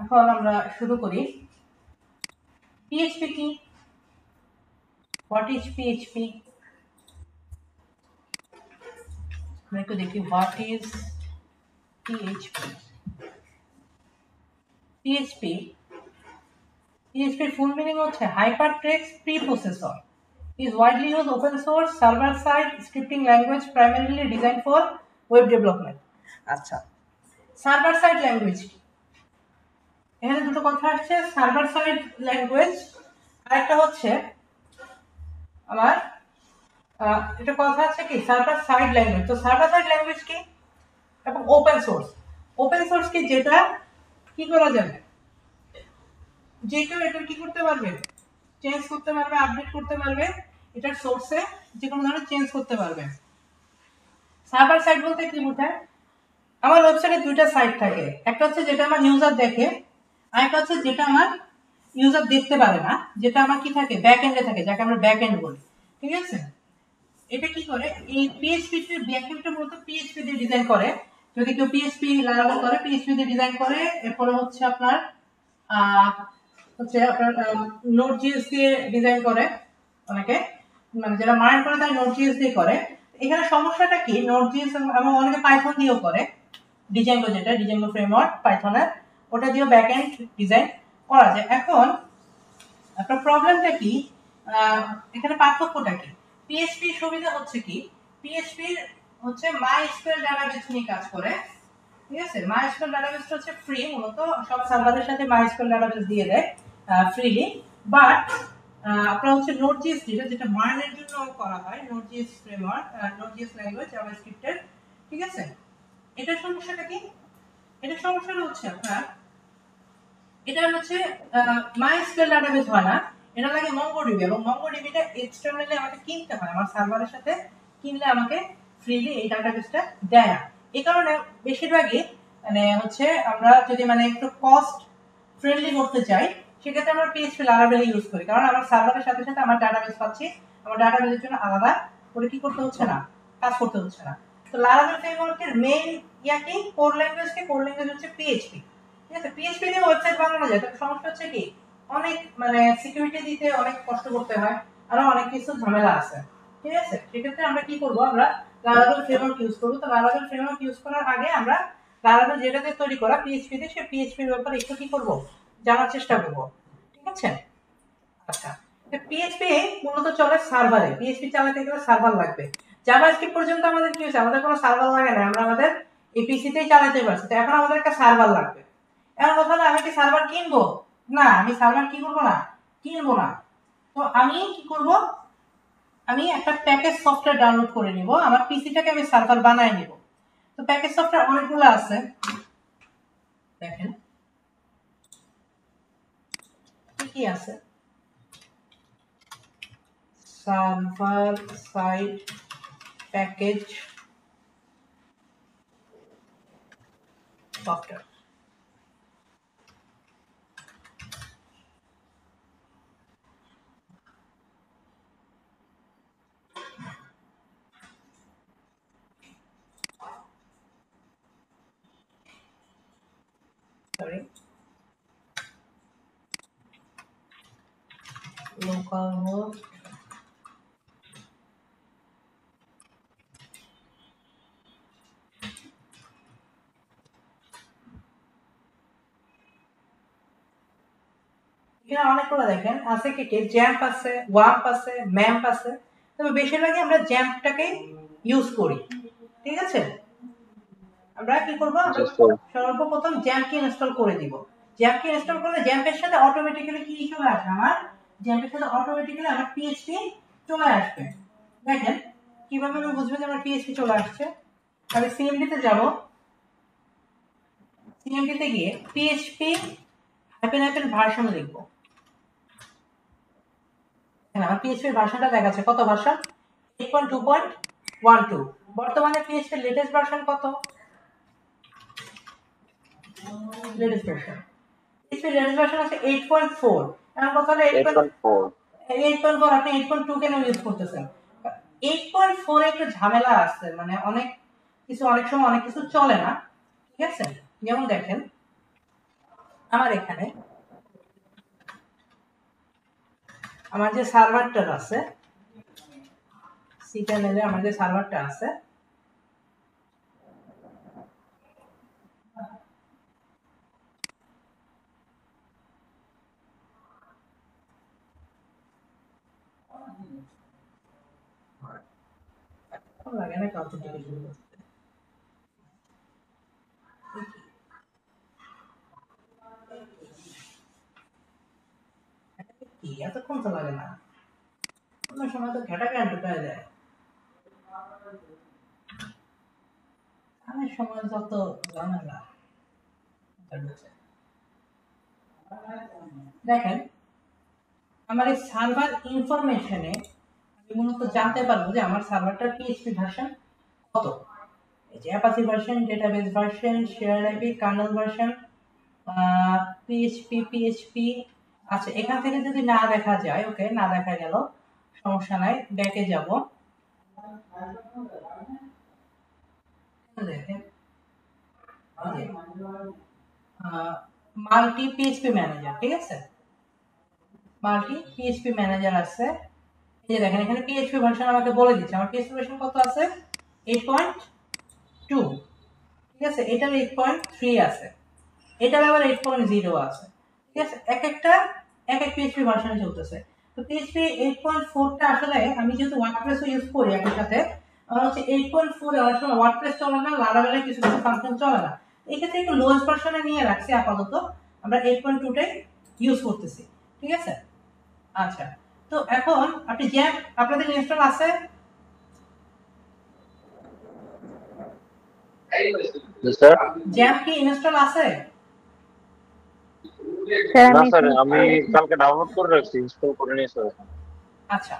এখন আমরা শুরু করি। পিএইচপি কি? What is PHP? আমরা একটু দেখি হোয়াট ইজ পিএইচপি। পিএইচপির ফুল মিনিং হচ্ছে hypertext preprocessor. is widely used open source server side scripting language primarily designed for web development. আচ্ছা, সার্ভার সাইড ল্যাঙ্গুয়েজ কি? এখানে দুটো কথা আসছে, সার্ভার সাইড ল্যাঙ্গুয়েজ আর একটা হচ্ছে আমার এটা কথা আছে কি সার্ভার সাইড ল্যাঙ্গুয়েজ। তো সার্ভার সাইড ল্যাঙ্গুয়েজ কি এবং ওপেন সোর্স কি? যেটা কি করা যাবে, যে কেউ এটা কি করতে পারবে, চেঞ্জ করতে পারবে, আপডেট করতে পারবে, এটার সোর্সে যে কোনো ধরনের চেঞ্জ করতে পারবে। সার্ভার সাইড বলতে কি বোঝায়? আমার ওয়েবসাইটে দুইটা সাইট থাকে, একটা হচ্ছে যেটা আমার ইউজার দেখে, আর একটা হচ্ছে যেটা আমার ইউজার দেখতে পারে না, যেটা আমার কি থাকে ব্যাক এন্ডে থাকে, যাকে আমরা ব্যাক এন্ড বলি। ঠিক আছে, এটা কি করে এই পিএইচপি এর ব্যাক এন্ডটা মূলত পিএইচপি দিয়ে ডিজাইন করে। যদি কেউ পিএইচপি লারাভেল করে, পিএইচপি দিয়ে ডিজাইন করে। এরপরে হচ্ছে আপনার নোড.js দিয়ে ডিজাইন করে অনেকে, মানে যারা মাইন্ড করে তারা নোড.js দিয়ে করে। এখানে সমস্যাটা কি, নোড.js এবং অনেকে পাইথন দিয়েও করে, ডিজাইনগো যেটা ডিজাইনগো ফ্রেমওয়ার্ক পাইথনের, ওটা দিয়েও ব্যাকএন্ড ডিজাইন করা যায়। এখন আপনার প্রবলেমটা কি, এখানে পার্থক্যটা কি? পিএইচপি সুবিধা হচ্ছে কি, পিএইচপি হচ্ছে মাইস্কুয়েল ডাটাবেস নিয়ে কাজ করে। ঠিক আছে, মাইস্কুয়েল ডাটাবেস হচ্ছে ফ্রি, মূলত সব সার্ভারের সাথে মাইস্কুয়েল ডাটাবেস দিয়ে দেয় ফ্রিলি। বাট আপনার হচ্ছে নোড.js যেটা মাইনের জন্য করা হয়, নোড.js ফ্রেমওয়ার্ক, নোড.js ল্যাঙ্গুয়েজ জাভাস্ক্রিপ্টের। ঠিক আছে, এটার সমস্যাটা কি? এটার সমস্যাটা হচ্ছে আপনার এটা হচ্ছে মাইস্কুয়েল ডাটাবেস হয় না, এটা লাগে মঙ্গোডিবি, এবং মঙ্গোডিবিটা এক্সটারনালি আমাকে কিনতে হয়, আমার সার্ভারের সাথে কিনলে আমাকে ফ্রিলি এই ডাটাবেসটা দেয় না। এই কারণে বেশিরভাগই মানে হচ্ছে আমরা যদি মানে একটু কস্ট ফ্রেন্ডলি করতে চাই, সেক্ষেত্রে আমরা পিএইচপি লারাভেল ইউজ করি, কারণ আমার সার্ভারের সাথে সাথে আমার ডাটাবেস পাচ্ছি, আমার ডাটাবেসের জন্য আলাদা করে কি করতে হচ্ছে না, কাজ করতে হচ্ছে না। তো লারাভেল ফ্রেমওয়ার্কের মেইন কি, কোর ল্যাঙ্গুয়েজ হচ্ছে পিএইচপি। ঠিক আছে, পিএইচপি দিয়ে ওয়েবসাইট বানানো যায়, তবে সমস্যা হচ্ছে কি অনেক মানে সিকিউরিটি দিতে অনেক কষ্ট করতে হয়, আরো অনেক কিছু ঝামেলা আছে। ঠিক আছে, সেক্ষেত্রে আমরা কি করব, আমরা লারাভেল ফ্রেমওয়ার্ক ইউজ করব। তো লারাভেল ফ্রেমওয়ার্ক ইউজ করার আগে আমরা লারাভেল যেটাতে তৈরি করা পিএইচপি দিয়ে, সেই পিএইচপির ব্যাপারে একটু কি করব, জানার চেষ্টা করব। ঠিক আছে, আচ্ছা, পিএইচপি মূলত চলে সার্ভারে, পিএইচপি চালাতে গেলে সার্ভার লাগবে। জাভাস্ক্রিপ্ট পর্যন্ত আমাদের কি হয়েছে, আমাদের কোনো সার্ভার লাগে না, আমরা আমাদের এপিসিতেই চালাতে পারছি। তো এখন আমাদের একটা সার্ভার লাগবে। এখন কথা হলো, আমি কি সার্ভার কিনবো? না, আমি সার্ভার কি করবো না, কিনবো না। তো আমি কি করব, আমি একটা প্যাকেজ সফটওয়্যার ডাউনলোড করে নিব, আমার পিসিটাকে আমি সার্ভার বানায় নিব। তো প্যাকেজ সফটওয়্যার অনেকগুলো আছে, দেখেন কি কি আছে। Server side package software, sorry, localhost এখানে অনেকগুলো দেখেন আছে, কি কি জ্যাম্প আছে, ওয়াম্প আছে, ম্যাম্প আছে। তবে বেশিরভাগই আমরা জ্যাম্পটাকে ইউজ করি। ঠিক আছে, আমরা কি করব, আমরা সর্বপ্রথম জ্যাম্পকে ইনস্টল করে দিব। জ্যাম্পকে ইনস্টল করলে জ্যাম্পের সাথে অটোমেটিক্যালি কি চলে আসবে, আমার জ্যাম্পের সাথে অটোমেটিক্যালি আমার পিএইচপি চলে আসবে। দেখেন কিভাবে আমি বুঝবো যে আমার পিএইচপি চলে আসছে। আমি সিএমডিতে যাব, সিএমডিতে গিয়ে পিএইচপি হাইফেন ভার্সন লিখব। হ্যাঁ, আমার পিএইচপির ভার্সনটা দেখাচ্ছে, কত ভার্সন, 8.2.12। বর্তমানে পিএইচপির লেটেস্ট ভার্সন কত, লেটেস্ট ভার্সন পিএইচপির লেটেস্ট ভার্সন আছে 8.4। এখন কথা হলো 8.4, আপনি 8.2 কেন ইউজ করতেছেন? 8.4 এ একটু ঝামেলা আছে, মানে অনেক কিছু, অনেক সময় অনেক কিছু চলে না। ঠিক আছে, যেমন দেখেন আমার এখানে আমার যে সার্ভারটা আছে cternal এ আমার যে সার্ভারটা আছে লাগে না অথেন্টিকেশন করতে কি এতক্ষণ তো লাগে না কোনো সময় তো ঘাটা ঘাটা ঢুকায় যায় আমার সময় যত ঝামেলা দেখেন আমার এই সার্ভার ইনফরমেশনে আমি মূলত জানতে পারবো যে আমার সার্ভারটার পিএইচপি ভার্সন কত এই যে Apache version database version share IP kernel version PHP আচ্ছা এখান থেকে যদি না দেখা যায় ওকে না দেখা গেল সমস্যা নাই ব্যাকে যাব দেখেন মাল্টি পিএইচপি ম্যানেজার ঠিক আছে মাল্টি পিএইচপি ম্যানেজার আছে এই দেখেন এখানে পিএইচপি ভার্সন আমাকে বলে দিচ্ছে আমার পিএইচপি ভার্সন কত আছে 8.2 ঠিক আছে এটার 8.3 আছে এটার আবার 8.0 আছে ঠিক আছে এক এক পিএইচপি ভার্সনে চলতেছে তো পিএইচপি 8.4 টা আসলে আমি যেহেতু ওয়ার্ডপ্রেস ইউজ করি একই সাথে আমার হচ্ছে 8.4 এর অনেক সময় ওয়ার্ডপ্রেস চলে না লারাভেলে কিছু কিছু ফাংশন চলে না এই ক্ষেত্রে একটু লোয়েস্ট ভার্সনে নিয়ে রাখছি আপাতত আমরা 8.2 টাই ইউজ করতেছি ঠিক আছে আচ্ছা তো এখন আপনি জ্যাম আপনাদের ইনস্টল আছে স্যার জ্যাম কি ইনস্টল আছে না স্যার আমি কালকে ডাউনলোড করে রাখছি ইনস্টল করে নিয়ে স্যার আচ্ছা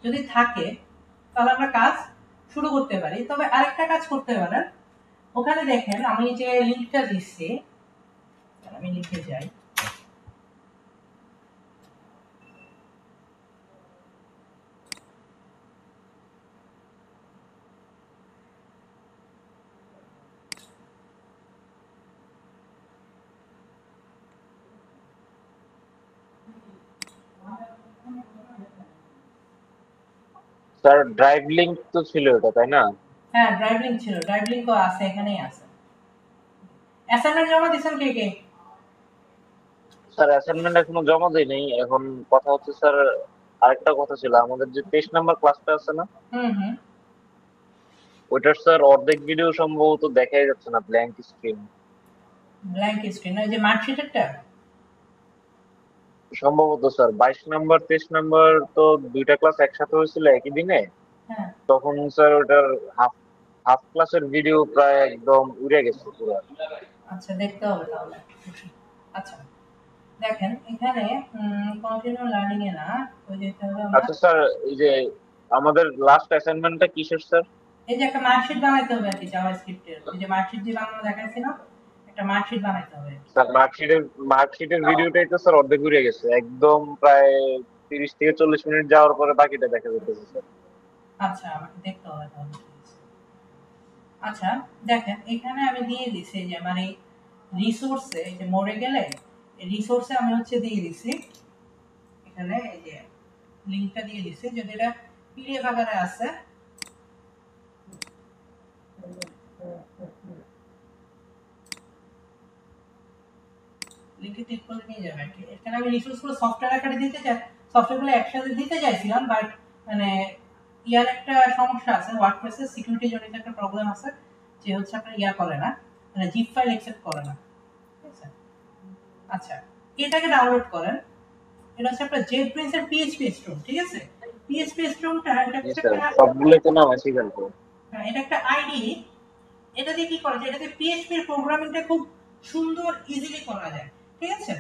যদি থাকে তাহলে আমরা কাজ শুরু করতে পারি তবে আরেকটা কাজ করতে পারেন ওখানে দেখেন আমি যে লিংকটা দিচ্ছি আমি লিখে যাই স্যার ড্রাইভ লিংক তো ছিল এটা তাই না হ্যাঁ ড্রাইভ লিংক ছিল ড্রাইভ লিংক তো আছে এখানেই আছে অ্যাসাইনমেন্ট জমা দিছেন কে কে স্যার অ্যাসাইনমেন্ট এখনো জমা দেই নাই এখন কথা হচ্ছে স্যার আরেকটা কথা ছিল আমাদের যে 23 নাম্বার ক্লাসটা আছে না হুম ওইটার স্যার অর্ধেক ভিডিও সম্ভবত দেখাই যাচ্ছে না ব্ল্যাঙ্ক স্ক্রিন ব্ল্যাঙ্ক স্ক্রিন ওই যে মার্কশিটেরটা সম্ভবত স্যার 22 নাম্বার 23 নাম্বার তো দুইটা ক্লাস একসাথে হয়েছিল একই দিনে হ্যাঁ তখন স্যার ওটার হাফ হাফ ক্লাসের ভিডিও প্রায় একদম উড়ে গেছে পুরো আচ্ছা দেখতে হবে তাহলে আচ্ছা দেখেন এখানে কন্টিনিউ লার্নিং এ না ওই যেতে হবে আমরা আচ্ছা স্যার এই যে আমাদের লাস্ট অ্যাসাইনমেন্টটা কিসের স্যার এই যে একটা মার্কশিট বানাইতে হবে আর কি জাভাস্ক্রিপ্টের এই যে মার্কশিট যে বানানো দেখাইছিল একটা মার্কশিট বানাইতে হবে স্যার মার্কশিটের ভিডিওটাই তো স্যার অর্ধেক ঘুরে গেছে একদম প্রায় 30 থেকে 40 মিনিট যাওয়ার পরে বাকিটা দেখা যেতেছে স্যার আচ্ছা আমাকে দেখতে হবে তাহলে আচ্ছা দেখেন এখানে আমি দিয়ে দিছি যে আমার এই রিসোর্সে এই যে মোড়ে গেলে এই রিসোর্সে আমি হচ্ছে দিয়ে দিছি এখানে এই যে লিংকটা দিয়ে দিছি যদি এটা পিডিএফ আকারে আছে লিংকে ক্লিক করে নিয়ে যাবে কি এখানে আমি রিসোর্সগুলো সফটওয়্যার আকারে দিতে চাই সফটওয়্যারগুলো একসাথে দিতে চাইছিলাম বাট মানে ইয়ার একটা সমস্যা আছে ওয়ার্ডপ্রেসের সিকিউরিটি জনিত একটা প্রবলেম আছে যে হচ্ছে আপনার ইয়া করে না মানে জিপ ফাইল অ্যাকসেপ্ট করে না ঠিক আছে আচ্ছা এটাকে ডাউনলোড করেন এটা হচ্ছে আপনার জেটব্রিন্স এর পিএইচপি স্টোর ঠিক আছে পিএইচপি স্টোরটা এটা একটা সবগুলো তো নাম আছে কিন্তু এটা একটা আইডি এটা দিয়ে কি করা যায় এটাতে পিএইচপি এর প্রোগ্রামিংটা খুব সুন্দর ইজিলি করা যায় ঠিক আছে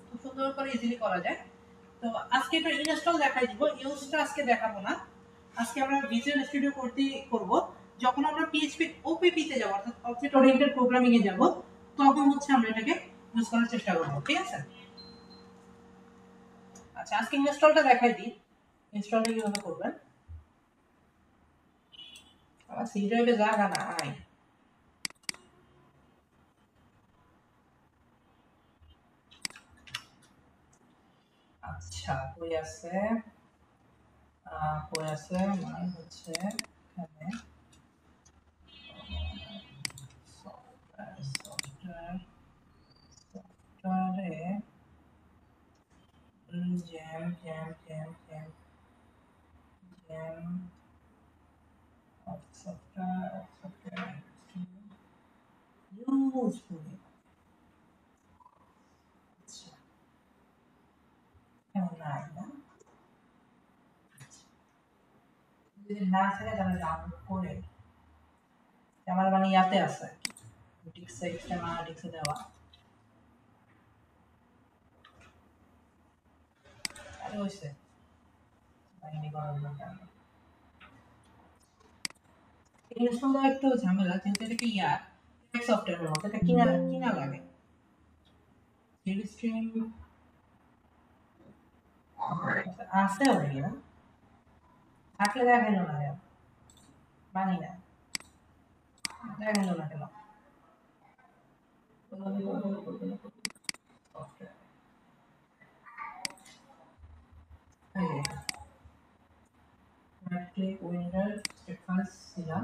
খুব সুন্দর করে ইজিলি করা যায় তো আজকে এটা ইনস্টল দেখাই দিব ইউজটা আজকে দেখাবো না আজকে আমরা ভিজুয়াল স্টুডিও করব যখন আমরা পিএইচপি ওপিপি তে যাব অর্থাৎ অবজেক্ট ওরিয়েন্টেড প্রোগ্রামিং এ যাব তখন হচ্ছে আমরা এটাকে ইউজ করার চেষ্টা করব ঠিক আছে আচ্ছা আজকে ইনস্টলটা দেখাই দিই ইনস্টলটা কিভাবে করবেন আমার সি ড্রাইভে জায়গা নাই আচ্ছা কই আছে মানে হচ্ছে এখানে সফটওয়্যারে জ্যাম সফটওয়্যার ইউজফুল। আচ্ছা এখানে নাই না, যদি না থাকে তাহলে ডাউনলোড করে আমার মানে ইয়াতে আছে ডিক্সে এক্সটার্নাল ডিক্সে দেওয়া। আরে হইছে বাইন্ডিং করার জন্য ইনস্টল দেওয়া একটু ঝামেলা, কিন্তু এটা কি ইয়ার এক সফটওয়্যারের মতো, এটা কিনা কিনা লাগে স্ট্রিম আছে অলরেডি না, থাকলে দেখাইলো না কেন, মানি না দেখাইলো না কেন রাইট ক্লিক উইন্ডোজ সেটিংস দিলাম,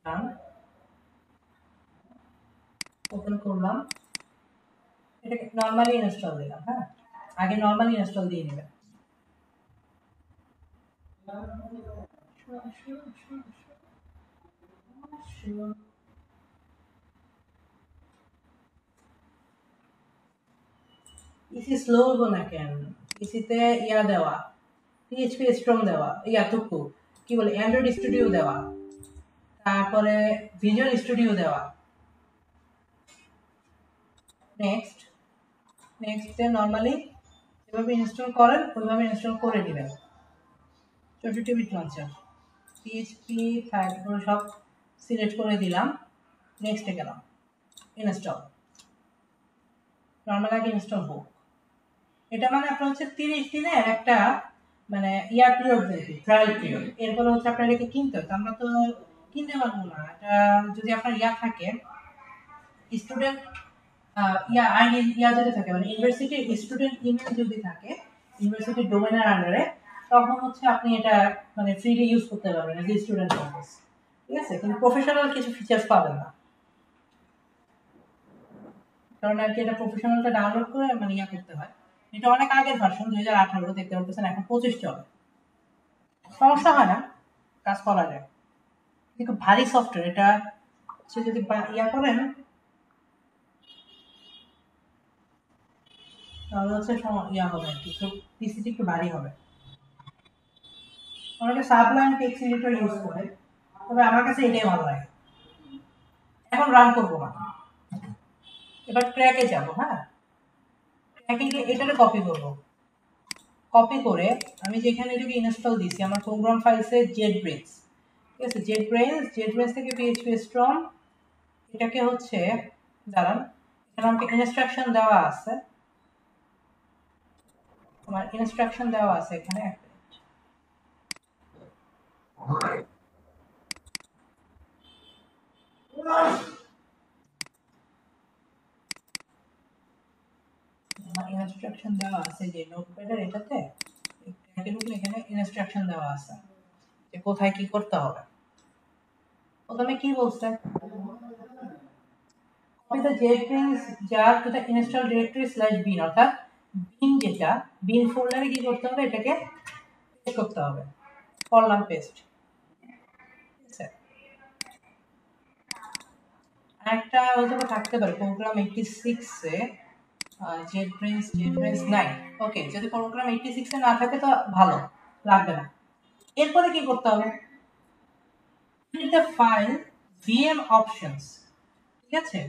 ডান ওপেন করলাম, এটাকে নরমালি ইনস্টল দিলাম। হ্যাঁ আগে নরমালি ইনস্টল দিয়ে নেবেন। ইসি স্লো হবো না কেন, ইসিতে ইয়া দেওয়া পিএইচপি স্ট্রং দেওয়া, ইয়াটুকু কি বলে অ্যান্ড্রয়েড স্টুডিও দেওয়া, তারপরে ভিজুয়াল স্টুডিও দেওয়া। নেক্সটে নরমালি যেভাবে ইনস্টল করেন ওইভাবে ইনস্টল করে দিবেন। 64 বিট লঞ্চার পিএইচপি তারপরে সব সিলেক্ট করে দিলাম, নেক্সটে গেলাম ইনস্টল, নরমাল আগে ইনস্টল হোক। এটা মানে আপনার হচ্ছে 30 দিনের একটা মানে ইয়ার পিরিয়ড দিয়েছি, ট্রায়াল পিরিয়ড, এরপরে হচ্ছে আপনার এটাকে কিনতে হতো, আমরা তো কিনতে পারবো না। এটা যদি আপনার ইয়া থাকে স্টুডেন্ট ইয়া আইডি ইয়া যদি থাকে মানে ইউনিভার্সিটি স্টুডেন্ট ইমেল যদি থাকে ইউনিভার্সিটির ডোমেনের আন্ডারে, তখন হচ্ছে আপনি এটা মানে ফ্রিলি ইউজ করতে পারবেন এজ স্টুডেন্ট পারপাস, ঠিক আছে? কিন্তু প্রফেশনাল কিছু ফিচার্স পাবেন না, কারণ আর কি এটা প্রফেশনালটা ডাউনলোড করে মানে ইয়া করতে হয়। এটা অনেক আগের ভার্সন 2018 দেখতে পাচ্ছেন, এখন 25 চলে, সমস্যা হয় না, কাজ করা যায়। কিন্তু ভারী সফটওয়্যার এটা হচ্ছে যদি ইয়া করেন তাহলে হচ্ছে ইয়া হবে আর কি, তো পিসিটি একটু ভারী হবে। অনেকে সাবলাইম টেক্সট এডিটর ইউজ করে, তবে আমার কাছে এটাই ভালো লাগে। এখন রান করবো না, এবার ট্র্যাকে যাব। হ্যাঁ ট্র্যাকে গিয়ে এটাকে কপি করব, কপি করে আমি যেখানে এটাকে ইনস্টল দিছি আমার প্রোগ্রাম ফাইলসে JetBrains, ঠিক আছে? JetBrains থেকে পিএইচপি স্ট্রং, এটাকে হচ্ছে দাঁড়ান এখানে আমাকে ইনস্ট্রাকশন দেওয়া আছে, আমার ইনস্ট্রাকশন দেওয়া আছে এখানে, ইনস্ট্রাকশন দেওয়া আছে যে নোটপ্যাডের এটাতে এখানে ইনস্ট্রাকশন দেওয়া আছে যে কোথায় কি করতে হবে। প্রথমে কি বলছে, copy the JetBrains jar to the install directory /bin, অর্থাৎ bin যেটা bin ফোল্ডারে কি করতে হবে, এটাকে পেস্ট করতে হবে। করলাম পেস্ট, ঠিক আছে? আরেকটা হয়তো থাকতে পারে প্রোগ্রাম 86 এ JetBrains নাই, ওকে যদি প্রোগ্রাম 86 এ না থাকে তো ভালো লাগবে না। এরপরে কি করতে হবে, print the file vm options, ঠিক আছে?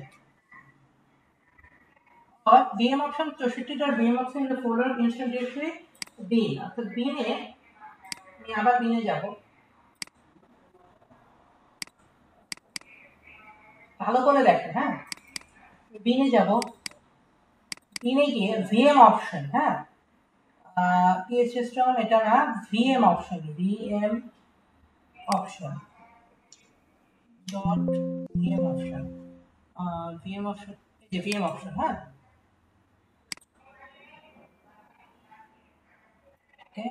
or vm option 64.vm option in the folder install directory bin, অর্থাৎ bin এ আমি আবার bin এ যাব, ভালো করে দেখেন। হ্যাঁ bin এ যাব, bin এ গিয়ে vm option, হ্যাঁ PHP strong এটা না vm option dot vm option VM option, এই যে ভিএম অপশন, হ্যাঁ ওকে,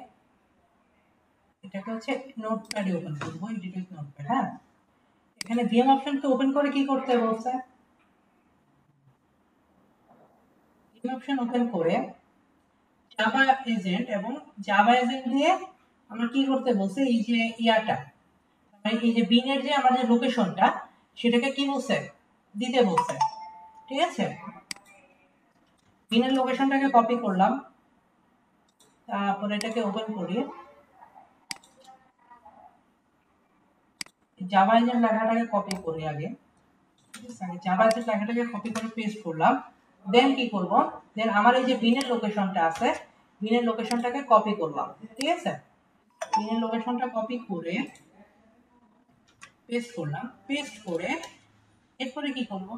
এটাকে হচ্ছে নোটপ্যাডে ওপেন করবো, এডিট নোটপ্যাড, হ্যাঁ এখানে ভিএম অপশনকে ওপেন করে কি করতে বলছে, ভিএম অপশন ওপেন করে জাভা এজেন্ট এবং জাভা এজেন্ট দিয়ে আমরা কি করতে বলছে, এই যে ইয়াটা মানে এই যে বিনের যে আমাদের লোকেশনটা সেটাকে কি বলছে দিতে বলছে, ঠিক আছে। বিনের লোকেশনটাকে কপি করলাম, তারপর এটাকে ওপেন করি, জাভা এজেন্ট লেখাটাকে কপি করি আগে, জাভা এজেন্ট লেখাটাকে কপি করে পেস্ট করলাম, দেন কি করব, দেন আমার এই যে বিনের লোকেশনটা আছে, বিনের লোকেশনটাকে কপি করলাম, ঠিক আছে। বিনের লোকেশনটা কপি করে পেস্ট করলাম, পেস্ট করে এরপরে কি করব,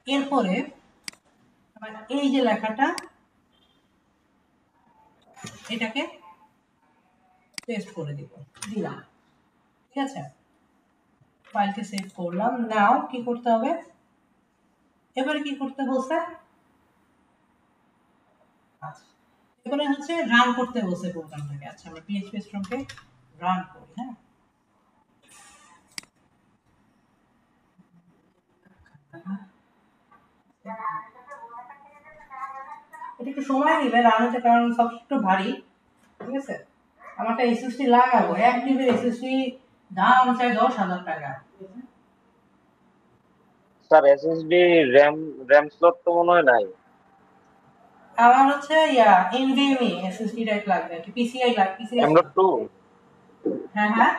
এরপরে আমার এই যে লেখাটা এটাকে পেস্ট করে দিলাম, ঠিক আছে। ফাইলকে সেভ করলাম, নাও কি করতে হবে, এবারে কি করতে বলছে, আচ্ছা এবারে হচ্ছে রান করতে বলছে প্রোগ্রামটাকে। আচ্ছা আমরা পিএইচপি স্ট্রংকে রান করি, হ্যাঁ এটা একটু সময় নেবে রান হতে, কারণ সব একটু ভারী, ঠিক আছে। আমারটা এসএসডি লাগাবো, 1 টিবি এসএসডি দাম চাই 10,000 টাকা। Sir SSD RAM RAM slot তো মনে হয় নাই। আমার হচ্ছে ইয়া এনভিএমই এসএসডি টাইপ লাগবে, কি পিসিআই লাগবে, পিসিআই M.2 হ্যাঁ হ্যাঁ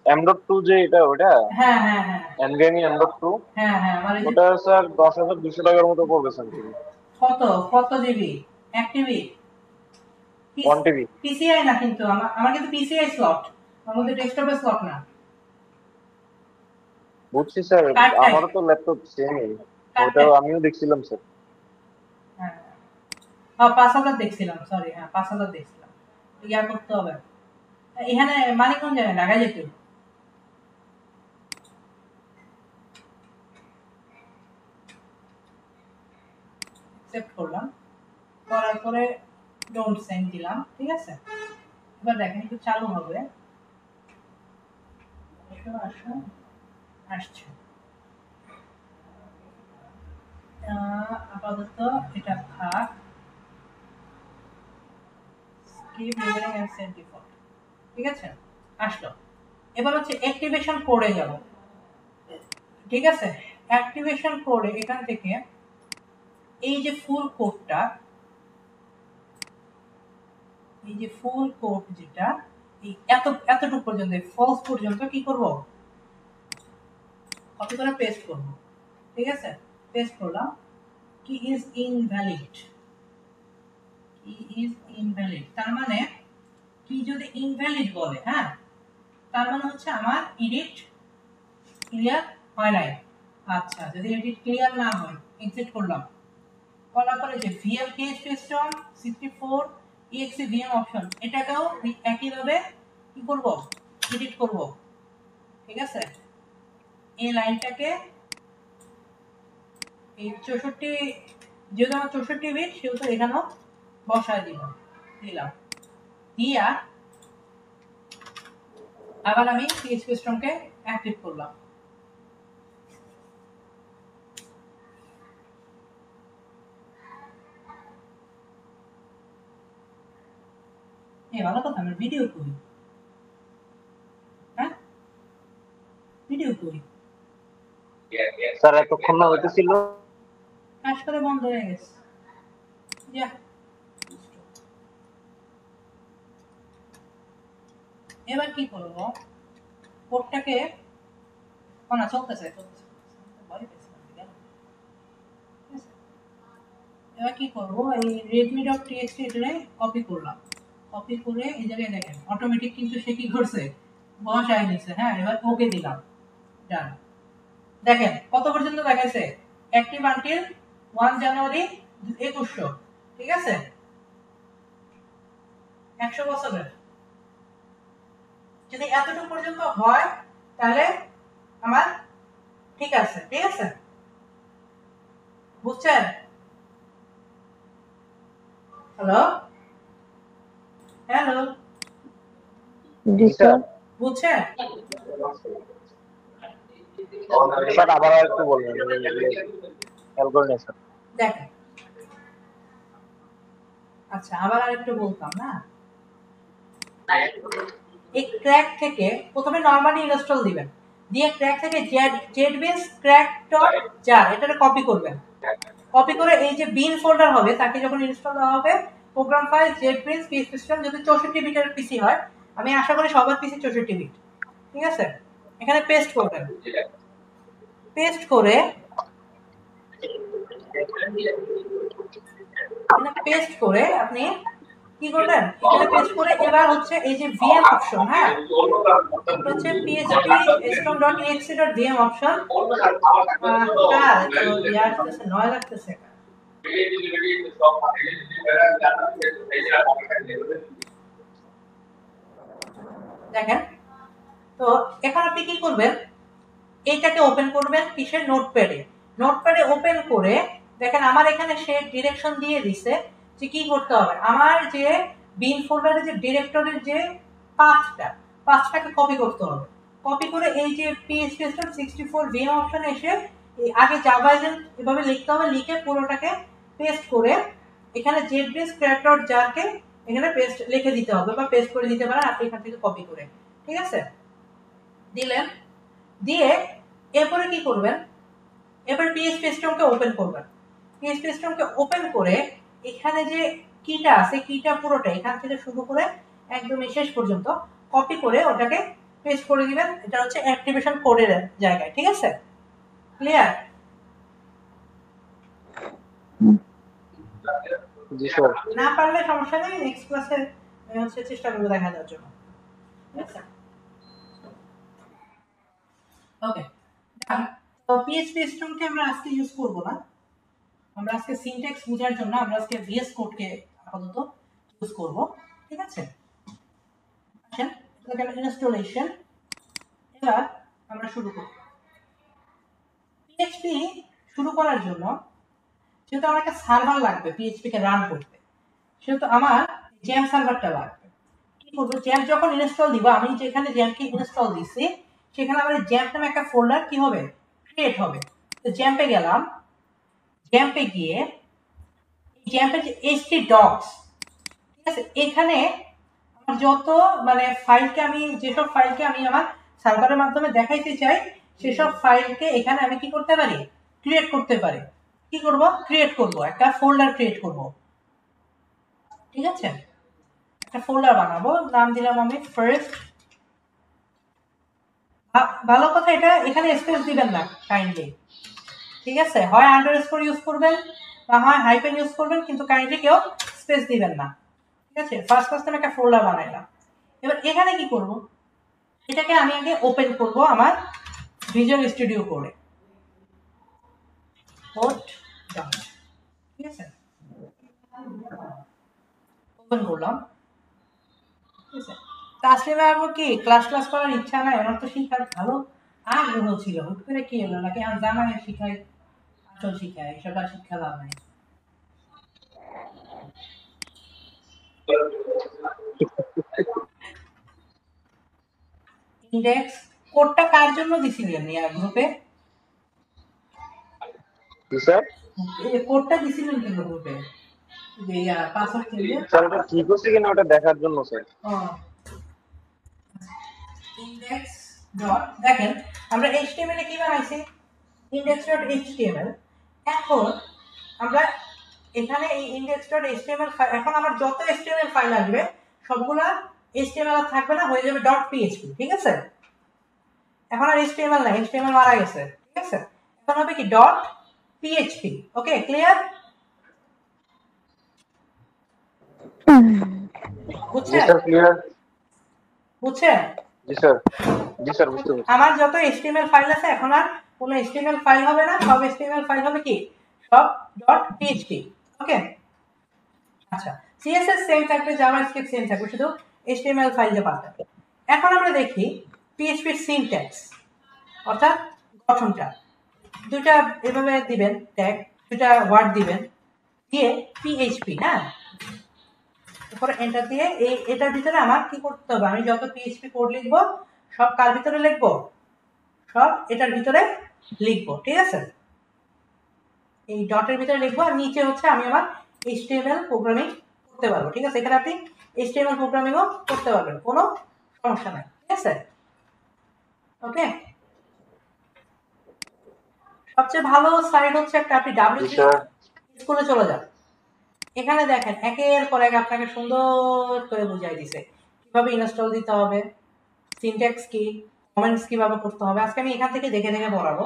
M.2 যে এটা ওটা হ্যাঁ হ্যাঁ হ্যাঁ NVMe M.2 হ্যাঁ হ্যাঁ আমার এই যে ওটা স্যার 10,200 টাকার মতো পড়বে সামথিং। কত কত জিবি, 1 টিবি 1 TB। পিসিআই না কিন্তু আমার আমার কিন্তু পিসিআই স্লট, আমার মধ্যে ডেস্কটপের স্লট না। বুঝছি স্যার, কার্ড টাইপ, আমারও তো ল্যাপটপ সেমই, কার্ড ওটাও টাইপ, আমিও দেখছিলাম স্যার। হ্যাঁ হ্যাঁ 5,000 দেখছিলাম, সরি হ্যাঁ 5,000 দেখছিলাম, ইয়া করতে হবে। এখানে মানিকগঞ্জ জায়গায় ঢাকা যেতে অ্যাকসেপ্ট করলাম, করার পরে ডোন্ট সেন্ড দিলাম, ঠিক আছে। এবার দেখেন একটু চালু হবে, আসছে আপাতত এটা থাক, skip remaining and set default, ঠিক আছে আসলো। এবার হচ্ছে অ্যাক্টিভেশন কোডে যাব, ঠিক আছে। অ্যাক্টিভেশন কোডে এখান থেকে এই যে ফুল কোডটা, এই যে ফুল কোড যেটা এই এতটুকু পর্যন্ত ফলস পর্যন্ত কি করব, কপি করে পেস্ট করব, ঠিক আছে। পেস্ট করলাম, কি ইজ ইনভ্যালিড, কি ইজ ইনভ্যালিড তার মানে কি যদি ইনভ্যালিড বলে, হ্যাঁ তার মানে হচ্ছে আমার এডিট ক্লিয়ার হয় নাই। আচ্ছা যদি এডিট ক্লিয়ার না হয় এক্সিট করলাম, করার পরে যে VM PHP strong 64 exe VM option এটাকেও একইভাবে কি করব, এডিট করব, ঠিক আছে। এই লাইনটাকে এই 64, যেহেতু আমার 64 বিট সেহেতু এখানেও বসায় দিলাম, দিয়া আবার আমি পিএইচপি স্ট্রংকে অ্যাক্টিভ করলাম। ভালো কথা, আমার ভিডিও করি, হ্যাঁ ভিডিও করি, স্যার এতক্ষণ না হইতেছিল। কাজ করে বন্ধ হয়ে গেছে, যা। এবার কি করব, কোডটাকে না চলতেছে চলতেছে, ভয় পেয়েছিলাম, গেল। ঠিক আছে? এবার কি করব, এই redmi.txt এখানে কপি করলাম, কপি করে এই জায়গায় দেখেন অটোমেটিক কিন্তু সে কি করছে বসায় নিছে, হ্যাঁ এবার ওকে দিলাম, ডান। দেখেন কত পর্যন্ত দেখাইছে, অ্যাক্টিভ আনটিল 1 জানুয়ারি 2100, ঠিক আছে 100 বছরের। যদি এতটুকু পর্যন্ত হয় তাহলে আমার ঠিক আছে, ঠিক আছে, বুঝছেন? হ্যালো হ্যালো, জি স্যার। বুঝছেন? স্যার আবার একটু বলবেন, খেয়াল করে নিন স্যার। দেখেন, আচ্ছা আবার আরেকটু বলতাম না, এই ক্র্যাক থেকে প্রথমে নরমালি ইনস্টল দিবেন, দিয়ে ক্র্যাক থেকে জেডবেস ক্র্যাক ডট জার এটাকে কপি করবেন। কপি করে এই যে বিন ফোল্ডার হবে তাকে যখন ইনস্টল দেওয়া হবে, প্রোগ্রাম ফাইল জেডবেস পিএস সিস্টেম যদি 64 বিটের পিসি হয়, আমি আশা করি সবার পিসি 64 বিট, ঠিক আছে, এখানে পেস্ট করবেন। পেস্ট করে পেস্ট করে আপনি কি করবেন, এখানে পেস্ট করে এবার হচ্ছে এই যে ভিএম অপশন, হ্যাঁ এটা হচ্ছে php.html.exe.vm অপশন, কার তো ইয়া আসতেছে, নয় লাগতেছে। দেখেন, তো এখন আপনি কি করবেন, এইটাকে ওপেন করবেন কিসের, নোটপ্যাডে। নোটপ্যাডে ওপেন করে দেখেন আমার এখানে সে ডিরেকশন দিয়ে দিছে যে কি করতে হবে, আমার যে বিন ফোল্ডারে যে ডিরেক্টরির যে পাথটাকে কপি করতে হবে। কপি করে এই যে php.64 vm অপশনে এসে আগে জাভা এজেন্ট এভাবে লিখতে হবে, লিখে পুরোটাকে পেস্ট করে এখানে জেডবেস ক্র্যাক জারকে এখানে পেস্ট লিখে দিতে হবে, বা পেস্ট করে দিতে পারেন আপনি এখান থেকে কপি করে, ঠিক আছে, দিলেন। দিয়ে এরপরে কি করবেন, এবার পিএইচপি স্ট্রিমকে ওপেন করবেন। পিএইচপি স্ট্রিমকে ওপেন করে এখানে যে কিটা আছে, কিটা পুরোটা এখান থেকে শুরু করে একদম শেষ পর্যন্ত কপি করে ওটাকে পেস্ট করে দিবেন, এটা হচ্ছে অ্যাক্টিভেশন কোডের জায়গায়, ঠিক আছে, ক্লিয়ার? জি স্যার। না পারলে সমস্যা নেই, নেক্সট ক্লাসে হচ্ছে চেষ্টা করব দেখা দেওয়ার জন্য, ঠিক আছে, ওকে। তো পিএইচপি স্ট্রিমকে আমরা আজকে ইউজ করব না, আমরা আজকে সিনট্যাক্স বোঝার জন্য আমরা আজকে ভিএস কোডকে আপাতত ইউজ করব, ঠিক আছে। আসেন এখানে ইনস্টলেশন, এবার আমরা শুরু করব। পিএইচপি শুরু করার জন্য যেহেতু আমার একটা সার্ভার লাগবে পিএইচপি কে রান করতে, সেহেতু আমার জ্যাম সার্ভারটা লাগবে। কি করব, জ্যাম যখন ইনস্টল দিব, আমি যেখানে জ্যামকে ইনস্টল দিছি সেখানে আমার জ্যাম নামে একটা ফোল্ডার কি হবে, ক্রিয়েট হবে। তো জ্যাম্পে গেলাম, জ্যাম্পে গিয়ে জ্যাম্পে যে htdocs, ঠিক আছে, এখানে আমার যত মানে ফাইলকে আমি যেসব ফাইলকে আমি আমার সার্ভারের মাধ্যমে দেখাইতে চাই সেসব ফাইলকে এখানে আমি কি করতে পারি, ক্রিয়েট করতে পারি। কি করব, ক্রিয়েট করব, একটা ফোল্ডার ক্রিয়েট করব, ঠিক আছে, একটা ফোল্ডার বানাবো, নাম দিলাম আমি ফার্স্ট। ভালো কথা, এটা এখানে স্পেস দিবেন না কাইন্ডলি, ঠিক আছে, হয় আন্ডারস্কোর ইউজ করবেন না হয় হাইফেন ইউজ করবেন, কিন্তু কাইন্ডলি কেউ স্পেস দিবেন না, ঠিক আছে। ফার্স্ট আমি একটা ফোল্ডার বানাইলাম। এবার এখানে কি করব, এটাকে আমি আগে ওপেন করব আমার ভিজুয়াল স্টুডিও করে, ঠিক আছে, ওপেন করলাম, ঠিক আছে। তাসলিমা আপু কি ক্লাস করার ইচ্ছা নাই, আমার তো শিখার ভালো আগ্রহ ছিল, হুট করে কি হলো, নাকি আমার জামাই শিখাই, আসল শিখায়, এসব আর শিক্ষা লাভ নাই। ইন্ডেক্স কোডটা কার জন্য দিছিলেন ইয়া গ্রুপে? জি স্যার। এই কোডটা দিছিলেন কেন গ্রুপে, যে ইয়া পাসওয়ার্ড চেঞ্জ? স্যার ওটা ঠিক হচ্ছে কিনা ওটা দেখার জন্য স্যার। ইন্ডেক্স ডট, দেখেন আমরা এইচটিএমএল এ কি বানাইছি, index.html। এখন আমরা এখানে এই index.html এখন আমার যত html ফাইল আসবে সবগুলা html আর থাকবে না, হয়ে যাবে .php, ঠিক আছে। এখন আর html নাই, html মারা গেছে, ঠিক আছে, এখন হবে কি .php। ওকে, ক্লিয়ার? জি স্যার ক্লিয়ার। বুঝছেন? জি স্যার। জি স্যার বুঝতে পারছি। আমার যত html ফাইল আছে এখন আর কোনো html ফাইল হবে না, সব html ফাইল হবে কি, সব .php। ওকে, আচ্ছা, css সেম থাকবে, জাভাস্ক্রিপ্ট সেম থাকবে, শুধু html ফাইল যে পাল্টাবে। এখন আমরা দেখি php এর সিনট্যাক্স অর্থাৎ গঠনটা। দুইটা এভাবে দিবেন ট্যাগ, দুইটা ওয়ার্ড দিবেন, দিয়ে পিএইচপি, হ্যাঁ, তারপরে এন্টার দিয়ে এটার ভিতরে আমার কি করতে হবে, আমি যত পিএইচপি কোড লিখবো সব কার ভিতরে লিখবো, সব এটার ভিতরে লিখবো, ঠিক আছে, এই ডটের ভিতরে লিখবো, আর নিচে হচ্ছে আমি আমার এইচটিএমএল প্রোগ্রামিং করতে পারবো, ঠিক আছে, এখানে আপনি এইচটিএমএল প্রোগ্রামিংও করতে পারবেন, কোনো সমস্যা নাই, ঠিক আছে, ওকে। সবচেয়ে ভালো সাইড হচ্ছে একটা, আপনি ডাব্লিউপি স্কুলে চলে যান, এখানে দেখেন একের পর এক আপনাকে সুন্দর করে বুঝাই দিছে কিভাবে ইনস্টল দিতে হবে, সিনট্যাক্স কি, কমেন্টস কিভাবে করতে হবে, আজকে আমি এখান থেকে দেখে দেখে পড়াবো।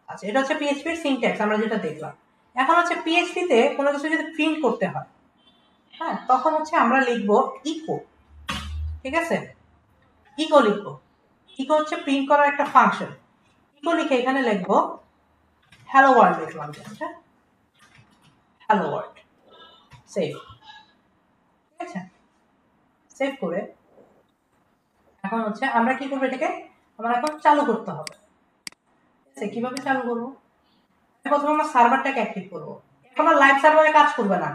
আচ্ছা, এটা হচ্ছে পিএইচপির সিনট্যাক্স আমরা যেটা দেখলাম। এখন হচ্ছে পিএইচপিতে কোনো কিছু যদি প্রিন্ট করতে হয়, হ্যাঁ, তখন হচ্ছে আমরা লিখবো ইকো, ঠিক আছে, ইকো লিখবো, ইকো হচ্ছে প্রিন্ট করার একটা ফাংশন, ইকো লিখে এখানে লিখবো হ্যালো ওয়ার্ল্ড, লিখলাম জাস্ট হ্যালো ওয়ার্ল্ড, সেভ, ঠিক আছে, সেভ করে এখন হচ্ছে আমরা কি করবো, এটাকে আমরা এখন চালু করতে হবে, কিভাবে চালু করবো, প্রথমে আমার সার্ভারটাকে অ্যাক্টিভ করবো, এখন আর লাইভ সার্ভারে কাজ করবে না,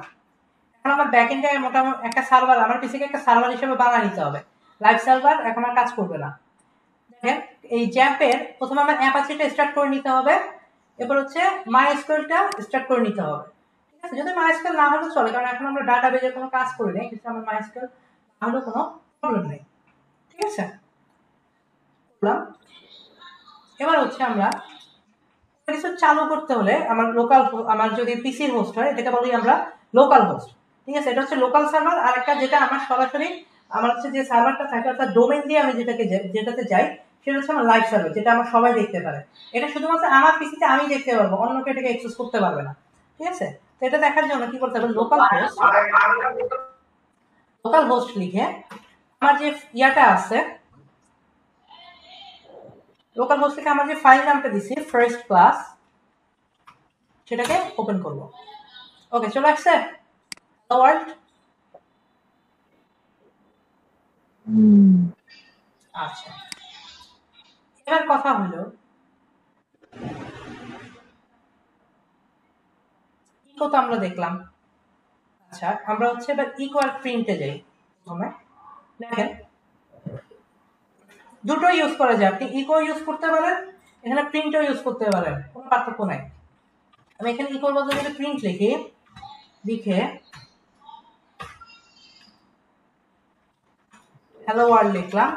এখন আমার ব্যাকএন্ডে মোটামুটি একটা সার্ভার, আমার পিসিকে একটা সার্ভার হিসেবে বানিয়ে নিতে হবে, লাইভ সার্ভার এখন আর কাজ করবে না। দেখেন এই জ্যাম্পের প্রথমে আমার অ্যাপাচিটা স্টার্ট করে নিতে হবে, এরপর হচ্ছে মাইএসকিউএলটা স্টার্ট করে নিতে হবে, ঠিক আছে, যদি মাইএসকিউএল না হলেও চলে, কারণ এখন আমরা ডাটাবেজের কোনো কাজ করি না, কিন্তু আমার মাইএসকিউএল না হলেও কোনো প্রবলেম নেই, ঠিক আছে। এবার হচ্ছে আমরা কিছু চালু করতে হলে আমার লোকাল, আমার যদি পিসির হোস্ট হয় এটাকে বলি আমরা লোকাল হোস্ট, ঠিক আছে, এটা হচ্ছে লোকাল সার্ভার, আর একটা যেটা আমার সরাসরি আমার হচ্ছে যে সার্ভারটা থাকে অর্থাৎ ডোমেইন দিয়ে আমি যেটাতে যাই সেটা হচ্ছে আমার লাইভ সার্ভার, যেটা আমার সবাই দেখতে পারে, এটা শুধুমাত্র আমার পিসিতে আমি দেখতে পারবো, অন্যকে এটাকে অ্যাক্সেস করতে পারবে না, ঠিক আছে। তো এটা দেখার জন্য কি করতে হবে, লোকাল হোস্ট লিখে আমার যে ইয়াটা আছে, লোকাল হোস্ট থেকে আমার যে ফাইল নামটা দিছি ফার্স্ট ক্লাস, সেটাকে ওপেন করব, ওকে, চলে আসছে ওয়ার্ল্ড, আচ্ছা, এবার কথা হলো ইকো তো আমরা দেখলাম, আচ্ছা আমরা হচ্ছে এবার ইকো আর প্রিন্টে যাই, প্রথমে দেখেন দুটো ইউজ করা যায়, আপনি ইকো ইউজ করতে পারেন, এখানে প্রিন্টও ইউজ করতে পারেন, কোনো পার্থক্য নাই। আমি এখানে ইকোর বদলে যদি প্রিন্ট লিখি, লিখে হ্যালো ওয়ার্ল্ড লিখলাম,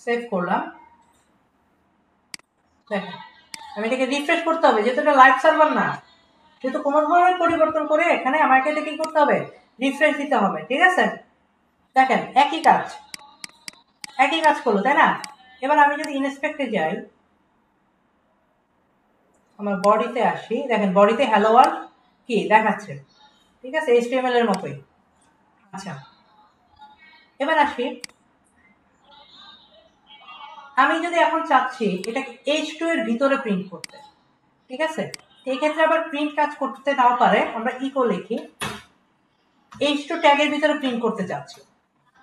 সেভ করলাম, দেখেন আমি এটাকে রিফ্রেশ করতে হবে, যেহেতু এটা লাইভ সার্ভার না, যেহেতু কোনো ধরনের পরিবর্তন করে এখানে আমাকে এটা কি করতে হবে, রিফ্রেশ দিতে হবে, ঠিক আছে, দেখেন একই কাজ করলো, তাই না। এবার আমি যদি ইনস্পেক্টে যাই, আমার বডিতে আসি, দেখেন বডিতে হ্যালো ওয়ার্ল্ড কি দেখাচ্ছে, ঠিক আছে, এইচটিএমএল এর মতোই। আচ্ছা এবার আসি, আমি যদি এখন চাচ্ছি এটাকে H2 এর ভিতরে প্রিন্ট করতে, ঠিক আছে, এই ক্ষেত্রে আবার প্রিন্ট কাজ করতে নাও পারে, আমরা ইকো লিখি H2 ট্যাগের ভিতরে প্রিন্ট করতে চাচ্ছি,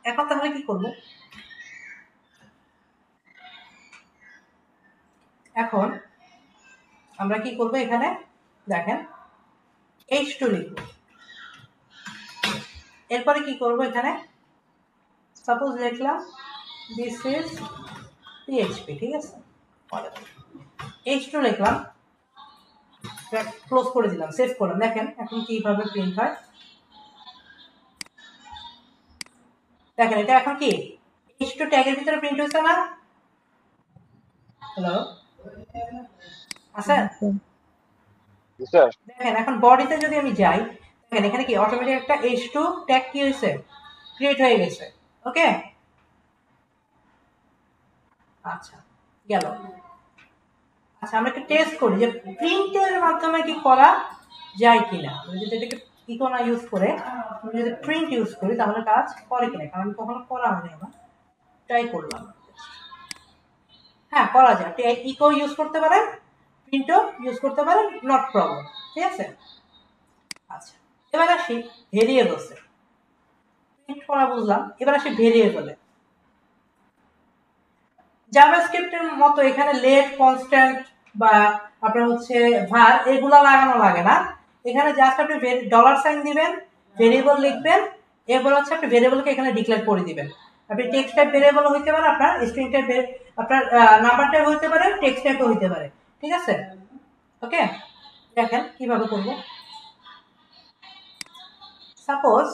এখন তাহলে কি করব, এখন আমরা কি করব, এখানে দেখেন H2 লিখব, এরপরে কি করব, এখানে সাপোজ লিখলাম দিস ইজ পিএইচপি, ঠিক আছে, H2 লিখলাম, ক্লোজ করে দিলাম, সেভ করলাম, দেখেন এখন কিভাবে প্রিন্ট হয়, দেখেন এটা এখন কি H2 ট্যাগের ভিতরে প্রিন্ট হয়েছে না, হ্যালো আচ্ছা, দেখেন এখন বডিতে যদি আমি যাই, দেখেন এখানে কি অটোমেটিক একটা H2 ট্যাগ কি হয়েছে, ক্রিয়েট হয়ে গেছে, ওকে, আচ্ছা গেল। আচ্ছা আমরা একটা টেস্ট করি যে প্রিন্টের মাধ্যমে কি করা যায় কিনা, আমরা যদি এটাকে ইকো না ইউজ করে আমরা যদি প্রিন্ট ইউজ করি তাহলে কাজ করে কিনা, কারণ কখনো করা হয়নি, আমার ট্রাই করলাম, হ্যাঁ করা যায়, আপনি ইকো ইউজ করতে পারেন, প্রিন্টও ইউজ করতে পারেন, নট প্রবলেম, ঠিক আছে। আচ্ছা এবার আসি ভেরিয়েবলসে, প্রিন্ট করা বুঝলাম, এবার আসি ভেরিয়েবলে, জাভাস্ক্রিপ্টের মতো এখানে লেট কনস্ট্যান্ট বা আপনার হচ্ছে var এগুলো লাগানো লাগে না। এখানে জাস্ট আপনি ডলার সাইন দিবেন, ভেরিয়েবল লিখবেন, এরপর হচ্ছে আপনি ভেরিয়েবলকে এখানে ডিক্লেয়ার করে দিবেন। আপনি টেক্সট টাইপ ভেরিয়েবল হইতে পারে, আপনার স্ট্রিং টাইপ আপনার নাম্বার টাইপ হইতে পারে, টেক্সট টাইপও হইতে পারে। ঠিক আছে, ওকে। দেখেন কিভাবে করব। সাপোজ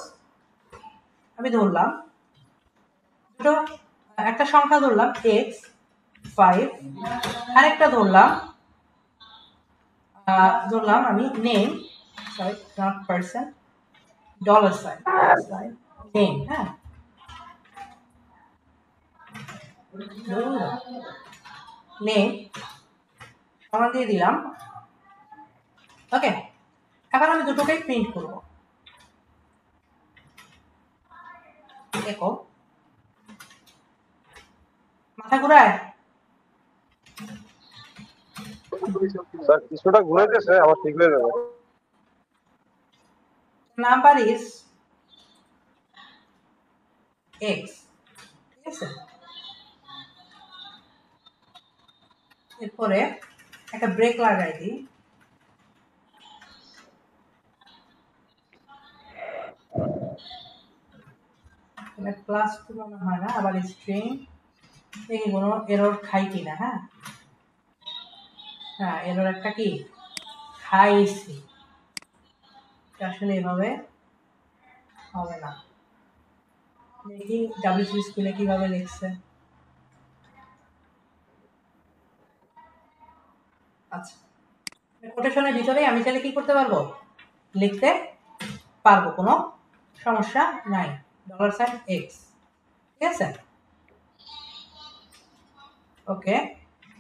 আমি ধরলাম দুটো, একটা সংখ্যা ধরলাম x 5, আরেকটা ধরলাম আমি name, sorry not person, dollar sign name, হ্যাঁ নেম সমান দিয়ে দিলাম। ওকে, এখন আমি দুটোকেই প্রিন্ট করব। দেখো মাথা ঘুরায়, স্যার কিছুটা ঘুরাইতেছে, আবার ঠিক হয়ে যাবে। নাম্বার ইজ x, ঠিক আছে। এরপরে একটা ব্রেক লাগাই দিই, প্লাস টু মনে হয় না, আবার স্ট্রিং দেখি কোনো এরর খাই কিনা। হ্যাঁ হ্যাঁ, এরর একটা কি খাইছি, আসলে এভাবে হবে না। দেখি ডাব্লিউসি স্কুলে কিভাবে লিখছে। আচ্ছা, কোটেশনের ভিতরে আমি চাইলে কি করতে পারবো, লিখতে পারবো, কোনো সমস্যা নাই। ডলার সাইন এক্স, ঠিক আছে। ওকে,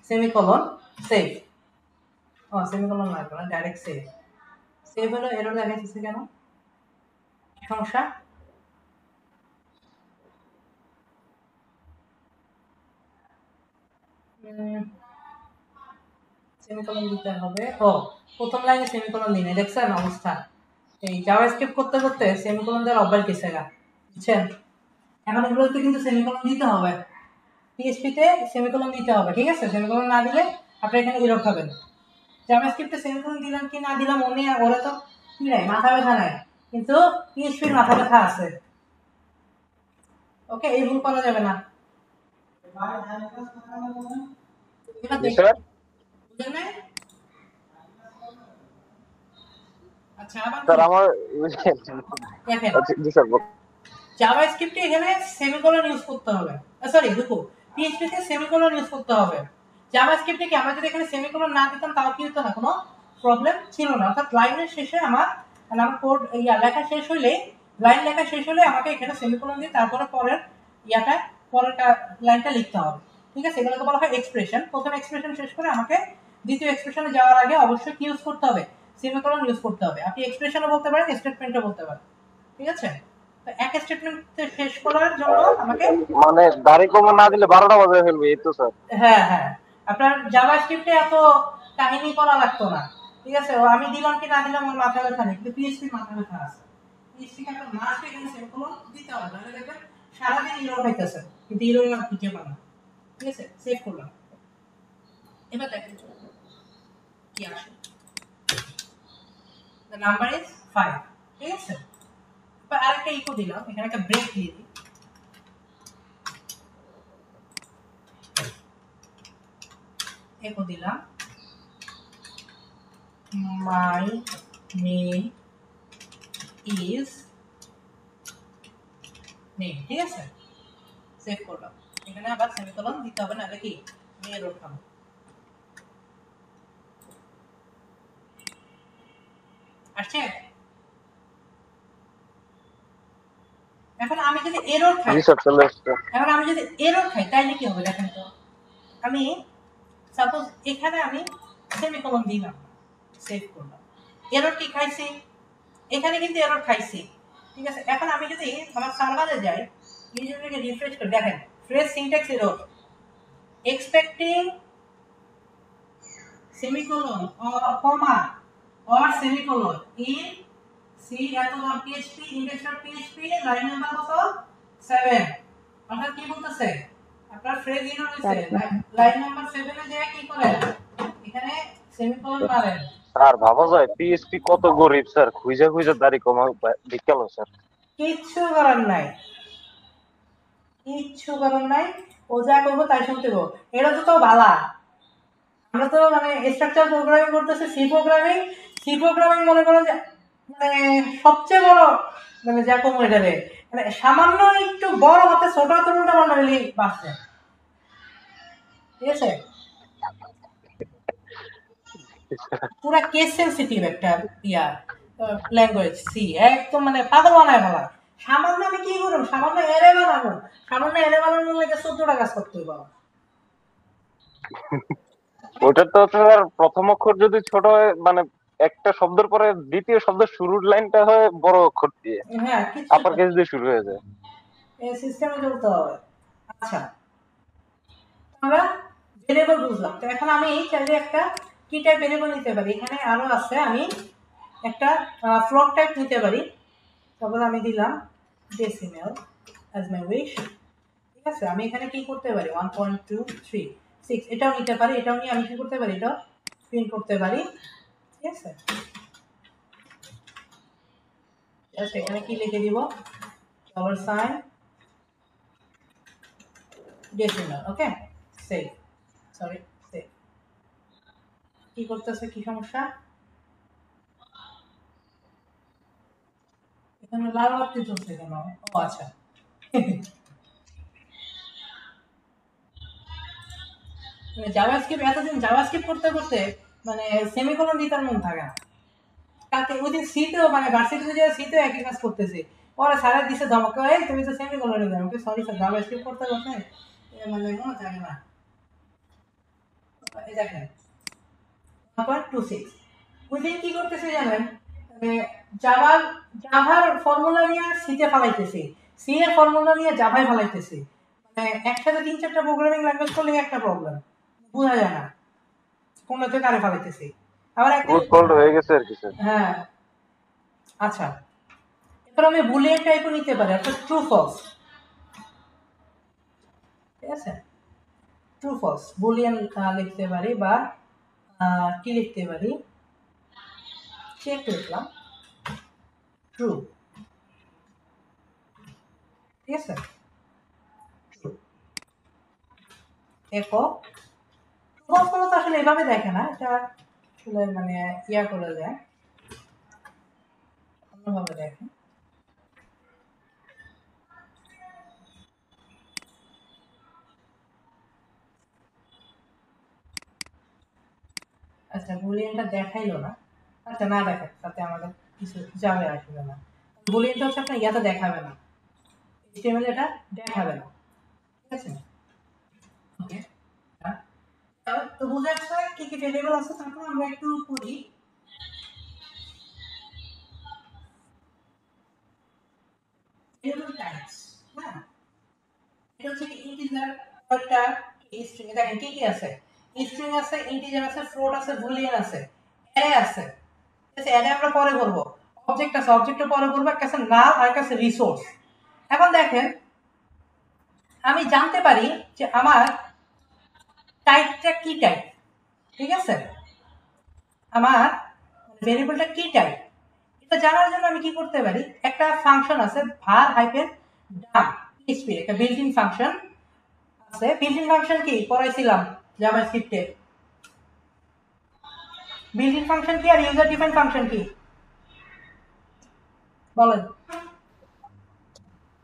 সেমিকোলন, সেভ। ও সেমিকোলন লাগবে না, ডাইরেক্ট সেভ। সেভ হলো, এরর দেখাচ্ছে কেন, সমস্যা? সেমিকোলন দিতে হবে। ও প্রথম লাইনে সেমিকোলন দিই না, দেখছেন অবস্থা। এই জাভাস্ক্রিপ্ট করতে করতে সেমিকোলন দেওয়ার অভ্যাস গেছে গা, বুঝছেন। এখন এগুলোতে কিন্তু সেমিকোলন দিতে হবে, পিএইচপিতে সেমিকোলন দিতে হবে, ঠিক আছে। সেমিকোলন না দিলে আপনি এখানে এরর খাবেন। জাভাস্ক্রিপ্টে সেমিকোলন দিলাম কি না দিলাম ওরা তো কি নাই, মাথা ব্যথা নাই, কিন্তু পিএইচপির মাথা ব্যথা আছে। ওকে, এই ভুল করা যাবে না। এবার জি দেখুন, স্যার। বুঝলেন না? আচ্ছা, আবার স্যার আমার দেখেন জি স্যার বলুন। জাভাস্ক্রিপ্টে এখানে সেমিকোলন ইউজ করতে হবে, সরি দেখো পিএইচপি তে সেমিকোলন ইউজ করতে হবে। জাভাস্ক্রিপ্টে কি আমরা যদি এখানে সেমিকোলন না দিতাম তাও কি হতো না, কোনো প্রবলেম ছিল না। অর্থাৎ লাইনের শেষে আমার কোড লেখা শেষ হইলে, লাইন লেখা শেষ হলে আমাকে এখানে সেমিকোলন দিয়ে তারপরে পরের পরের লাইনটা লিখতে হবে, ঠিক আছে। এগুলোকে বলা হয় এক্সপ্রেশন। প্রথম এক্সপ্রেশন শেষ করে আমাকে দ্বিতীয় এক্সপ্রেশনে যাওয়ার আগে অবশ্যই কি ইউজ করতে হবে, সেমিকোলন ইউজ করতে হবে। আপনি এক্সপ্রেশনও বলতে পারেন, স্টেটমেন্টও বলতে পারেন, ঠিক আছে। তো এক স্টেটমেন্ট শেষ করার জন্য আমাকে মানে দাড়ি কমা না দিলে 12টা বাজে ফেলবে, এই তো স্যার। হ্যাঁ হ্যাঁ, আপনার জাভাস্ক্রিপ্টে এত কাহিনী করা লাগতো না, ঠিক আছে। ও আমি দিলাম কি না দিলাম ওর মাথা ব্যথা নেই, কিন্তু পিএইচপি মাথা ব্যথা আছে। পিএইচপি কে একটা মাস্ট এখানে সেমিকোলন দিতে হবে, নাহলে দেখবেন সারাদিন ইরর হইতেছে, কিন্তু ইরর না খুঁজে পান না, ঠিক আছে। সেভ করলাম, এবার দেখেন কি আসে। দ্য নাম্বার ইজ 5, ঠিক আছে। এবার আরেকটা ইকো দিলাম, এখানে একটা ব্রেক দিয়ে দিই। ইকো দিলাম, my name is name, ঠিক আছে। সেভ করলাম, এখানে আবার সেমিকোলন দিতে হবে, নাহলে কি আমি এরর খাবো। আসছে। এখন আমি যদি এরর খাই, জি স্যার চলে আসছে। এখন আমি যদি এরর খাই তাইলে কি হবে দেখেন তো। আমি সাপোজ এখানে আমি সেমিকোলন দিলাম, সেভ করলাম, এরর কি খাইছি, এখানে কিন্তু এরর খাইছি, ঠিক আছে। এখন আমি যদি আমার সার্ভারে যাই, ইউজারকে রিফ্রেশ করে দেখেন, fresh syntax error, expecting semicolon or comma or semicolon in c php index.php line number কত 7। অর্থাৎ কি বলতেছে, আপনার আপনার ফ্রেজ ইন হইছে তারপর লাইন নাম্বার 7 এ যে কি করেন এখানে সেমিকোলন মারেন। স্যার ভাবা যায় পিএসপি কত গরিব স্যার, খুঁজে খুঁজে দাড়ি কমা বিকেল স্যার। কিচ্ছু করার নাই, কিচ্ছু করার নাই। ও যা করবো তাই শুনতে গো। এটা তো ভালা, আমরা তো মানে স্ট্রাকচার প্রোগ্রামিং করতেছি, সি প্রোগ্রামিং মনে করেন যে মানে সবচেয়ে বড় মানে যা কম এটারে মানে সামান্য একটু বড় হাতে ছোট হাতের উল্টা বানালি বাঁচছে, ঠিক আছে? পুরা কেস সেন্সিটিভ একটা ইয়া ল্যাঙ্গুয়েজ সি, একদম মানে পাগল বানায় বলা। সামান্য আমি কি করব, সামান্য এরে বানাবো, সামান্য এরে বানানোর লাগে 14টা কাজ করতে হবে। ওটা তো স্যার প্রথম অক্ষর যদি ছোট হয়, মানে একটা শব্দের পরে দ্বিতীয় শব্দের শুরুর লাইনটা হয় বড় অক্ষর দিয়ে, হ্যাঁ আপার কেস দিয়ে শুরু হয়ে যায়। এই সিস্টেমে চলতে হবে। আচ্ছা, আমরা ভেরিয়েবল বুঝলাম। তো এখন আমি চাইলে একটা কি টাইপ ভেরিয়েবল নিতে পারি, এখানে আরো আছে। আমি একটা ফ্লোট টাইপ নিতে পারি। তারপর আমি দিলাম ডেসিমেল অ্যাজ মাই উইশ, ঠিক আছে? আমি এখানে কি করতে পারি 1.236 এটাও নিতে পারি, এটাও নিয়ে আমি কি করতে পারি, এটাও প্রিন্ট করতে পারি, ঠিক আছে? জাস্ট এখানে কি লিখে দিব, $, decimal, okay? Save, sorry save. কি করতেছে, কি সমস্যা? এখানে লাল বাতি চলছে কেন? ও আচ্ছা, মানে জাভাস্ক্রিপ্ট এতদিন জাভাস্ক্রিপ্ট করতে করতে মানে সেমিকোলন দিতার মন থাকে না। তাতে ওই সিতেও মানে ভার্সিটিতে যে সিতেও একই কাজ করতেছে। পরে সারা দিছে ধমক, এই তুমি তো সেমিকোলন দিলে। ওকে সরি স্যার, জাভাস্ক্রিপ্ট করতে করতে মানে মনে থাকে না। এই দেখেন 1.26 ওইদিন কি করতেছে জানেন, মানে জাভার ফর্মুলা নিয়ে সিতে ফালাইতেছে, সি এর ফর্মুলা নিয়ে জাভায় ফালাইতেছে। মানে একসাথে 3-4টা প্রোগ্রামিং ল্যাঙ্গুয়েজ করলে একটা প্রবলেম, বোঝা যায় না কোনটাতে কারে ফালাইতেছে। আবার একটা গুড ফল্ট হয়ে গেছে আর কি স্যার। হ্যাঁ, আচ্ছা এবার আমি বুলিয়ান টাইপও নিতে পারি, অর্থাৎ ট্রু ফলস, ঠিক আছে? ট্রু ফলস বুলিয়ান লিখতে পারি, বা কি লিখতে পারি, চেক লিখলাম ট্রু, ঠিক আছে? দেখো ট্রু ফলস আসলে এভাবে দেখে না, এটা আসলে মানে ইয়া করে যায়, অন্যভাবে দেখে। আচ্ছা বুলিয়ানটা দেখাইলো না, আচ্ছা না দেখাক, তাতে আমাদের কিছু যাবে আসবে না। বুলিয়ানটা হচ্ছে আপনার ইয়াতে দেখাবে না, HTML এটা দেখাবে না, ঠিক আছে? ওকে, তো বুঝে আসছে কি কি ভেরিয়েবল আছে। তারপর আমরা একটু করি ভেরিয়েবল টাইপস। হ্যাঁ, এটা হচ্ছে ইন্টিজার, একটা স্ট্রিং। দেখেন কি কি আছে, স্ট্রিং আছে, ইন্টিজার আছে, ফ্লোট আছে, বুলিয়ান আছে, অ্যারে আছে, ঠিক আছে? অ্যারে আমরা পরে করব, অবজেক্ট আছে, অবজেক্টও পরে করব, একটা আছে নাল আর একটা আছে রিসোর্স। এখন দেখেন আমি জানতে পারি যে আমার টাইপটা কি টাইপ, ঠিক আছে? আমার ভেরিয়েবলটা কি টাইপ, এটা জানার জন্য আমি কি করতে পারি, একটা ফাংশন আছে var হাইফেন ডাম পিএইচপি, একটা বিল্ট ইন ফাংশন আছে। বিল্ট ইন ফাংশন কি পড়াইছিলাম জাভাস্ক্রিপ্টে, বিল্ট ইন ফাংশন কি আর ইউজার ডিফাইন ফাংশন কি বলেন?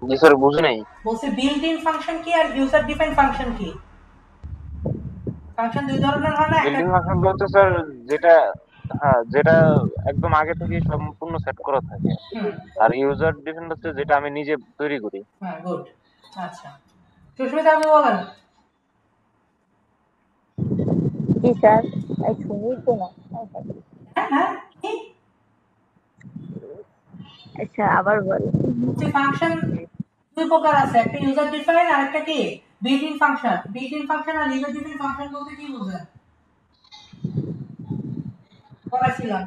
জি স্যার, বুঝি নাই। বলছে বিল্ট ইন ফাংশন কি আর ইউজার ডিফাইন ফাংশন কি। ফাংশন দুই ধরনের হয় না, একটা বিল্ডিং ফাংশন বলতে স্যার যেটা, হ্যাঁ যেটা একদম আগে থেকে সম্পূর্ণ সেট করা থাকে, আর ইউজার ডিফাইন হচ্ছে যেটা আমি নিজে তৈরি করি। হ্যাঁ গুড। আচ্ছা সুস্মিতা আপনি বলেন। জি স্যার, এই শুনি তো না। হ্যাঁ হ্যাঁ কি আচ্ছা আবার বলেন। যে ফাংশন দুই প্রকার আছে, একটা ইউজার ডিফাইন আর একটা কি built in function. Built in function আর ইউজার ডিফাইন ফাংশন বলতে কি বোঝেন পড়াইছিলাম,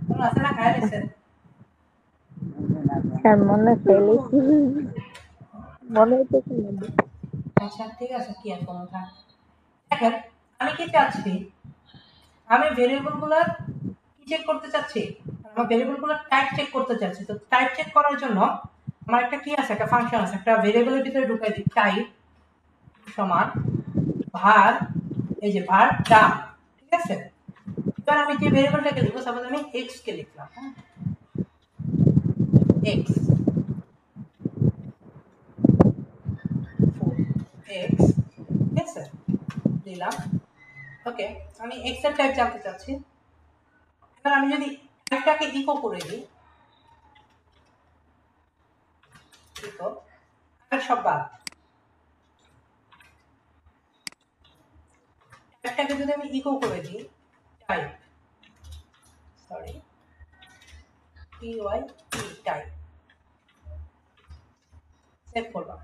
মনে আছে না? খায় নিছেন? স্যার মনে ফেলেছি, মনে হইতেছে না। আচ্ছা ঠিক আছে, কি আর কোনো থাক। দেখেন আমি কি চাচ্ছি, আমি ভেরিয়েবলগুলোর কি চেক করতে চাচ্ছি, আমার ভেরিয়েবলগুলোর টাইপ চেক করতে চাচ্ছি। তো টাইপ চেক করার জন্য আমার একটা কি আছে, একটা ফাংশন আছে, একটা ভেরিয়েবলের ভিতরে ঢুকাই দিই টাইপ সমান var, এই যে var দাম, ঠিক আছে। এবার আমি যে ভেরিয়েবলটাকে লিখবো, সাপোজ আমি x কে লিখলাম, হ্যাঁ x 4x, ঠিক আছে দিলাম। ওকে, আমি x এর টাইপ জানতে চাচ্ছি। এবার আমি যদি টাইপটাকে ইকো করে দিই, ইকো আর সব বাদ, টাইপটাকে যদি আমি ইকো করে দিই type, sorry T Y T type, save করলাম।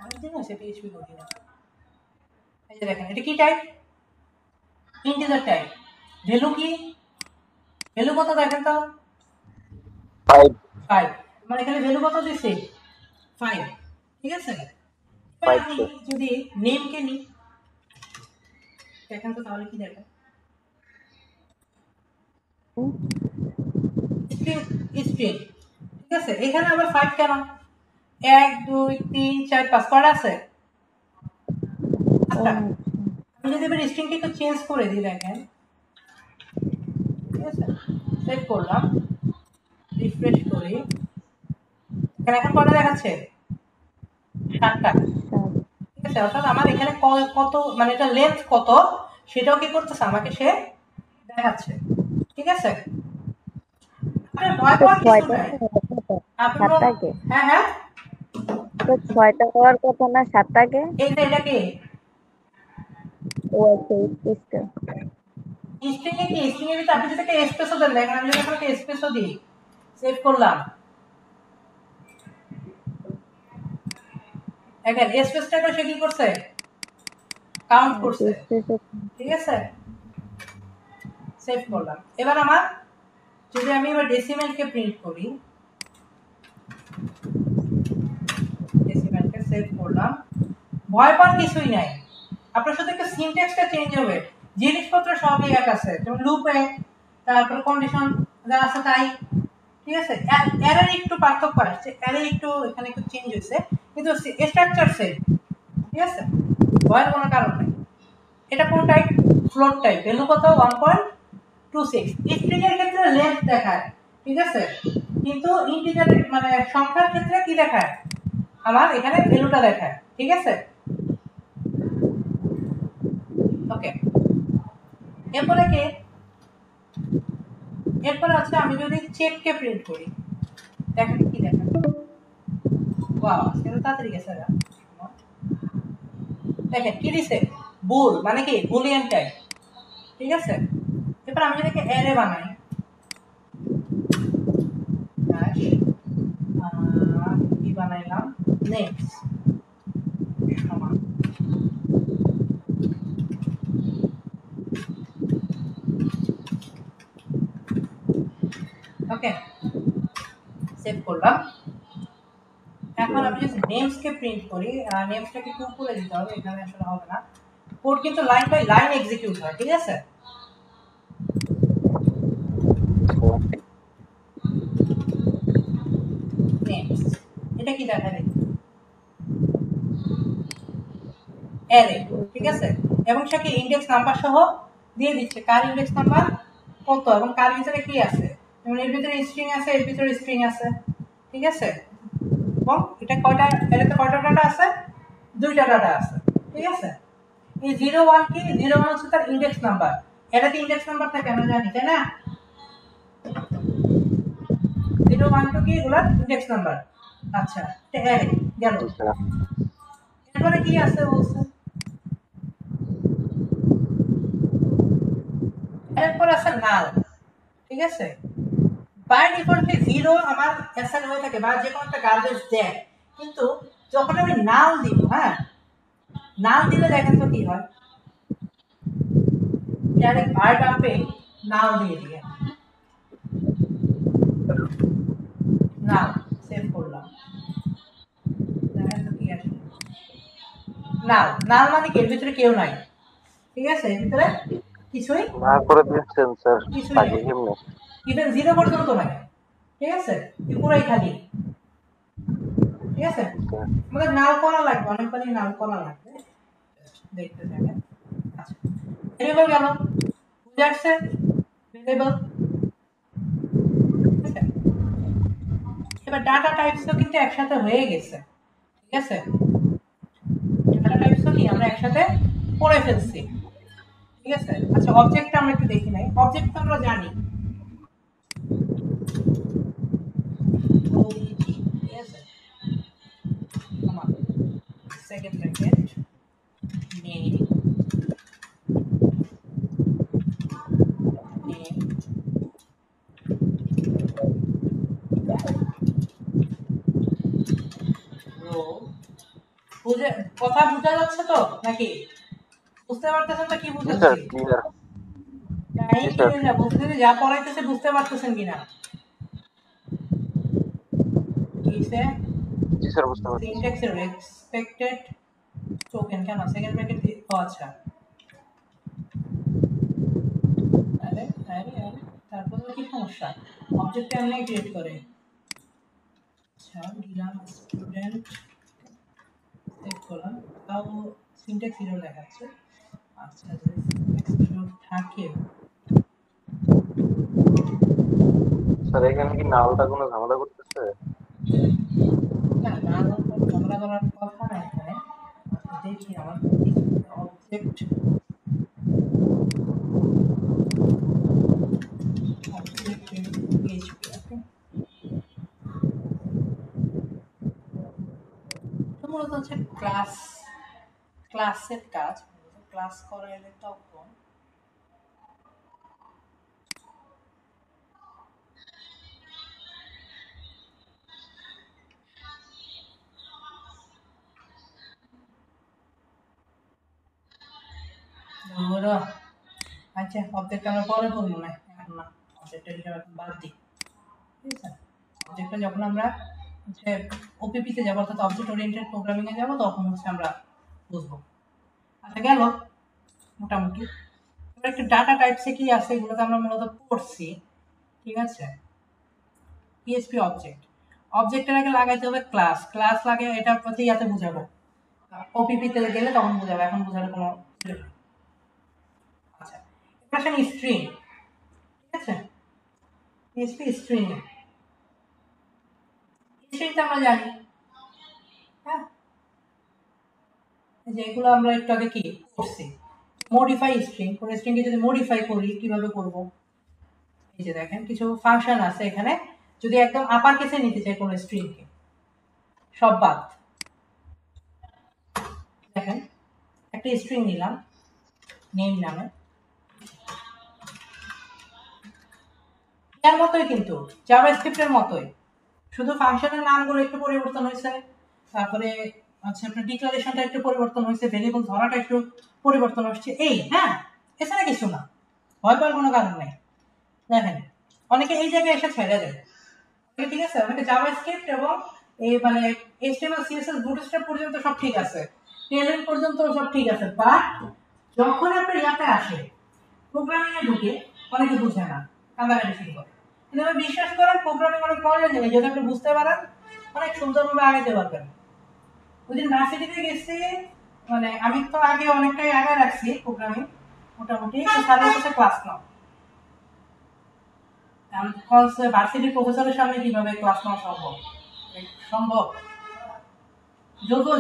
অনেকদিন আছে পিএইচপি করি না। এই যে দেখেন এটা কি টাইপ, ইন্টিজার টাইপ। ভ্যালু কি, ভ্যালু কত দেখেন তো, 5 5, মানে এখানে ভ্যালু কত দিছে 5, ঠিক আছে। এবার আমি যদি নেম কে নিই, দেখেন তো তাহলে কি দেখেন, স্ট্রিং স্ট্রিং, ঠিক আছে। এখানে আবার 5 কেন, 1 2 3 4 5 কয়টা আছে। আচ্ছা আমি যদি এবার স্ট্রিংকে একটু চেঞ্জ করে দিই, দেখেন ঠিক আছে, সেভ করলাম, রিফ্রেশ করি, এখন কয়টা দেখাচ্ছে 7টা, ঠিক আছে। অর্থাৎ আমার এখানে কত মানে এটা লেন্থ কত সেটাও কি করতেছে আমাকে সে দেখাচ্ছে, ঠিক আছে। আপনার ভয় পাওয়ার কিছু নাই, আপনার হ্যাঁ হ্যাঁ তো 6টা হওয়ার কথা না 7টাকে? এটাকে ও আচ্ছা, স্পেসটা স্ট্রিং এ কি, স্ট্রিং এর ভিতরে আপনি যদি একটা স্পেসও দেন, দেখেন আমি যদি আপনাকে স্পেসও দিই, সেভ করলাম, দেখেন স্পেসটাকে সে কি করছে, কাউন্ট করছে, ঠিক আছে। সেভ করলাম। এবার আমার যদি আমি এবার ডেসিমেল কে প্রিন্ট করি, ডেসিমেল কে সেভ করলাম, ভয় পাওয়ার কিছুই নাই। আপনার শুধু একটু সিনট্যাক্সটা চেঞ্জ হবে, জিনিসপত্র সবই এক আছে, যেমন লুপে তারপর কন্ডিশন যা আছে তাই, ঠিক আছে। এরর একটু পার্থক্য আসছে, এরর একটু এখানে একটু চেঞ্জ হয়েছে, কিন্তু স্ট্রাকচার সেম, ঠিক আছে, ভয়ের কোনো কারণ নেই। এটা কোন টাইপ, ফ্লোট টাইপ, ভ্যালু কত 1.26। স্ট্রিং এর ক্ষেত্রে লেন্থ দেখায়, ঠিক আছে, কিন্তু ইন্টিজার মানে সংখ্যার ক্ষেত্রে কি দেখায়, আমার এখানে ভ্যালুটা দেখায়, ঠিক আছে। ওকে, এরপরে কি, এরপরে আছে আমি যদি চেক কে প্রিন্ট করি, দেখেন কি দেখেন, ওয়াও এটা তাড়াতাড়ি গেছে না, দেখেন কি দিছে, বুল মানে কি বুলিয়ান টাইপ, ঠিক আছে। এরপর আমি যদি অ্যারে বানাই, কি বানাইলাম, নেক্সট সমান, ওকে সেভ করলাম। এখন আমি যদি নেমস কে প্রিন্ট করি, নেমসটাকে একটু উপরে দিতে হবে, এখানে আসলে হবে না, কোড কিন্তু লাইন বাই লাইন এক্সিকিউট হয়, ঠিক আছে। নেমস এটা কি দেখা যায়, অ্যারে, ঠিক আছে, এবং সেটা ইনডেক্স নাম্বার সহ দিয়ে দিচ্ছে, কার ইনডেক্স নাম্বার কত এবং কার ভিতরে কি আছে, যেমন এর ভিতরে স্ট্রিং আছে, এর ভিতরে স্ট্রিং আছে, ঠিক আছে। এবং এটা কয়টা, এটাতে কয়টা ডাটা আছে, 2টা ডাটা আছে, ঠিক আছে। এই 01 কি, 01 হচ্ছে তার ইনডেক্স নাম্বার, এটাতে ইনডেক্স নাম্বার থাকে আমরা জানি, তাই না। 012 কি এগুলা ইনডেক্স নাম্বার, আচ্ছা এটা অ্যারে গেল। এরপরে কি আছে বলছে, এরপর আছে নাল, ঠিক আছে। বাই ডিফল্টলি 0 আমার অ্যাসাইন হয়ে থাকে, বা যে কোনো একটা গার্বেজ দেয়, কিন্তু যখন আমি নাল দিব, হ্যাঁ নাল দিলে দেখেন তো কি হয়, ডাইরেক্ট ভার ডাম্পে নাল দিয়ে দিয়ে, নাল সেভ করলাম, দেখেন তো কি আসে, নাল নাল মানে কি এর ভিতরে কেউ নাই, ঠিক আছে, এর ভিতরে কিছুই না করে দিচ্ছেন স্যার, কিছুই থাকে নেই, কেমনে? ইভেন জিরো পর্যন্ত নাই, ঠিক আছে, এই পুরাই খালি, ঠিক আছে। আমাদের নাল করা লাগবে, অনেকবারই নাল করা লাগবে, দেখতে থাকেন। আচ্ছা, ভেরিয়েবল গেল, বুঝে আসছে, ভেরিয়েবল, ঠিক আছে। এবার ডাটা টাইপসও কিন্তু একসাথে হয়ে গেছে, ঠিক আছে, ডাটা টাইপসও কি আমরা একসাথে পড়ে ফেলছি, ঠিক আছে। আচ্ছা, অবজেক্টটা আমরা একটু দেখি নাই, অবজেক্ট তো আমরা জানি OBJ, ঠিক আছে, comma second bracket name name row, বুঝে কথা বোঝা যাচ্ছে তো নাকি, বুঝতে পারতেছেন তো কি জি স্যার, বুঝাচ্ছি? ক্লিয়ার। জি কাহিনী স্যার, কি না, বুঝতেছি যা পড়াইতেছে বুঝতে পারতেছেন কিনা, কিসে জি স্যার, বুঝতে পারতেছি। সিনট্যাক্স এর এক্সপেক্টেড টোকেন কেন সেকেন্ড ব্র্যাকেট ও আচ্ছা, আরে আরে আরে তারপরে কি সমস্যা, অবজেক্ট এমনি ক্রিয়েট করে, আচ্ছা দিলাম স্টুডেন্ট সেভ করলাম, তাও সিনট্যাক্স এরর দেখাচ্ছে। আচ্ছা, যদি সিনট্যাক্স এরর থাকে, স্যার এখানে কি নালটা কোনো ঝামেলা করতেছে? না না ঝামেলা করার কথা না এখানে। আচ্ছা, দেখি আমার অবজেক্ট অবজেক্ট পিএইচপি, ওকে, তো মূলত হচ্ছে ক্লাসের কাজ, ক্লাস করাইলে তখন ধরো, আচ্ছা অবজেক্ট আমরা পরে করবো না, এখন না, অবজেক্টের হিসাবে এখন বাদ দিই, ঠিক আছে। অবজেক্টটা যখন আমরা হচ্ছে ওপিপিতে যাবো, অর্থাৎ অবজেক্ট ওরিয়েন্টেড প্রোগ্রামিং এ যাবো, তখন হচ্ছে আমরা বুঝবো। আচ্ছা গেল মোটামুটি। এবার একটু ডাটা টাইপসে কি আছে এগুলো তো আমরা মূলত পড়ছি, ঠিক আছে। পিএইচপি অবজেক্ট, অবজেক্টের আগে লাগাইতে হবে ক্লাস, ক্লাস লাগে এটা প্রতি ইয়াতে বুঝাবো, ওপিপিতে গেলে তখন বুঝাবো, এখন বুঝার কোনো সুযোগ নেই। আচ্ছা, এবার আসেন স্ট্রিং, ঠিক আছে, পিএইচপি স্ট্রিং, স্ট্রিং তো আমরা জানি, হ্যাঁ, যেগুলো আমরা একটু আগে কি করছি, মডিফাই স্ট্রিং, কোন স্ট্রিংকে যদি মডিফাই করি কিভাবে করব, এই যে দেখেন কিছু ফাংশন আছে এখানে, যদি একদম আপার কেসে নিতে চাই কোন স্ট্রিংকে, সব বাদ, দেখেন একটা স্ট্রিং নিলাম নেম নামে, এর মতোই কিন্তু জাভাস্ক্রিপ্টের মতোই, শুধু ফাংশনের নামগুলো একটু পরিবর্তন হয়েছে, তারপরে আচ্ছা আপনার ডিক্লারেশনটা একটু পরিবর্তন হয়েছে, ভেরিয়েবল ধরাটা একটু পরিবর্তন হচ্ছে, এই হ্যাঁ, এছাড়া কিছু না, ভয় পাওয়ার কোনো কারণ নেই। দেখেন অনেকে এই জায়গায় এসে ছেড়ে দেয়, ঠিক আছে, অনেকে জাভাস্ক্রিপ্ট এবং এই মানে এইচটিএমএল সিএসএস বুটস্ট্র্যাপ পর্যন্ত সব ঠিক আছে, টেলএন পর্যন্ত সব ঠিক আছে, বাট যখন আপনার ইয়াতে আসে প্রোগ্রামিং এ ঢুকে অনেকে বুঝে না, কান্দাকাটি শুরু করে। কিন্তু আমি বিশ্বাস করেন প্রোগ্রামিং অনেক মজার জিনিস, যদি আপনি বুঝতে পারেন অনেক সুন্দরভাবে আগাইতে পারবেন। ওই দিন ভার্সিটিতে গেছি, মানে আমি তো আগে অনেকটাই আগে রাখছি প্রোগ্রামিং মোটামুটি, স্যারের কাছে ক্লাস নাও, ভার্সিটির প্রফেসরের সামনে কিভাবে ক্লাস নেওয়া সম্ভব, সম্ভব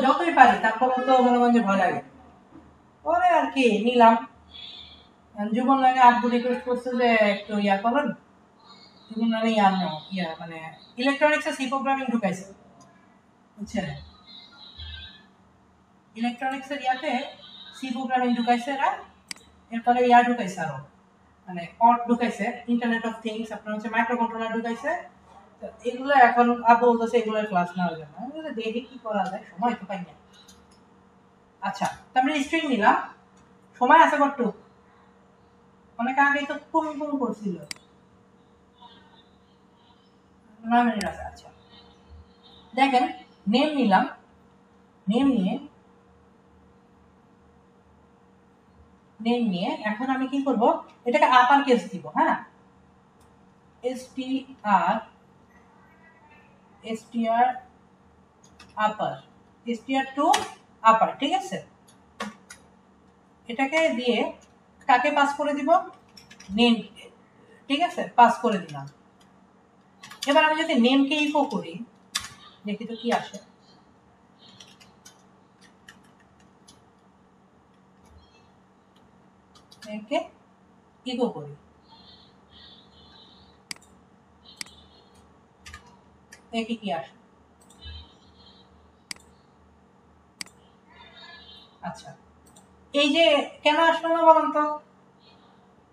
যতই পারি, তারপরে তো মনে মনে ভয় লাগে, পরে আর কি নিলাম। জীবন লাগে আব্বু রিকোয়েস্ট করছে যে একটু ইয়া করেন, জীবন মানে ইয়া মানে ইলেকট্রনিক্স এ সি প্রোগ্রামিং ঢুকাইছে, বুঝছেন, ইলেকট্রনিক্স এর ইয়াতে সি প্রোগ্রামিং ঢুকাইছে এরা, এরপরে ইয়া ঢুকাইছে আরো, মানে অট ঢুকাইছে, ইন্টারনেট অফ থিংস, আপনার হচ্ছে মাইক্রো কন্ট্রোলার ঢুকাইছে, তো এগুলো এখন আব্বু বলতেছে এগুলোর ক্লাস নেওয়ার জন্য, আমি বলছি দেখি কি করা যায়, সময় তো পাই না। আচ্ছা, তো আমরা স্ট্রিং নিলাম, সময় আছে কত, অনেক আগেই তো পুরো পুরো করছিল, 9 মিনিট আছে। আচ্ছা দেখেন, নেম নিলাম, নেম নিয়ে নেম নিয়ে এখন আমি কি করব, এটাকে আপার কেস দিব। হ্যাঁ, str আপার, str টু আপার, ঠিক আছে। এটাকে দিয়ে কাকে পাস করে দিব, নেম, ঠিক আছে, পাস করে দিলাম। এবার আমি যদি নেমকে ইকো করি, দেখি তো কি আসে। নেমকে ইকো করি, দেখি কি আসে। আচ্ছা, এই যে কেন আসলো না বলুন তো,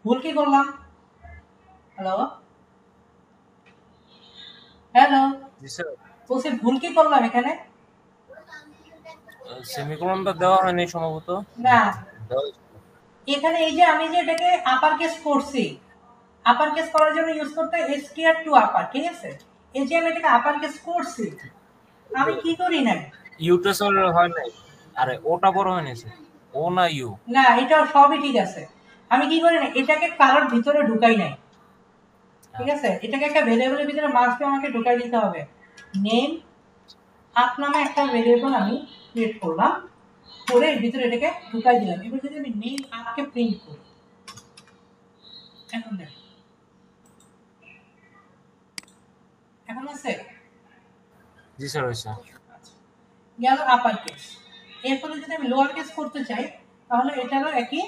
ভুল কি করলাম? হ্যালো হ্যালো, জি স্যার, বলছি ভুল কি করলাম এখানে? সেমিকোলনটা দেওয়া হয়নি সম্ভবত। না, দেওয়া- এখানে এই যে আমি যে এটাকে আপার কেস করছি, আপার কেস করার জন্য ইউজ করতে str টু আপার, ঠিক আছে। এই যে আমি এটাকে আপার কেস করছি, আমি কি করি না, ইউটা স্যার হয় নাই, আরে ওটা বড় হয়নি স্যার, ও না ইউ। না এটা সবই ঠিক আছে, আমি কি করি না, এটাকে কারোর ভিতরে ঢুকাই নাই, ঠিক আছে। এটাকে একটা ভেরিয়েবলের ভিতরে মাস্ট আমাকে ঢুকাই দিতে হবে। নেম আপ নামে একটা ভেরিয়েবল আমি ক্রিয়েট করলাম, করে এর ভিতরে এটাকে ঢুকাই দিলাম। এবার যদি আমি নেম আপকে প্রিন্ট করি, এখন দেখ, এখন আছে জি স্যার হয়েছে। গেল আপার কেস। এরপরে যদি আমি লোয়ার কেস করতে চাই, তাহলে এটারও একই,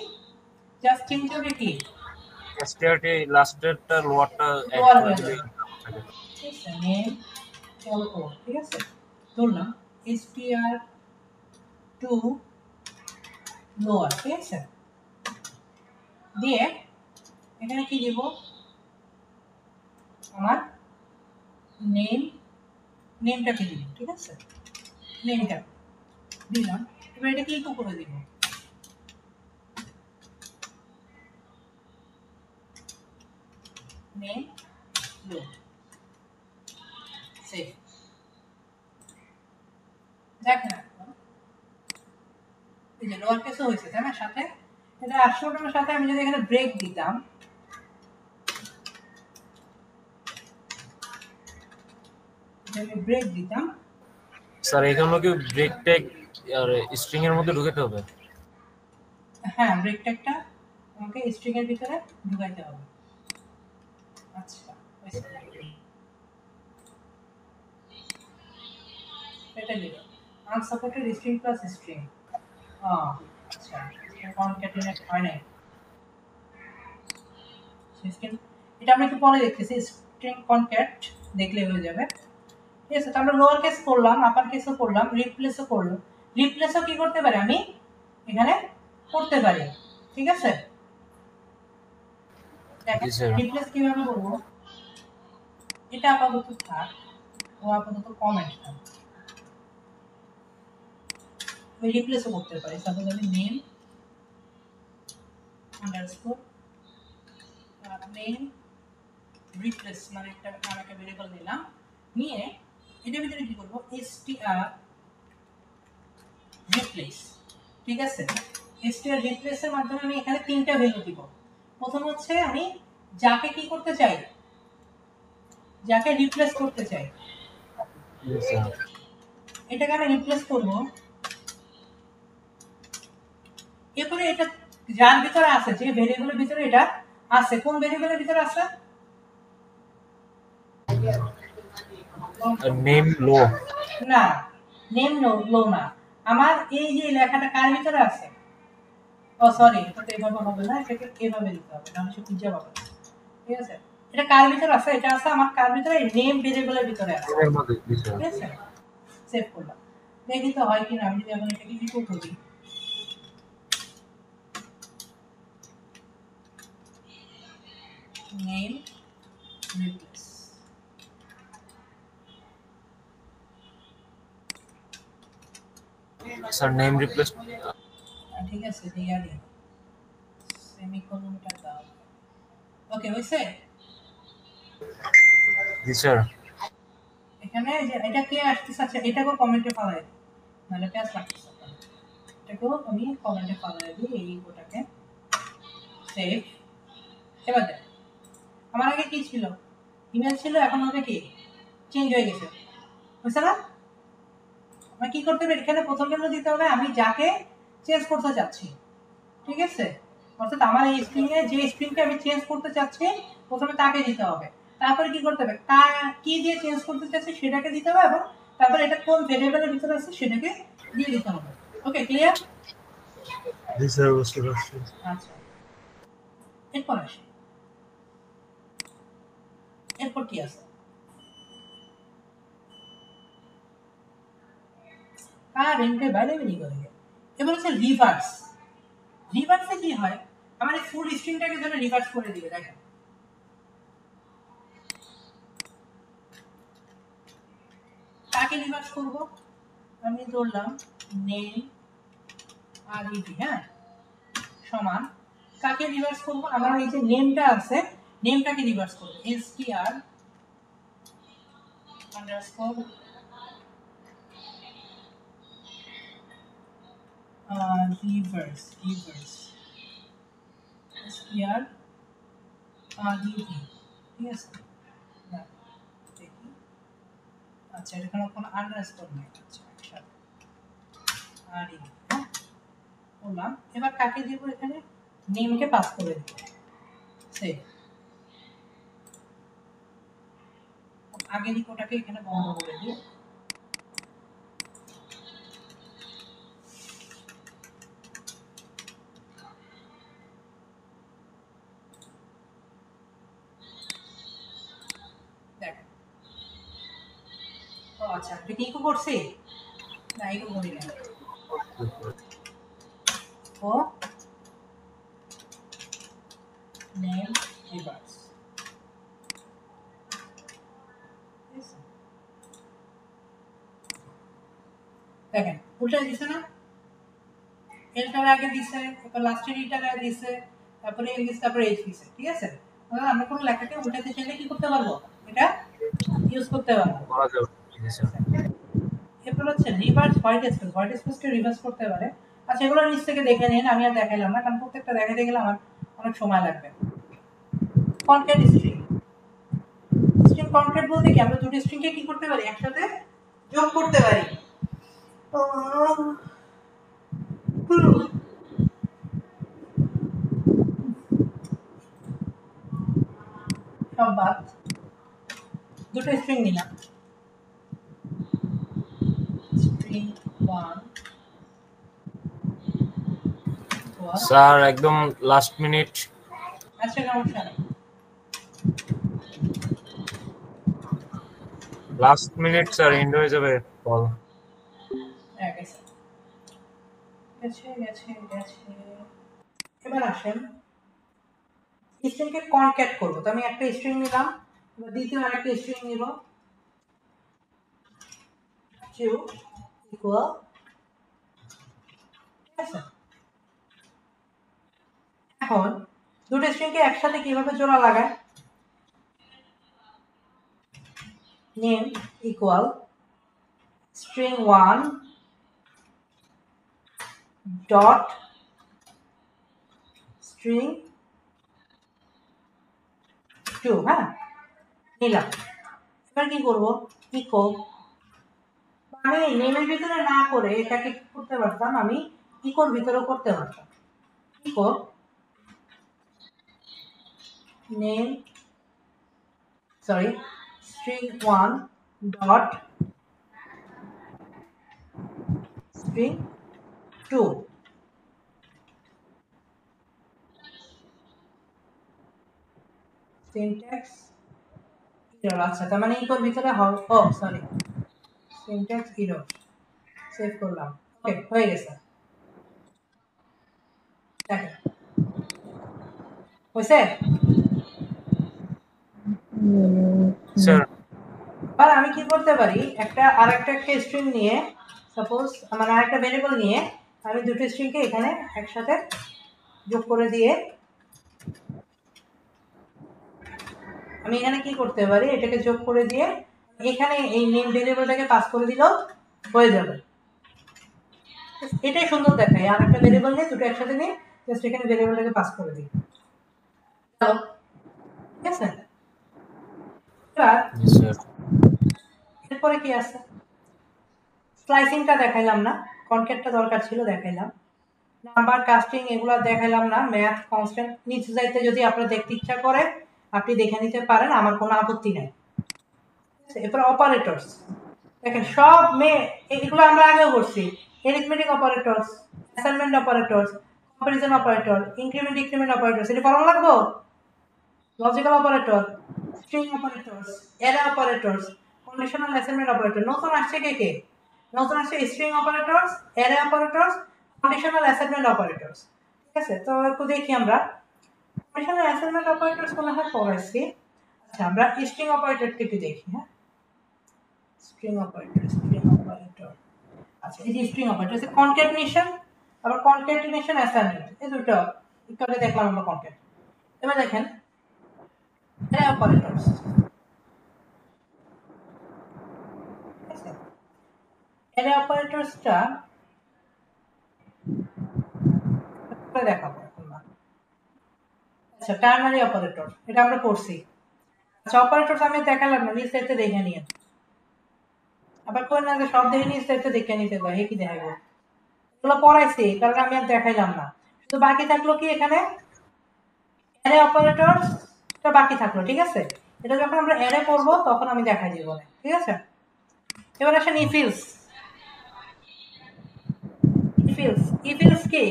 জাস্ট চেঞ্জ হবে কি, এসটিআরটি লাস্টেরটা লোয়ারটা এক লোয়ার করে হয়ে দিলে যাবে, ঠিক আছে। নেম ও, ঠিক আছে, ধরলাম str টু লোয়ার, ঠিক আছে। দিয়ে এখানে কি দিব, আমার নেম, নেমটাকে দিব, ঠিক আছে, নেমটা দিলাম। এবার এটাকে ইকো করে দিব, নেম লো, সেভ। দেখেন এখন এই যে লোয়ার কেসও হয়েছে, তাই না? সাথে এটা আসলের সাথে আমি যদি এখানে ব্রেক দিতাম, যদি ব্রেক দিতাম, স্যার এখানে কি ব্রেক ট্যাগ আর স্ট্রিং এর মধ্যে ঢুকাতে হবে? হ্যাঁ ব্রেক ট্যাগটা আমাকে স্ট্রিং এর ভিতরে ঢুকাইতে হবে। আচ্ছা, এটা দিল আনসাপোর্টেড স্ট্রিং প্লাস স্ট্রিং। আচ্ছা, কনক্যাটিনেট হয় নাই সিস্টেম, এটা আমরা একটু পরে দেখতেছি, স্ট্রিং কনক্যাট দেখলে হয়ে যাবে, ঠিক আছে। তো আমরা লোয়ার কেস করলাম, আপার কেসও করলাম, রিপ্লেসও করলাম। রিপ্লেসও কি করতে পারি আমি এখানে করতে পারি, ঠিক আছে। জি স্যার। রিপ্লেস কিভাবে করবো, এটা আপাতত থাক, ও আপাতত কমেন্ট থাক, আমি রিপ্লেসও করতে পারি। সাপোজ আমি নেম আন্ডারস্কোর নেম রিপ্লেস মানে একটা ভেরিয়েবল নিলাম, নিয়ে এটার ভিতরে কি করবো, str রিপ্লেস, ঠিক আছে। str রিপ্লেসের মাধ্যমে আমি এখানে তিনটা ভ্যালু দিব। প্রথম হচ্ছে আমি যাকে কি করতে চাই, যাকে রিপ্লেস করতে চাই, জি স্যার। এটাকে আমি রিপ্লেস করব। এরপরে এটা যার ভিতরে আছে, যে ভেরিয়েবলের ভিতরে এটা আছে, কোন ভেরিয়েবলের ভিতরে আছে, নেম লো। না নেম লো না, আমার এই যে লেখাটা কার ভিতরে আছে, ও সরি, এটা তো এভাবে হবে না, এটাকে এভাবে দিতে হবে, নাহলে সে পিজ্জা পাবে, ঠিক আছে। এটা কার ভিতরে আছে, এটা আছে আমার কার ভিতরে, নেম ভেরিয়েবলের ভিতরে আছে, এর মধ্যে জি স্যার। ঠিক আছে। সেভ করলাম, দেখি তো হয় কিনা। আমি যদি এখন এটাকে ইকো করি, name replace, sir name replace. ঠিক আছে, দিয়ে দিই, সেমিকোলনটা দাও, ওকে হইছে। জি স্যার। এখানে যে এটা কে আসতেছে, আচ্ছা এটাকেও কমেন্টে ফালাই দিই, নাহলে প্যাস লাগতেছে, এটাকেও আমি কমেন্টে ফালাই দিই এই ওটাকে। সেভ। এবার দেখ আমার আগে কি ছিল, ইমেল ছিল, এখন হবে কি চেঞ্জ হয়ে গেছে, বুঝছে না? আমার কি করতে হবে, এখানে প্রথম জন্য দিতে হবে আমি যাকে চেঞ্জ করতে চাচ্ছি, ঠিক আছে? অর্থাৎ আমার এই স্ট্রিংয়ে যে স্ট্রিংকে আমি চেঞ্জ করতে চাচ্ছি প্রথমে তাকে দিতে হবে, তারপরে কি করতে হবে কি দিয়ে চেঞ্জ করতে চাচ্ছি সেটাকে দিতে হবে, এবং তারপরে এটা কোন ভেরিয়েবলের ভিতরে আছে সেটাকে দিয়ে দিতে হবে। ওকে, ক্লিয়ার? জি স্যার, বুঝতে পারছি। আচ্ছা, এরপর আসি, এরপর কি আছে? কারেন্টে বাইরে বেরিয়ে গেল। এবার হচ্ছে রিভার্স। রিভার্সে কি হয়, আমার এই ফুল স্ট্রিংটাকে ধরে রিভার্স করে দিবে। দেখেন কাকে রিভার্স করব, আমি ধরলাম নেম আর ইডি, হ্যাঁ, সমান কাকে রিভার্স করব, আমার এই যে নেমটা আছে নেমটাকে রিভার্স করব, str আন্ডারস্কোর রিভার্স str রিডি, ঠিক আছে? না, দেখি, আচ্ছা এখানে কোনো আন্ডারস্কোর নেই, আচ্ছা একসাথে রিডি, হ্যাঁ বললাম। এবার কাকে দিব, এখানে নেমকে পাস করে দিব, সেই আগের ইকোটাকে এখানে বন্ধ করে দিই। দেখেন, ও আচ্ছা এটা কি ইকো করছি, না ইকো করি না, ও নেম রিভার্স, দেখেন উল্টা দিছে না, এলটার আগে দিছে, তারপর লাস্টের ইটার আগে দিছে, তারপরে এল দিছে, তারপরে এইচ দিছে, ঠিক আছে? আমরা কোনো লেখাকে উল্টাতে চাইলে কি করতে পারবো, এটা ইউজ করতে পারবো। করা যাবে। জি স্যার। এরপর হচ্ছে রিভার্স হোয়াইট স্পেসকে রিভার্স করতে পারে। আচ্ছা এগুলো নিচ থেকে দেখে নিন, আমি আর দেখাইলাম না কারণ প্রত্যেকটা দেখাতে গেলে আমার অনেক সময় লাগবে। কনক্যাট স্ট্রিং কনক্যাট বলতে কি, আমরা দুটো স্ট্রিংকে কি করতে পারি, একসাথে যোগ করতে পারি। সব বাদ, দুটো স্ট্রিং নিলাম, স্ট্রিং 1 স্যার একদম লাস্ট মিনিট। আচ্ছা সমস্যা নেই, লাস্ট মিনিট স্যার এন্ড হয়ে যাবে কল। গেছে গেছে গেছে গেছে। এবার আসেন স্ট্রিংকে কনক্যাট করব, তো আমি একটা স্ট্রিং নিলাম, এবার দ্বিতীয় আরেকটা স্ট্রিং নিব, টু ইকুয়াল, ঠিক আছে? এখন দুটো স্ট্রিংকে একসাথে কিভাবে জোড়া লাগায়, name equal string 1 dot string 2, হ্যাঁ নিলাম। এবার কি করব, ইকো, আমি নেমের ভিতরে না করে এটাকে কি করতে পারতাম, আমি ইকোর ভিতরেও করতে পারতাম। Echo name string 1 dot string 2, syntax error, আচ্ছা তার মানে ইকোর ভিতরে syntax error, সেভ করলাম, ওকে হয়ে গেছে। দেখেন হয়েছে। স্যার আর আমি কি করতে পারি, আরেকটা স্ট্রিং নিয়ে, সাপোজ আমার আরেকটা ভেরিয়েবল নিয়ে আমি দুটো স্ট্রিংকে এখানে একসাথে যোগ করে দিয়ে আমি এখানে কি করতে পারি, এটাকে যোগ করে দিয়ে এখানে এই নেম ভেরিয়েবলটাকে পাস করে দিলেও হয়ে যাবে। এটাই সুন্দর দেখায়, আর একটা ভেরিয়েবল নিয়ে দুটো একসাথে নিয়ে জাস্ট এখানে ভেরিয়েবলটাকে পাস করে দিই, হ্যালো, ঠিক আছে? এবার জি স্যার। এরপরে কি আছে? স্লাইসিংটা দেখাইলাম না, কনক্যাটটা দরকার ছিল দেখাইলাম। নাম্বার কাস্টিং এগুলো দেখাইলাম না, ম্যাথ কনস্ট্যান্ট নিচে যাইতে যদি আপনার দেখতে ইচ্ছা করে আপনি দেখে নিতে পারেন, আমার কোনো আপত্তি নেই। এরপর অপারেটরস দেখেন সব এগুলো আমরা আগেও করছি। Arithmetic operators, assignment operators, comparison operator, increment decrement operators, এটা পড়ানো লাগবো। Logical operator, string operators, array operators, conditional assignment operator. নতুন আসছে কে? নতুন আসছে string operators, array operators, conditional assignment operators. ঠিক আছে, তো একটু দেখি আমরা কন্ডিশনাল অ্যাসাইনমেন্ট অপারেটরস মনে হয় পড়াইছি। আচ্ছা, আমরা স্ট্রিং অপারেটরটা একটু দেখি। হ্যাঁ, স্ট্রিং অপারেটর। আচ্ছা, এই যে স্ট্রিং অপারেটর আছে কনক্যাটিনেশন, আবার কনক্যাটিনেশন অ্যাসাইনমেন্ট, এই দুটো একটু আগে দেখলাম আমরা কনক্যাট। এবার দেখেন অ্যারে অপারেটরস। অ্যারে অপারেটরসটা দেখাবো এখন না। আচ্ছা, টার্নারি অপারেটর এটা আমরা পড়ছি। আচ্ছা, অপারেটরস আমি দেখালাম না, নিচে একটা দেখে নিয়ে আবার কোন না সব দেখে নিচে একটা দেখে নিতে পারে, কি দেখাবো? এগুলো পড়াইছি কারণ আমি আর দেখাইলাম না, শুধু বাকি থাকলো কি এখানে অ্যারে অপারেটরসটা বাকি থাকলো। ঠিক আছে, এটা যখন আমরা অ্যারে করবো তখন আমি দেখাই দিব। ঠিক আছে, এবার আসেন ইফিলস। ইফিলস কি?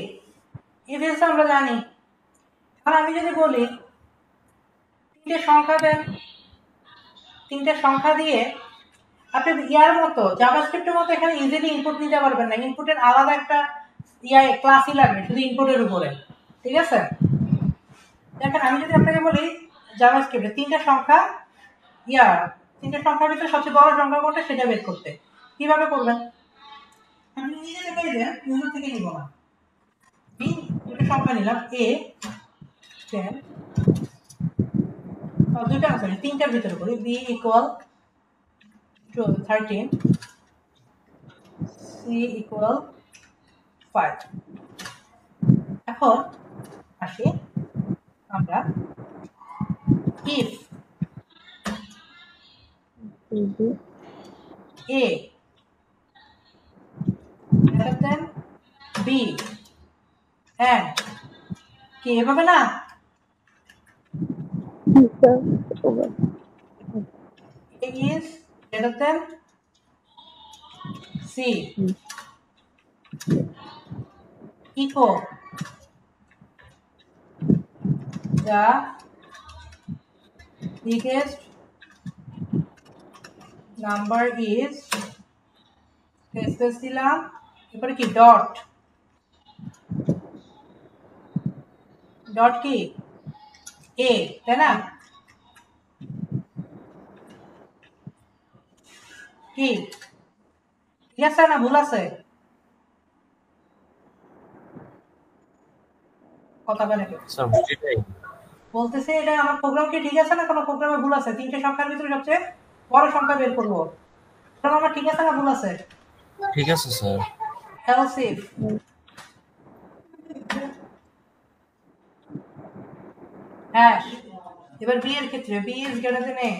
ইফিলস আমরা জানি। আর আমি যদি বলি তিনটে সংখ্যা দেন, তিনটে সংখ্যা দিয়ে আপনি ইয়ার মতো জাভাস্ক্রিপ্টের মতো এখানে ইজিলি ইনপুট নিতে পারবেন না, ইনপুটের আলাদা একটা ক্লাসই লাগবে শুধু ইনপুটের উপরে। ঠিক আছে, দেখেন আমি যদি আপনাকে বলি জাভাস্ক্রিপ্টে তিনটে সংখ্যা তিনটে সংখ্যার ভিতরে সবচেয়ে বড় সংখ্যা কোনটা সেটা বের করতে, কিভাবে করবেন? আমি নিজে থেকে নিজে থেকে নিব না, দুটো সংখ্যা নিলাম a 10, দুইটা সরি তিনটার ভিতরে করি b ইকুয়াল 13, c ইকুয়াল 5। এখন আসি আমরা if a greater than b and কি এভাবে না, a is greater than c echo the biggest number is space দিলাম, এরপরে কি ডট কি a, তাই না? কি ঠিক আছে না ভুল আছে? কথা বলে স্যার বুঝিটাই বলতেছে এটা আমার প্রোগ্রাম কি ঠিক আছে না কোনো প্রোগ্রামে ভুল আছে? তিনটে সংখ্যার ভিতরে সবচেয়ে বড় সংখ্যা বের করব, প্রোগ্রাম আমার ঠিক আছে না ভুল আছে? ঠিক আছে স্যার। else if hash, এবার b এর ক্ষেত্রে b is greater than a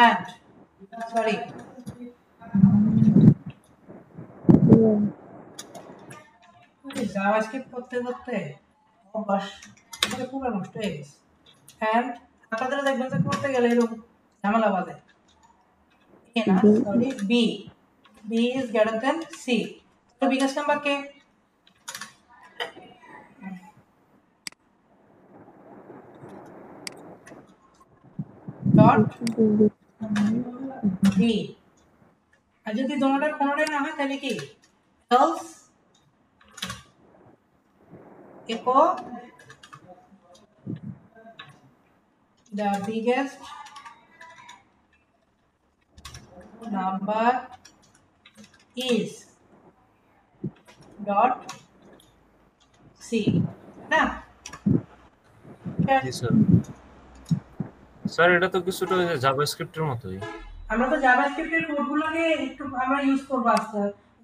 and sorry JavaScript করতে করতে অভ্যাস এটা পুরো নষ্ট হয়ে গেছে। and আপনাদের দেখবেন যে করতে গেলে এরকম ঝামেলা বাজে। a না sorry b is greater than c, তো বিগেস্ট নাম্বার কে? ডট b, আর যদি দোনোটার কোনোটাই না হয় তাহলে কি else echo the biggest number is dot c না? জি স্যার। স্যার এটা তো কিছুটা জাভাস্ক্রিপ্টের মতোই। আমরা তো জাভাস্ক্রিপ্টের কোডগুলোকে একটু আমরা ইউজ করব আস্তে।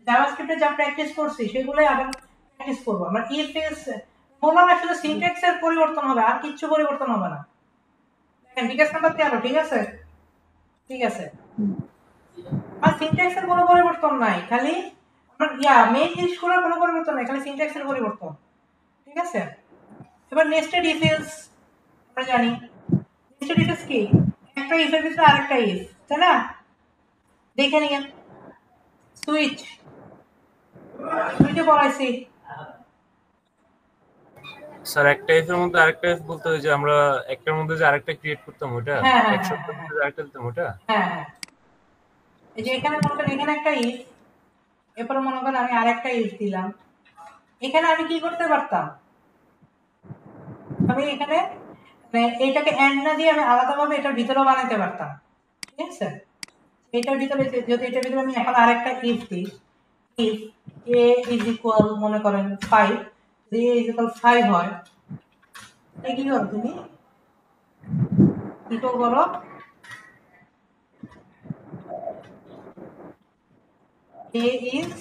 জাভাস্ক্রিপ্টে যা প্র্যাকটিস করছি সেগুলোই আবার প্র্যাকটিস করব। আমরা ইফ এলস বললাম না শুধু সিনট্যাক্সের পরিবর্তন হবে, আর কিচ্ছু পরিবর্তন হবে না। দেখেন বিকাশ নাম্বার 13, ঠিক আছে? ঠিক আছে, আর সিনট্যাক্সের কোনো পরিবর্তন নাই, খালি আমার মেইন জিনিসগুলোর কোনো পরিবর্তন নাই, খালি সিনট্যাক্সের পরিবর্তন। ঠিক আছে, এবার নেস্টেড ইফ এলস আমরা জানি। নেস্টেড ইফ এলস কি? একটা ইফের ভিতরে আরেকটা ইফ, তাই না? দেখে নিন সুইচ, সুইচে পড়াইছি। স্যার একটা এফ এর মধ্যে আরেকটা এফ বলতে হয় যে আমরা একটার মধ্যে যে আরেকটা ক্রিয়েট করতাম ওটা, হ্যাঁ হ্যাঁ এক হ্যাঁ সপ্তাহের মধ্যে আরেকটা দিতাম ওটা। হ্যাঁ হ্যাঁ, এই যে এখানে মনে করেন এখানে একটা ইফ, এরপরে মনে করেন আমি আরেকটা ইফ দিলাম, এখানে আমি কি করতে পারতাম, আমি এখানে এইটাকে এন্ড না দিয়ে আমি আলাদাভাবে এটার ভিতরেও বানাতে পারতাম। ঠিক আছে, এটার ভিতরে যদি এটার ভিতরে আমি এখন আরেকটা ইফ দিই, ইফ এ ইজ ইকুয়াল মনে করেন 5, যদি এ ইজ ইকুয়াল 5 হয়, এই কি করো তুমি ইকুয়াল করো a is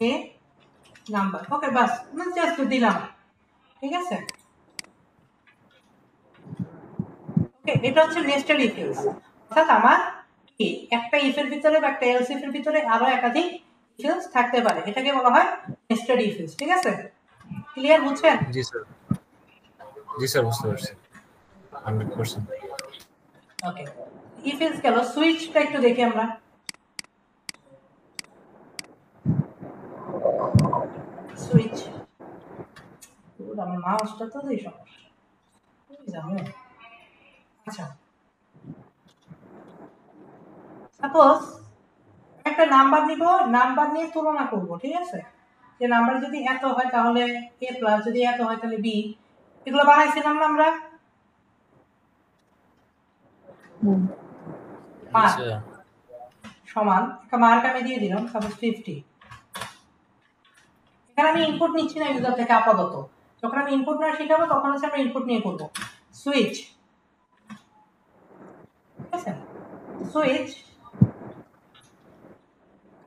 a number. Okay বাস, জাস্ট দিলাম। ঠিক আছে, ওকে, এটা হচ্ছে নেস্টেড ইফ এলস। অর্থাৎ আমার কি একটা ইফের ভিতরে বা একটা এলস ইফের ভিতরে আরো একাধিক ইফ এলস থাকতে পারে, এটাকে বলা হয় নেস্টেড ইফ এলস। ঠিক আছে, ক্লিয়ার, বুঝছেন? জি স্যার, জি স্যার বুঝতে পারছি 100%। ওকে, ইফ এলস গেল, সুইচটা একটু দেখি আমরা। সুইচ, আমার মাউসটা তো এই সমস্যা, জানো। আচ্ছা, সাপোজ একটা নাম্বার নিব, নাম্বার নিয়ে তুলনা করব। ঠিক আছে, যে নাম্বার যদি এত হয় তাহলে এ প্লাস, যদি এত হয় তাহলে বি, এগুলো বানাইছিলাম না আমরা। মার্ক সমান একটা মার্ক আমি দিয়ে দিলাম, সাপোজ 50। এখানে আমি ইনপুট নিচ্ছি না ইউজার থেকে আপাতত, যখন আমি ইনপুট না শিখাবো তখন হচ্ছে আমরা ইনপুট নিয়ে করবো। সুইচ, ঠিক আছে, সুইচ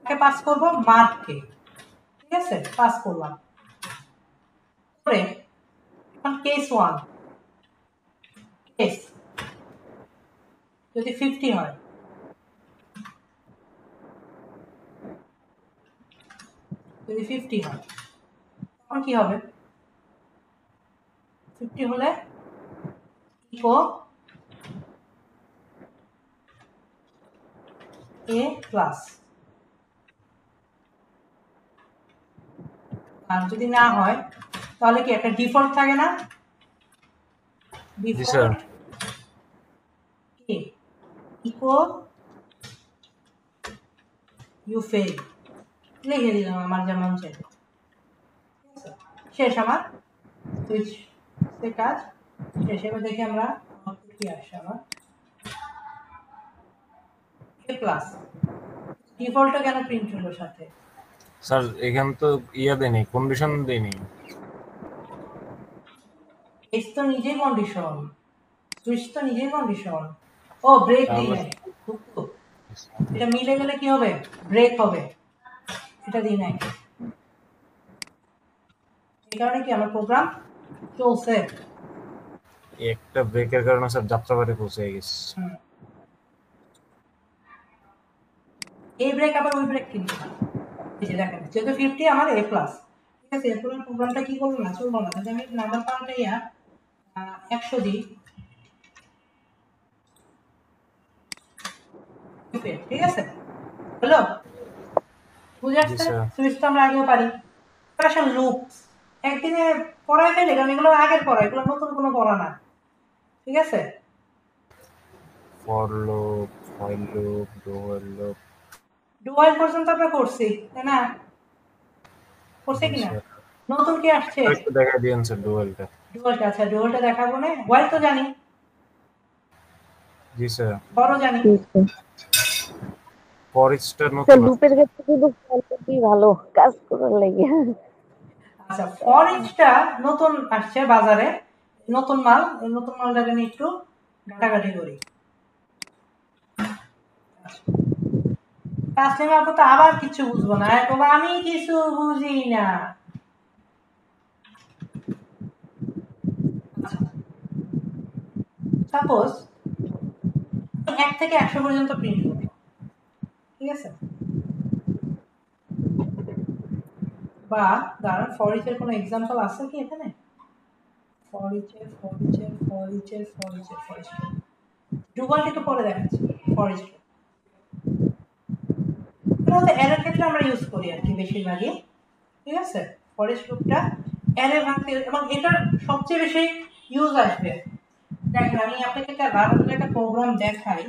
কে পাস করব মার্ককে। ঠিক আছে, পাস করলাম পরে এখন কেস 1, কেস যদি 50 হয়, যদি 50 হয় তখন কি হবে? 50 হলে ইকো এ প্লাস, আর যদি না হয় তাহলে কি একটা ডিফল্ট থাকে না? জি স্যার। ডিফল্ট কি ইকো ইউ ফেল, লিখে দিলাম আমার যেমন চাই। শেষ আমার সুইচ কাজ শেষ। এবার দেখি আমরা কি আসছে আমার এ প্লাস। ডিফল্টটা কেন প্রিন্ট হলো সাথে? স্যার এখান তো ইয়া দেয়নি, কন্ডিশন দেয়নি। এস তো নিজেই কন্ডিশন, সুইচ তো নিজেই কন্ডিশন। ও ব্রেক দিই নাই, এটা মিলে গেলে কি হবে? ব্রেক হবে, এটা দিই নাই। এই কারণে কি আমার প্রোগ্রাম চলছে। একটা ব্রেকের কারণে স্যার যাত্রাবাড়ি পৌঁছে গেছে। এই ব্রেক আবার ওই ব্রেক কিন্তু এই যে দেখেন, যেহেতু 50 আমার এ প্লাস। ঠিক আছে, এরপর প্রোগ্রামটা কি করবো না, চলবো না, তাহলে আমি নাম্বার পাল্টাইয়া 100 দিই। ঠিক আছে, হলো? বুঝে আসছে? সুইচ তো আমরা আগেও পারি। অপারেশন লুপস একদিনে পড়ায় ফেলে, কারণ এগুলো আগের পড়া, এগুলো নতুন কোনো পড়া না। ঠিক আছে, for loop, while loop, do while loop, do while পর্যন্ত আমরা করছি, তাই না? করছে কিনা? নতুন কি আসছে? একটু দেখা দিয়েন স্যার ডু হোয়াইলটা। ডু হোয়াইলটা, আচ্ছা ডু হোয়াইলটা দেখাবো না। হোয়াইল তো জানি। জি স্যার। বড় জানি। ফর ইচটা নতুন। স্যার লুপের ক্ষেত্রে কিন্তু ফলটি ভালো কাজ করার লাগে। আচ্ছা, ফর ইচটা নতুন আসছে বাজারে, নতুন মাল, এই নতুন মালটাকে নিয়ে একটু ঘাটাঘাটি করি। তাসলিমা আপু তো আবার কিছু বুঝবো না, আমি কিছু বুঝি না। সাপোজ 1 থেকে 100 পর্যন্ত প্রিন্ট করব, ঠিক আছে? বা দাঁড়ান, ফর ইচের কোনো এক্সাম্পল আছে কি এখানে? ফর ইচের ডুয়ালটা একটু পরে দেখাচ্ছি। ফর ইচ অ্যারের ক্ষেত্রে আমরা ইউজ করি আর কি বেশিরভাগই, ঠিক আছে? ফর ইচ লুপটা অ্যারে ভাঙতে, এবং এটার সবচেয়ে বেশি ইউজ আসবে। দেখেন আমি আপনাকে একটা প্রোগ্রাম দেখাই।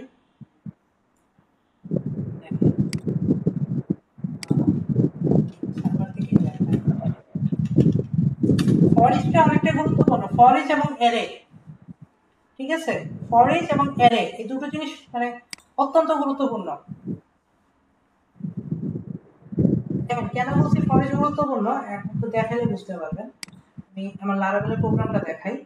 ফর ইচটা অনেকটা গুরুত্বপূর্ণ, ফর ইচ এবং অ্যারে, ঠিক আছে? ফর ইচ এবং অ্যারে এই দুটো জিনিস মানে অত্যন্ত গুরুত্বপূর্ণ। দেখেন কেন বলছি ফর ইচ গুরুত্বপূর্ণ, এখন তো দেখালে বুঝতে পারবেন। আমি আমার লারাভেলের প্রোগ্রামটা দেখাই।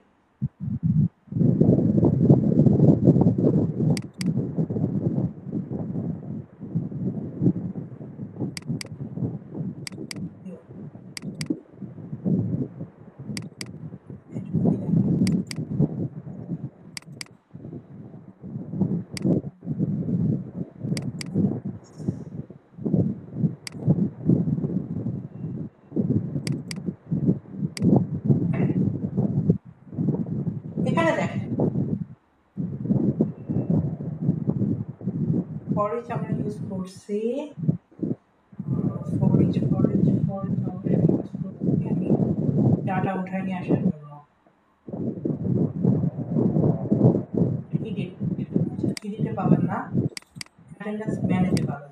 এখানে দেখেন ফর ইচ আমরা ইউজ করছি, আমি ডাটা উঠায় নিয়ে আসার জন্য ইডিটে পাবেন না, অ্যাটেন্ডেন্স ম্যানেজে পাবেন।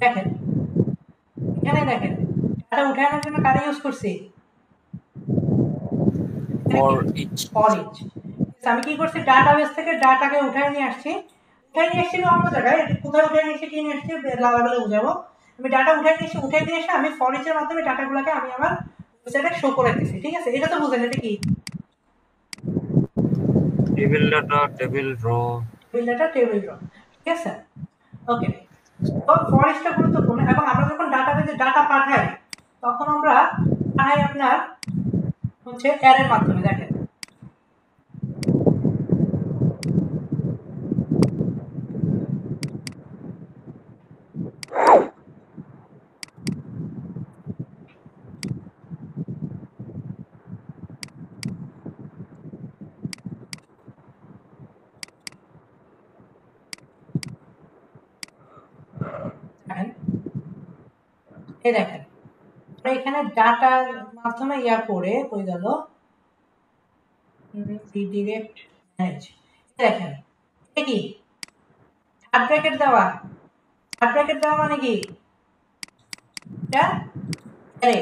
দেখেন এখানে দেখেন ডাটা উঠায় আনার জন্য কারে ইউজ করছি? For each. For each. আমি কি করছি, ডাটাবেস থেকে ডাটাকে উঠায় নিয়ে আসছি, অন্য জায়গায়, কোথায় উঠায় নিয়ে এসে কি নিয়ে আসছি লাভাবেলে বুঝাবো। আমি ডাটা উঠায় নিয়ে এসে আমি ফর ইচের মাধ্যমে ডাটাগুলোকে আমি আমার ওয়েবসাইটে শো করে দিচ্ছি, ঠিক আছে? এটা তো বুঝেন এটা কি? Table data, table row, table draw, ঠিক আছে? ওকে, তো ফর ইচটা গুরুত্বপূর্ণ, এবং আমরা যখন ডাটাবেসে ডাটা পাঠাই তখন আমরা পাঠাই আপনার হচ্ছে অ্যারের মাধ্যমে। দেখেন দেখেন এখানে ডাটার মাধ্যমে ইয়া করে হয়ে গেল রিডিরেক্ট ম্যানেজ। দেখেন এটা কি থার্ড ব্র্যাকেট দেওয়া, মানে কি এটা অ্যারে,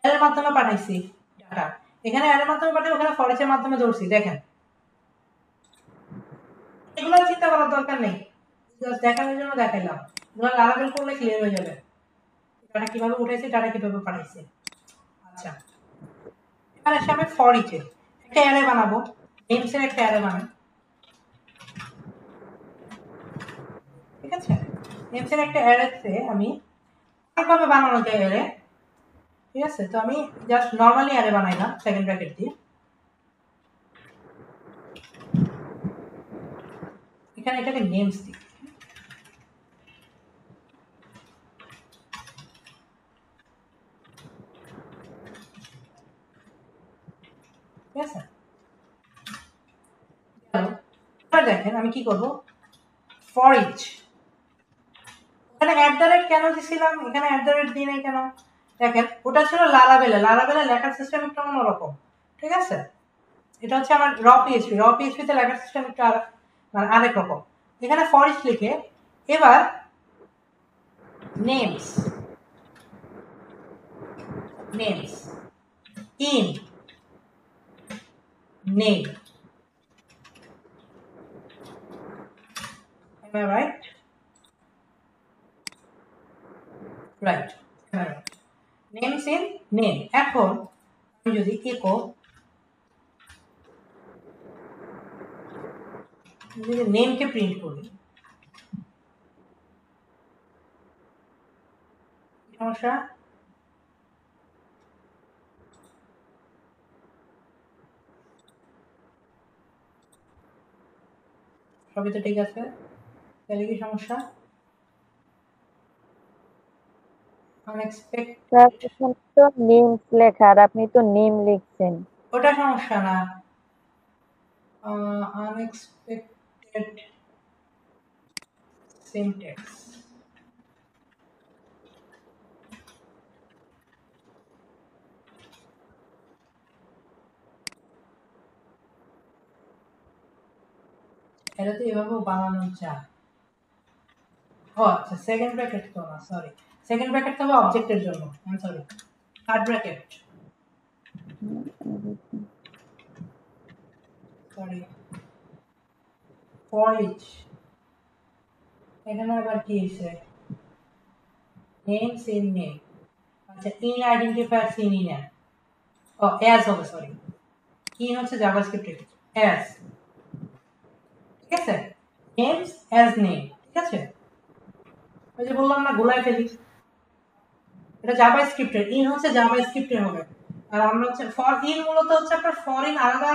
অ্যারের মাধ্যমে পাঠাইছি ডাটা, এখানে অ্যারের মাধ্যমে পাঠিয়ে ওখানে ফর ইচের মাধ্যমে ধরছি। দেখেন এগুলো চিন্তা করার দরকার নেই, জাস্ট দেখানোর জন্য দেখাইলাম। এগুলো লারাবেল করলে ক্লিয়ার হয়ে যাবে ডাটা কিভাবে উঠাইছি, ডাটা কিভাবে পাঠাইছি। আচ্ছা, এবার আসে আমি ফর ইচে একটা অ্যারে বানাবো, নেমসের একটা অ্যারে বানাই, ঠিক আছে? নেমসের একটা অ্যারেতে আমি অনেকভাবে বানানো যায় অ্যারে, ঠিক আছে? তো আমি জাস্ট নরমালি অ্যারে বানাইলাম সেকেন্ড ব্র্যাকেট দিয়ে। এখানে এটাকে নেমস দিই, ঠিক আছে? এবার দেখেন আমি কি করব, ফর ইচ এখানে কেন দিছিলাম, এখানে দিই নাই কেন? দেখেন ওটা ছিল লারাভেলে লেখার সিস্টেম একটু অন্যরকম, ঠিক আছে? এটা হচ্ছে আমার র পিএইচপি তে লেখার সিস্টেম একটু মানে আরেক রকম। এখানে ফর ইচ লিখে এবার names in name, am I right? Right, names in name. এখন আমি যদি ইকো নেমকে প্রিন্ট করি, সমস্যা? সবই তো ঠিক আছে, তাহলে কি সমস্যা? আনএক্সপেক্টেড, স্যার এখানে তো নেমস লেখা আর আপনি তো নেম লিখছেন। ওটা সমস্যা না। আনএক্সপেক্টেড সিনট্যাক্স, এটা তো এভাবেও বানানো যায়। ও আচ্ছা, সেকেন্ড ব্র্যাকেট তো না, সরি, সেকেন্ড ব্র্যাকেট তো অবজেক্টের জন্য, আমি sorry, third bracket, sorry, for each. এখানে আবার কি হয়েছে, নেম সিন নেম, আচ্ছা ইন আইডেন্টিফায়ার সিন ইন ও অ্যাজ হবে, সরি, ইন হচ্ছে জাভাস্ক্রিপ্ট, অ্যাজ, ঠিক আছে, নেমস অ্যাজ নেম, ঠিক আছে। ওই যে বললাম না গোলায় ফেলি, এটা জাভাস্ক্রিপ্টের, ইন হচ্ছে জাভাস্ক্রিপ্টের হবে। আর আমরা হচ্ছে ফর ইন, মূলত হচ্ছে আপনার ফর ইন আলাদা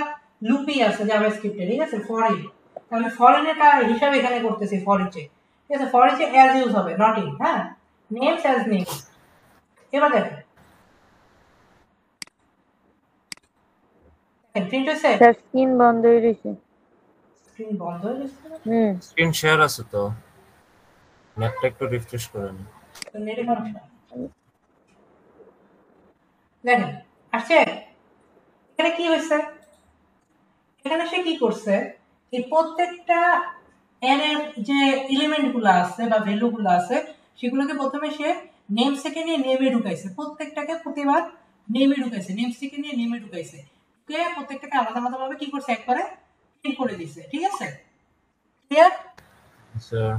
লুপই আছে জাভাস্ক্রিপ্টে, ঠিক আছে, ফর ইন, তাহলে ফর ইন এটা হিসাব এখানে করতেছি ফর ইচে, ঠিক আছে, ফর ইচে অ্যাজ ইউজ হবে, নট ইন, হ্যাঁ, নেমস অ্যাজ নেম। এবার দেখেন প্রিন্ট হয়েছে, স্যার স্ক্রিন বন্ধ হয়ে গেছে। স্ক্রিন বন্ধ হয়ে গেছে, স্ক্রিন শেয়ার আছে তো, নেটটা একটু রিফ্রেশ করেন। তো নেটে কানেকশন দেখেন আসছে। এখানে কি হয়েছে, এখানে সে কি করছে, এই প্রত্যেকটা এর যে এলিমেন্ট গুলো আছে বা ভ্যালু গুলো আছে সেগুলোকে প্রথমে সে নেম থেকে নিয়ে নেমে ঢুকাইছে, প্রত্যেকটাকে প্রতিবার নেমে ঢুকাইছে, নেম থেকে নিয়ে নেমে ঢুকাইছে, কে প্রত্যেকটাকে আলাদা আলাদা ভাবে কি করছে, একবারে প্রিন্ট করে দিছে, ঠিক আছে, ক্লিয়ার? স্যার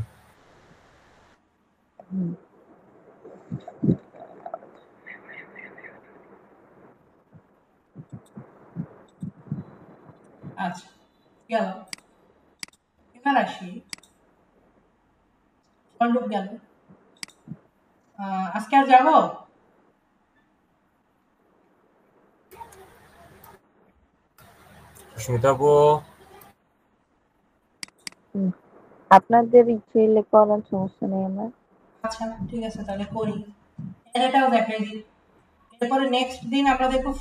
আচ্ছা গেল, এবার আসি, লুপ গেল, আজকে আর যাবো? সুস্মিতা আপু, আপনাদের ইচ্ছে হলে করার সমস্যা নেই আমার। আচ্ছা ঠিক আছে, তাহলে করি, এটাও দেখাই দিই। এরপরে নেক্সট দিন আমরা দেখবো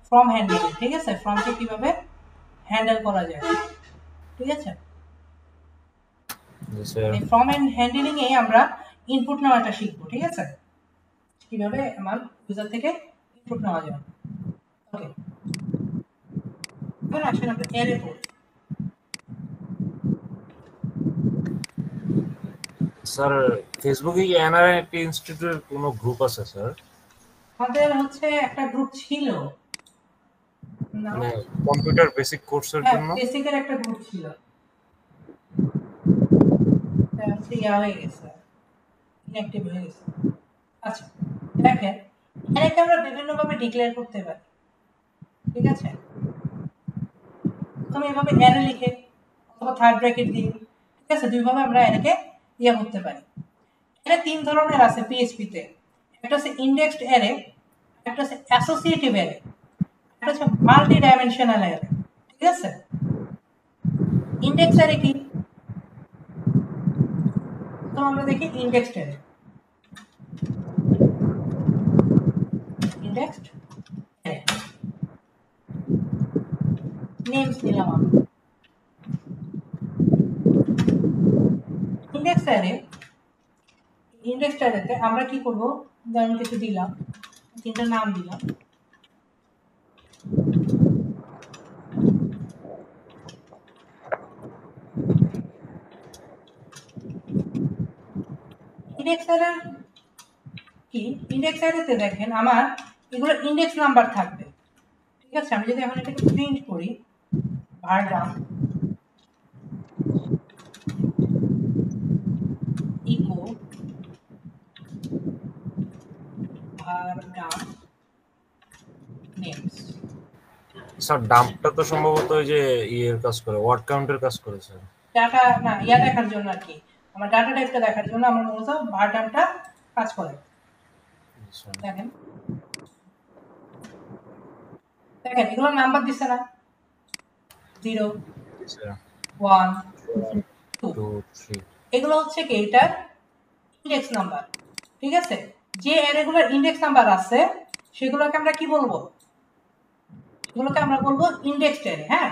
ফ্রম হ্যান্ডেলিং, ঠিক আছে, ফ্রমকে কিভাবে হ্যান্ডেল করা যায়, ঠিক আছে। জি স্যার। এই ফ্রম এন্ড হ্যান্ডলিং এ আমরা ইনপুট নেওয়াটা শিখবো, ঠিক আছে, কিভাবে আমার ইউজার থেকে ইনপুট নেওয়া যায়। ওকে, এবার আসেন আমরা অ্যারে পড়ি। স্যার ফেসবুকে কি এনআরআইটি ইনস্টিটিউটের কোনো গ্রুপ আছে স্যার? আমাদের হচ্ছে একটা গ্রুপ ছিল না, মানে কম্পিউটার বেসিক কোর্সের হ্যাঁ জন্য? বেসিকের একটা গ্রুপ ছিল, হচ্ছে ইয়া হয়ে গেছে, ইনঅ্যাক্টিভ হয়ে গেছে। আচ্ছা দেখেন, অ্যারেকে আমরা বিভিন্নভাবে ডিক্লেয়ার করতে পারি, ঠিক আছে, প্রথমে এভাবে অ্যারে লিখে অথবা থার্ড ব্র্যাকেট দিয়ে, ঠিক আছে, দুইভাবে আমরা অ্যারেকে ইয়া করতে পারি। অ্যারে তিন ধরনের আছে পিএইচপি তে, একটা হচ্ছে ইন্ডেক্সড অ্যারে, একটা হচ্ছে অ্যাসোসিয়েটিভ অ্যারে, একটা হচ্ছে মাল্টি ডাইমেনশনাল অ্যারে, ঠিক আছে। ইন্ডেক্স অ্যারে কি, তো আমরা দেখি indexed array, indexed array names নিলাম আমি, ইন্ডেক্স অ্যারে, ইন্ডেক্স অ্যারেতে আমরা কি করব, যেমন কিছু দিলাম, তিনটা নাম দিলাম, ইন্ডেক্স অ্যারে কি, ইন্ডেক্স অ্যারেতে দেখেন আমার এগুলো ইন্ডেক্স নাম্বার থাকবে, ঠিক আছে। আমি যদি এখন এটাকে প্রিন্ট করি, varchar echo varchar names, sir ডাম্পটা তো সম্ভবত ওই যে ইয়ের কাজ করে, ওয়ার্ড কাউন্টের কাজ করে স্যার। ডাটা না ইয়া দেখার জন্য আর কি, আমার ডাটা টাইপটা দেখার জন্য আমার মূলত varcharটা কাজ করে। স্যার দেখেন দেখেন এগুলো নাম্বার দিচ্ছে না, 0 স্যার 1 2 2 3 এগুলো হচ্ছে কি এটার ইন্ডেক্স নাম্বার। ঠিক আছে, যে অ্যারেগুলোর ইন্ডেক্স নাম্বার আছে সেগুলোকে আমরা কি বলবো, সেগুলোকে আমরা বলবো ইন্ডেক্সড অ্যারে। হ্যাঁ,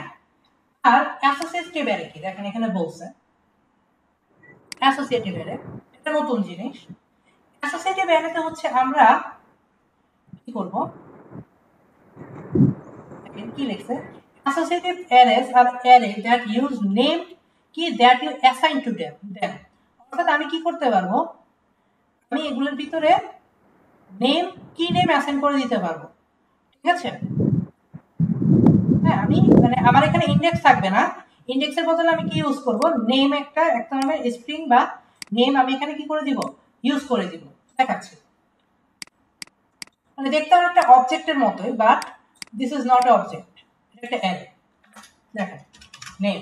আর অ্যাসোসিয়েটিভ অ্যারে কি দেখেন এখানে বলছে অ্যাসোসিয়েটিভ অ্যারে, এটা নতুন জিনিস। অ্যাসোসিয়েটিভ অ্যারেতে হচ্ছে আমরা কি করব, কি লিখছে, অ্যাসোসিয়েটিভ অ্যারেস আর array that use named key that you assign to them. অর্থাৎ আমি কি করতে পারবো, আমি এগুলোর ভিতরে নেম কি নেম অ্যাসাইন করে দিতে পারবো। ঠিক আছে, হ্যাঁ আমি মানে আমার এখানে ইন্ডেক্স থাকবে না, ইন্ডেক্সের বদলে আমি কি ইউজ করব, নেম একটা ধরনের স্ট্রিং বা নেম আমি এখানে কি করে দিব, ইউজ করে দিব। দেখাচ্ছি, মানে দেখতে হবে একটা অবজেক্টের মতোই, but this is not a object, এটা একটা অ্যারে। দেখেন নেম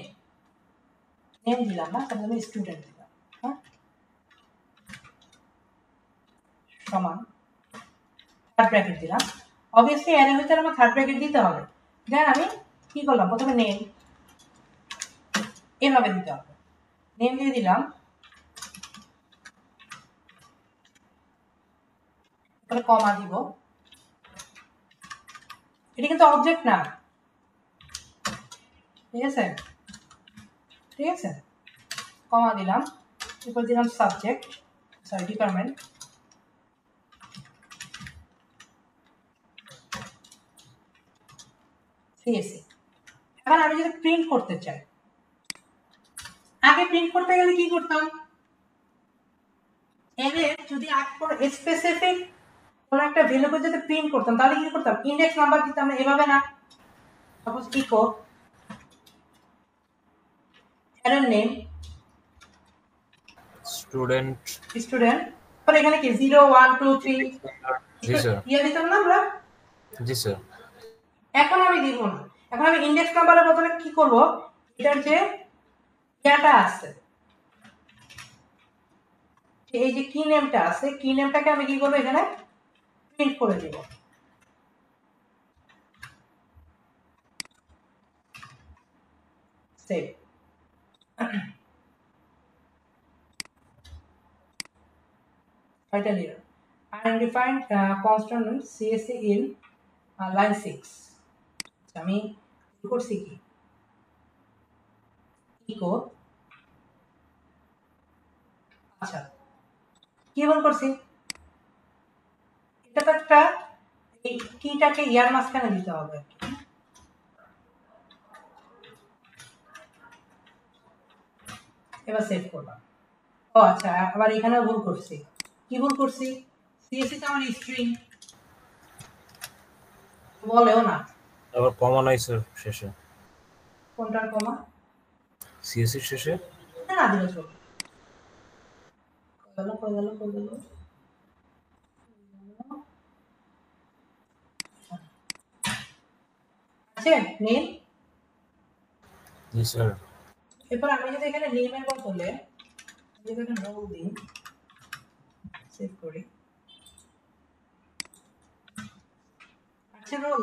নেম দিলাম না, তাহলে আমি স্টুডেন্ট দিলাম, হ্যাঁ সমান থার্ড ব্র্যাকেট দিলাম। অবভিয়াসলি অ্যারে হইতে আমার থার্ড ব্র্যাকেট দিতে হবে। দেন আমি কি করলাম, প্রথমে নেম এভাবে দিতে হবে, নেম দিয়ে দিলাম, তাহলে কমা দিব। এটা কিন্তু অবজেক্ট না, ঠিক আছে, ঠিক আছে, কমা দিলাম, এরপর দিলাম সাবজেক্ট সরি ডিপার্টমেন্ট, সিএসসি। এখন আমি যদি প্রিন্ট করতে চাই, আগে প্রিন্ট করতে গেলে কি করতাম, এরে যদি স্পেসিফিক কোনো একটা ভ্যালুকে যদি প্রিন্ট করতাম তাহলে কি করতাম, ইন্ডেক্স নাম্বার দিতাম না, এভাবে না। সাপোজ ইকো অ্যারের নেম স্টুডেন্ট। তাহলে এখানে কি 0 1 2 3 জি স্যার। ইয়া দিতাম না আমরা। জি স্যার। এখন আমি দিব না, এখন আমি ইন্ডেক্স নাম্বারের বদলে কি করব, এটার যে ইয়াটা আছে, এই যে কি নেমটা আছে, কি নেমটাকে আমি কি করব, এখানে প্রিন্ট করে দেব। Save. Fatal error. Undefined constant CSC in line 6. আমি কি করছি কি ইকো, আচ্ছা কি বল করছি, এটা তো একটা এই কিটাকে ইয়ার মাঝখানে দিতে হবে আর কি। এবার সেভ করলাম। ও আচ্ছা, আবার এখানে ভুল করছি, কি ভুল করছি, সিএসসি তো আমার স্ট্রিং বলেও না, আবার কমা নাই স্যার শেষে, কোনটার কমা, সিএসসি শেষে না দিলে চলবে। কই গেল আছে নেম। জি স্যার। এরপর আমি যদি এখানে নেমের বদলে যদি এখানে রোল দিই, সেভ করি, আচ্ছা রোল,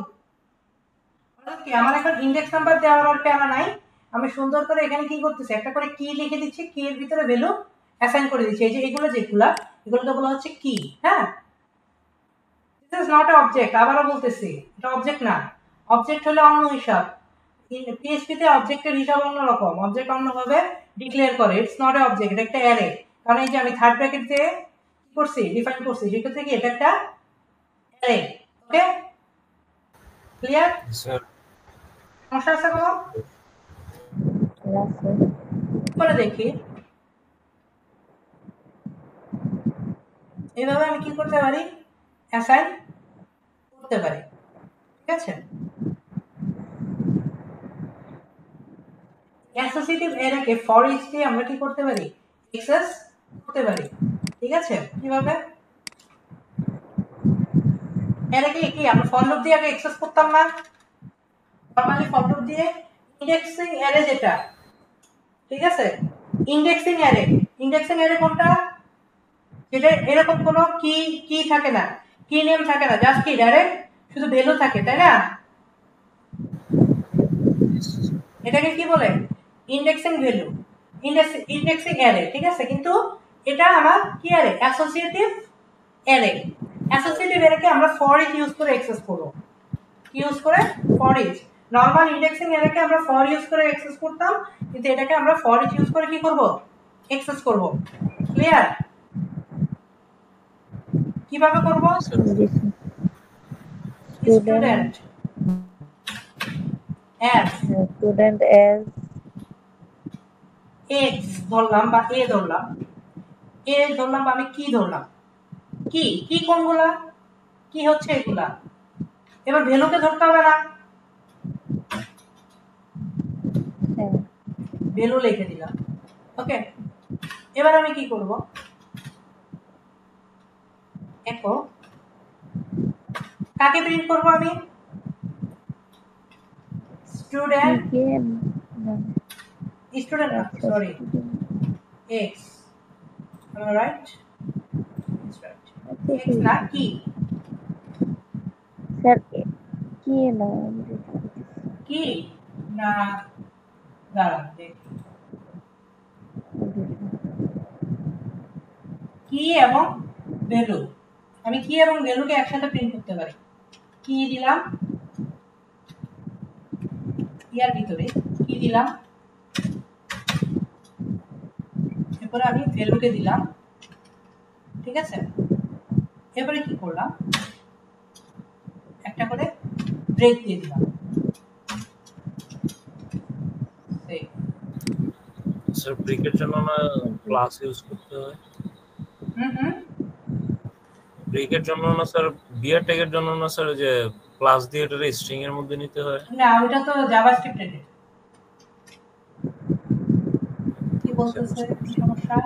অর্থাৎ কি আমার এখন ইন্ডেক্স নাম্বার দেওয়ার আর প্যারা নাই, আমি সুন্দর করে এখানে কি করতেছি, একটা করে কি লিখে দিচ্ছি, কি এর ভিতরে ভ্যালু অ্যাসাইন করে দিচ্ছি। এই যে এগুলো এগুলোকে বলা হচ্ছে কি। হ্যাঁ, this is not a object, আবারও বলতেছি এটা অবজেক্ট না, অবজেক্ট হলো অন্য হিসাব, পিএইচপি তে অবজেক্টের হিসাব অন্যরকম, অবজেক্ট অন্যভাবে ডিক্লেয়ার করে, ইটস নট এ অবজেক্ট, এটা একটা অ্যারে। কারণ এই যে আমি থার্ড ব্র্যাকেট দিয়ে কি করছি, ডিফাইন করছি, সেক্ষেত্রে কি এটা একটা অ্যারে। Okay clear, sir. সমস্যা আছে কোনো, না স্যার। করে দেখি এইভাবে আমি কি করতে পারি, অ্যাসাইন করতে পারি। ঠিক আছে, অ্যাসোসিয়েটিভ অ্যারেকে ফর ইচ দিয়ে আমরা কি করতে পারি, এক্সেস করতে পারি। ঠিক আছে, কিভাবে, অ্যারেকে কি আমরা ফর লুপ দিয়ে আগে এক্সেস করতাম না, নরমালি ফর লুপ দিয়ে ইন্ডেক্সিং অ্যারে যেটা, ঠিক আছে, ইন্ডেক্সিং অ্যারে কোনটা, যেটা এরকম কোনো কি থাকে না, কি নেম থাকে না, জাস্ট কি ডাইরেক্ট শুধু ভ্যালু থাকে, তাই না, এটাকে কি বলে, ইন্ডেক্সিং ভ্যালু। ইন্ডেক্সিং অ্যারে, ঠিক আছে, কিন্তু এটা আমার কি অ্যারে, অ্যাসোসিয়েটিভ অ্যারে। অ্যাসোসিয়েটিভ অ্যারেকে আমরা ফর ইচ ইউজ করে অ্যাক্সেস করব। কি ইউজ করে? For each. নরমাল ইন্ডেক্সিং অ্যারেকে আমরা ফর ইউজ করে অ্যাক্সেস করতাম, কিন্তু এটাকে আমরা ফর ইচ ইউজ করে কি করব? অ্যাক্সেস করব। ক্লিয়ার? কিভাবে করব? Student as student as X ধরলাম বা এ ধরলাম, এ ধরলাম বা আমি কি ধরলাম, কি কি কোনগুলা, কি হচ্ছে এগুলা। এবার ভ্যালুকে ধরতে হবে না, ভ্যালু লিখে দিলাম। ওকে, এবার আমি কি করব? একো কাকে প্রিন্ট করব আমি? স্টুডেন্ট, স্টুডেন্ট না, সরি, এক্স, রাইট, এক্স না কি, স্যার কি না কি না, দাঁড়ান দেখি, কি এবং ভ্যালু। আমি কি এবং ভ্যালুকে একসাথে প্রিন্ট করতে পারি। কি দিলাম, ইয়ার ভিতরে কি দিলাম, এরপরে আমি ভ্যালুকে দিলাম, ঠিক আছে। এবারে কি করলাম, একটা করে ব্রেক দিয়ে দিলাম। স্যার ব্রেকের জন্য না ক্লাস ইউজ করতে হয়? ব্রেকের জন্য না স্যার, বিয়ার ট্যাগের জন্য না স্যার, যে ক্লাস দিয়ে এটা স্ট্রিং এর মধ্যে নিতে হয়? না, ওটা তো জাভাস্ক্রিপ্ট এর। কি বলতেছে, কি সমস্যা?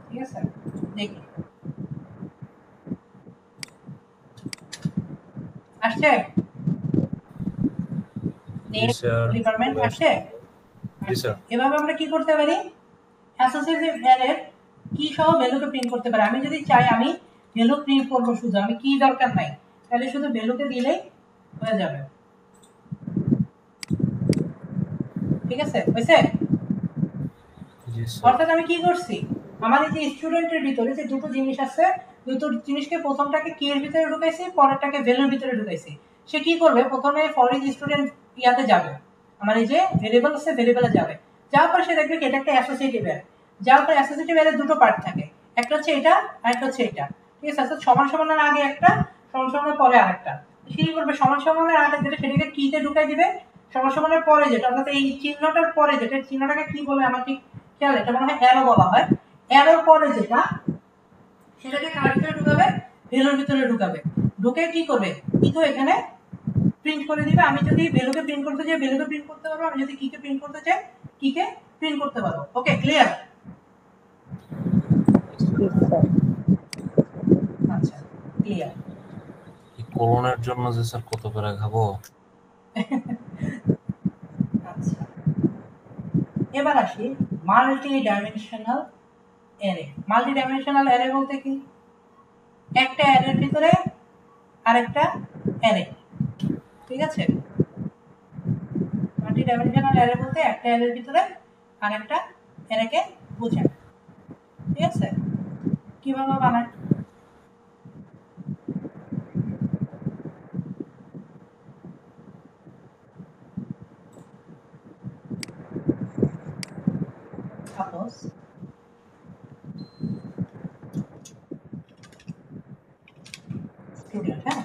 ঠিক আছে, দেখি আসছে, ডিপার্টমেন্ট আসছে। এভাবে আমরা কি করতে পারি, অ্যাসোসিয়েটিভ অ্যারের কি সহ ভ্যালুকে প্রিন্ট করতে পারি। আমি যদি চাই আমি ভ্যালু প্রিন্ট করব, শুধু আমি কি দরকার নাই, তাহলে শুধু ভ্যালুকে দিলেই হয়ে যাবে। ঠিক আছে, হয়েছে? অর্থাৎ আমি কি করছি, আমার এই যে স্টুডেন্টের ভিতরে যে দুটো জিনিস আছে, দুটো জিনিসকে প্রথমটাকে কি এর ভিতরে ঢুকাইছি, পরেরটাকে ভ্যালুর ভিতরে ঢুকাইছি। সে কি করবে, প্রথমে ফর ইচ স্টুডেন্ট ইয়াতে যাবে, আমার এই যে ভেরিয়েবল আছে ভেরিয়েবলে যাবে, যাওয়ার পর সে দেখবে কি এটা একটা অ্যাসোসিয়েটিভ অ্যারে। যাওয়ার পর অ্যাসোসিয়েটিভ অ্যারে দুটো পার্ট থাকে, একটা হচ্ছে এটা আর একটা হচ্ছে এটা। ঠিক আছে, অর্থাৎ সমান সমানের আগে একটা, সমান সমানের পরে আরেকটা। সে কি করবে, সমান সমানের আগে যেটা সেটাকে কিতে ঢুকাই দিবে, সমান সমানের পরে যেটা, অর্থাৎ এই চিহ্নটার পরে যেটা, চিহ্নটাকে কি বলে আমার ঠিক খেয়াল, এটা মনে হয় অ্যারো বলা হয়। অ্যারোর পরে যেটা সেটাকে কার ভিতরে ঢুকাবে, ভ্যালুর ভিতরে ঢুকাবে। ঢুকে কি করবে, কি তো এখানে প্রিন্ট করে দিবে। আমি যদি ভ্যালুকে প্রিন্ট করতে চাই ভ্যালুকে প্রিন্ট করতে পারবো, আমি যদি কিকে প্রিন্ট করতে চাই কিকে প্রিন্ট করতে পারবো। ওকে, ক্লিয়ার? আচ্ছা, ক্লিয়ার। কোলনের জন্য যে স্যার কত করে খাবো। আচ্ছা, এবার আসি multi dimensional array. Multi dimensional array বলতে কি, একটা অ্যারের ভিতরে আরেকটা অ্যারে। ঠিক আছে, মাল্টি ডাইমেনশনাল অ্যারে বলতে একটা অ্যারের ভিতরে আরেকটা অ্যারেকে বোঝায়। ঠিক আছে, কিভাবে বানায়? সাপোজ স্টুডেন্ট, হ্যাঁ,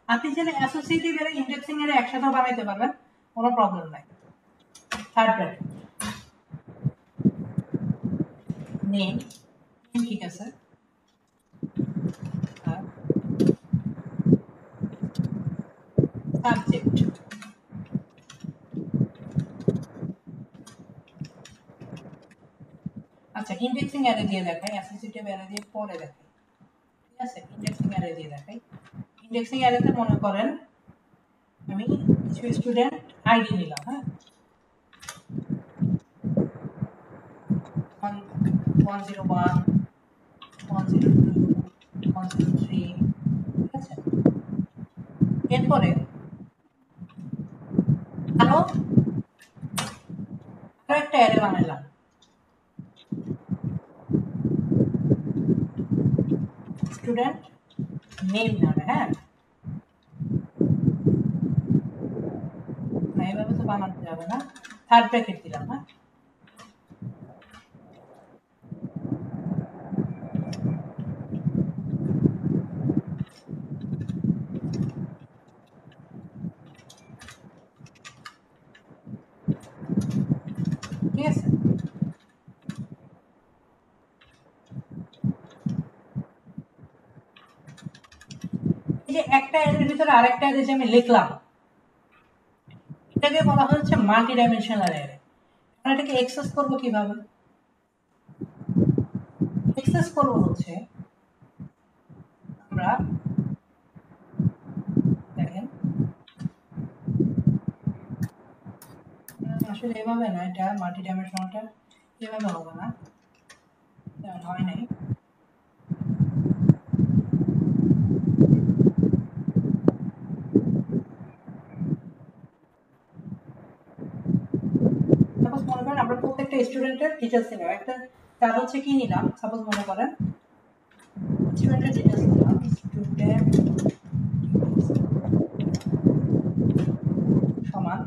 আপনি চাইলে অ্যাসোসিয়েটিভ এর ইন্ডেক্সিং এর একসাথে বানাইতে পারবেন, কোনো প্রবলেম নাই। থার্ড ব্র্যাকেট নেম, ঠিক আছে, আর সাবজেক্ট। আচ্ছা, ইন্ডেক্সিং অ্যারে দিয়ে দেখাই, অ্যাসোসিয়েটিভ অ্যারে দিয়ে পরে দেখাই। ঠিক আছে, ইন্ডেক্সিং অ্যারে দিয়ে দেখাই। ইন্ডেক্সিং অ্যারেতে মনে করেন আমি কিছু স্টুডেন্ট আইডি নিলাম, হ্যাঁ, 101 102 103 ঠিক আছে। এরপরে আরো একটা অ্যারে বানালাম, স্টুডেন্ট নেম নামে। হ্যাঁ, না এভাবে তো বানাতে যাবে না, থার্ড ব্র্যাকেট দিলাম। হ্যাঁ, ঠিক আছে। এই যে একটা অ্যারের ভিতরে আরেকটা অ্যারে যে আমি লিখলাম, এটাকে বলা হচ্ছে মাল্টি ডাইমেনশনাল অ্যারে। আমরা এটাকে অ্যাক্সেস করব কিভাবে? অ্যাক্সেস করব হচ্ছে আমরা দেখেন আসলে এভাবে না, এটা মাল্টি ডাইমেনশনালটা এভাবে হবে না, তেমন হয় নাই। সাপোজ মনে করেন আমরা প্রত্যেকটা স্টুডেন্টের ডিটেলস নিলাম, একটা তার হচ্ছে কি নিলাম, সাপোজ মনে করেন স্টুডেন্টের ডিটেলস নিলাম, স্টুডেন্ট সমান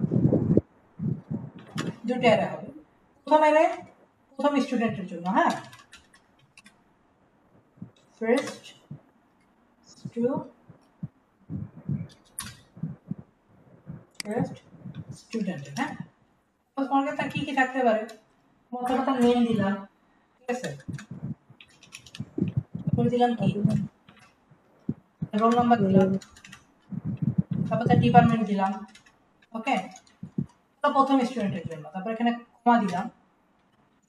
দুটো অ্যারে হবে। প্রথম অ্যারে প্রথম স্টুডেন্টের জন্য, হ্যাঁ, ফার্স্ট স্টুডেন্ট। হ্যাঁ, তোমাকে তার কি কি থাকতে পারে, প্রথমে তার নেম দিলাম, ঠিক আছে, তারপরে দিলাম কি রোল নাম্বার দিলাম, তারপর তার ডিপার্টমেন্ট দিলাম। ওকে, তো প্রথম স্টুডেন্টের জন্য। তারপর এখানে কমা দিলাম,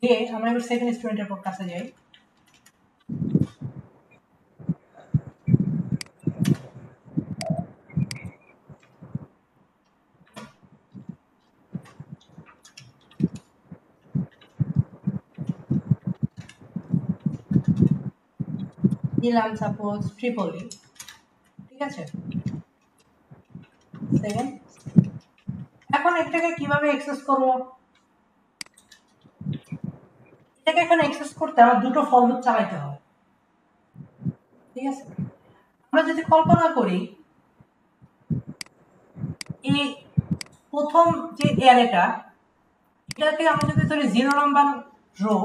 দিয়ে আমরা এবার সেকেন্ড স্টুডেন্টের কাছে যাই। দিলাম সাপোজ ট্রিপলি, ঠিক আছে, সেকেন্ড। এখন এটাকে কিভাবে অ্যাক্সেস করব? এটাকে এখন অ্যাক্সেস করতে আমার দুটো ফর লুপ চালাতে হবে, ঠিক আছে। আমরা যদি কল্পনা করি এই প্রথম যে অ্যারেটা, এটাকে আমরা যদি ধরি 0 নাম্বার রো,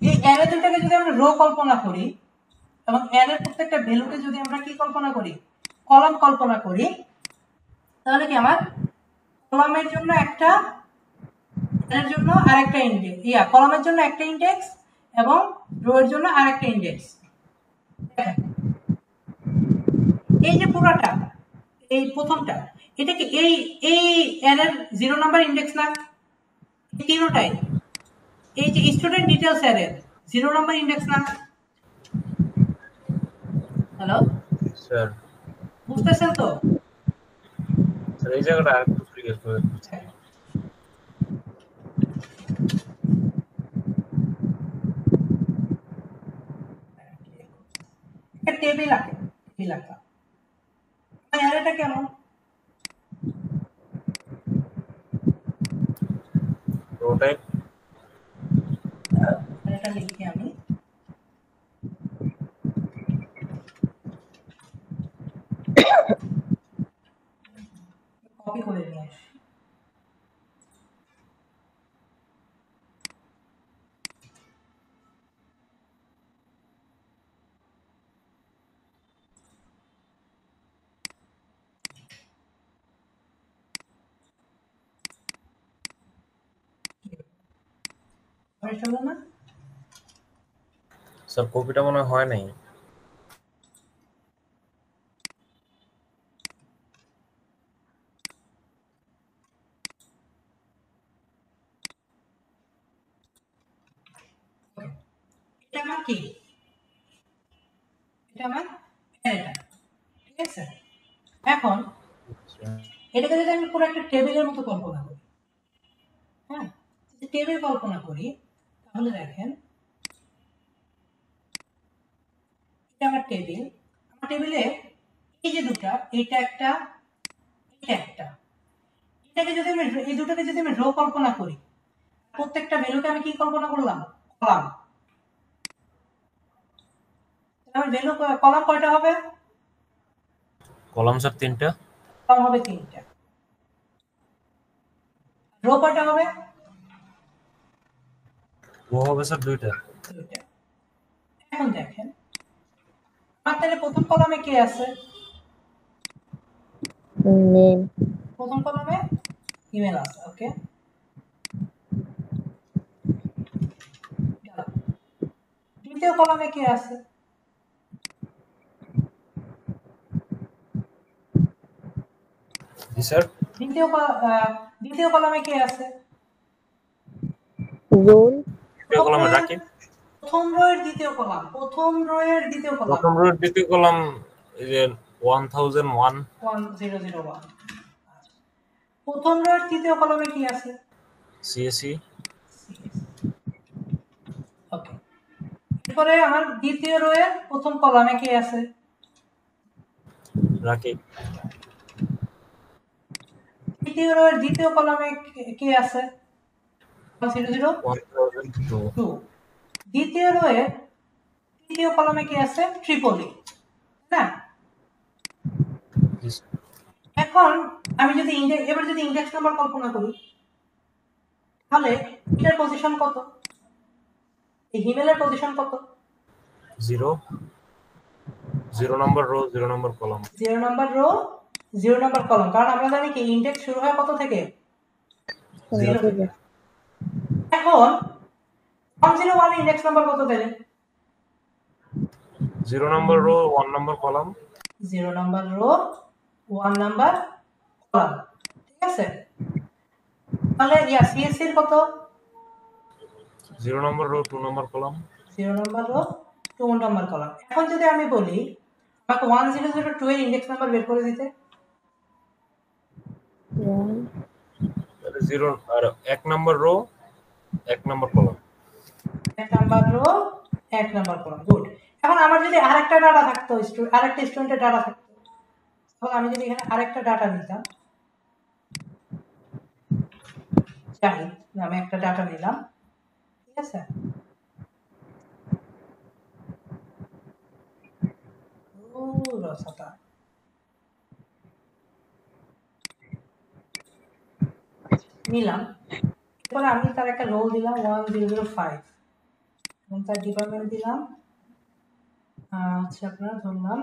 এই অ্যারে দুটাকে যদি আমরা রো কল্পনা করি এবং অ্যারের প্রত্যেকটা ভ্যালুকে যদি আমরা কি কল্পনা করি, কলাম কল্পনা করি, তাহলে কি আমার কলামের জন্য একটা, এর জন্য আরেকটা ইনডেক্স, কলামের জন্য একটা ইনডেক্স এবং রো এর জন্য আরেকটা ইনডেক্স। এই যে পুরোটা, এই প্রথমটা, এটা কি এই এই অ্যারের 0 নাম্বার ইনডেক্স না? তিনটাই এই যে স্টুডেন্ট ডিটেইলস অ্যারের 0 নাম্বার ইনডেক্স না? হ্যালো স্যার, বুঝতেছেন তো? স্যার এই জায়গাটা আরেকটু ক্লিয়ার করে দিন। একটা টেবিল আছে, টেবিল আছে, অ্যারেটা কেমন? ওটাই এটা লিখি আমি, কপি করে নিয়ে আসি। হলো না? স্যার কপিটা মনে হয় নাই। এটা আমার কি, এটা আমার অ্যারেটা, ঠিক আছে। এখন এটাকে যদি আমি পুরো একটা টেবিলের মতো কল্পনা করি, হ্যাঁ, যদি টেবিল কল্পনা করি, তাহলে দেখেন এটা আমার টেবিল। আমার টেবিলে এই যে দুটা, এটা একটা, এটা একটা, এটাকে যদি আমি এই দুটাকে যদি আমি রো কল্পনা করি, প্রত্যেকটা ভ্যালুকে আমি কি কল্পনা করলাম? কলাম। আমার ভ্যালু কলাম কয়টা হবে? কলাম স্যার 3টা, কলাম হবে 3টা। রো কয়টা হবে? রো হবে স্যার 2টা। 2টা। এখন দেখেন আমার তাহলে প্রথম কলামে কে আছে? নেম। প্রথম কলামে ইমেল আছে। ওকে, দ্বিতীয় কলামে কে আছে? জি স্যার। দ্বিতীয় কলামে কে আছে? রোল। দ্বিতীয় কলামে রাকিব। প্রথম রো এর দ্বিতীয় কলাম, প্রথম রো এর দ্বিতীয় কলাম, প্রথম রোর দ্বিতীয় কলাম এই যে 1001। 1001। প্রথম রো এর তৃতীয় কলামে কি আছে? সিএসি। ওকে, এরপরে আমার দ্বিতীয় রো এর প্রথম কলামে কে আছে? রাকিব। তৃতীয় রো এর দ্বিতীয় কলামে কে আছে? 1002। দ্বিতীয় রো এর তৃতীয় কলামে কে আছে? ট্রিপলি, না? জি স্যার। এখন আমি যদি এবার যদি ইন্ডেক্স নাম্বার কল্পনা করি, তাহলে এটার পজিশন কত? এই হিমেলের পজিশন কত? 0 0 নম্বর রো 0 নম্বর column. 0 number row 0 number column, কারণ আমরা জানি কি ইন্ডেক্স শুরু হয় কত থেকে? 0 থেকে। এখন 101 ইন্ডেক্স নাম্বার কত তাহলে? 0 নম্বর রো 1 নম্বর column. 0 number row 1 number column, ঠিক আছে? তাহলে সিএসসি এর কত? 0 নম্বর রো 2 নম্বর column. 0 number row 2 number column. এখন যদি আমি বলি আমাকে 1002 এর ইন্ডেক্স নাম্বার বের করে দিতে, তাহলে 0 আর 1 নম্বর রো 1 নম্বর column. 1 number row 1 number column. Good. এখন আমার যদি আরেকটা ডাটা থাকতো, আরেকটা স্টুডেন্টের ডাটা থাকতো, তাহলে আমি যদি এখানে আরেকটা ডাটা নিতাম, জাহিদ নামে একটা ডাটা নিলাম, ঠিক আছে? রসতা নিলাম, এরপরে আমি তার একটা রোল দিলাম 1005 এবং তার ডিপার্টমেন্ট দিলাম হচ্ছে আপনার ধরলাম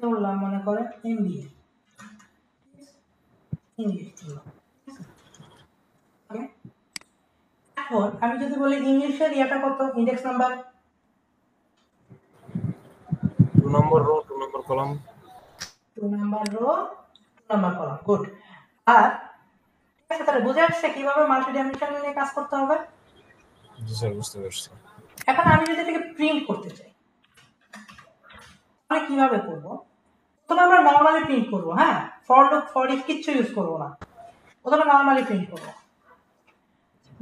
ধরলাম মনে করে এমবিএ ইংলিশ দিলাম। এখন আমি যদি বলি ইংলিশের ইয়াটা কত, ইন্ডেক্স নাম্বার? 2 নম্বর রো 2 নম্বর column. 2 number row 2 number column. Good. আর ঠিক আছে, তাহলে বুঝে আসছে কিভাবে মাল্টি ডাইমেনশনাল নিয়ে কাজ করতে হবে? জি স্যার, বুঝতে পারছি। এখন আমি যদি এটাকে প্রিন্ট করতে চাই, তাহলে কিভাবে করব? প্রথমে আমরা নরমালি প্রিন্ট করব, হ্যাঁ, ফর লুপ ফর ইফ কিচ্ছু ইউজ করব না, প্রথমে নরমালি প্রিন্ট করব।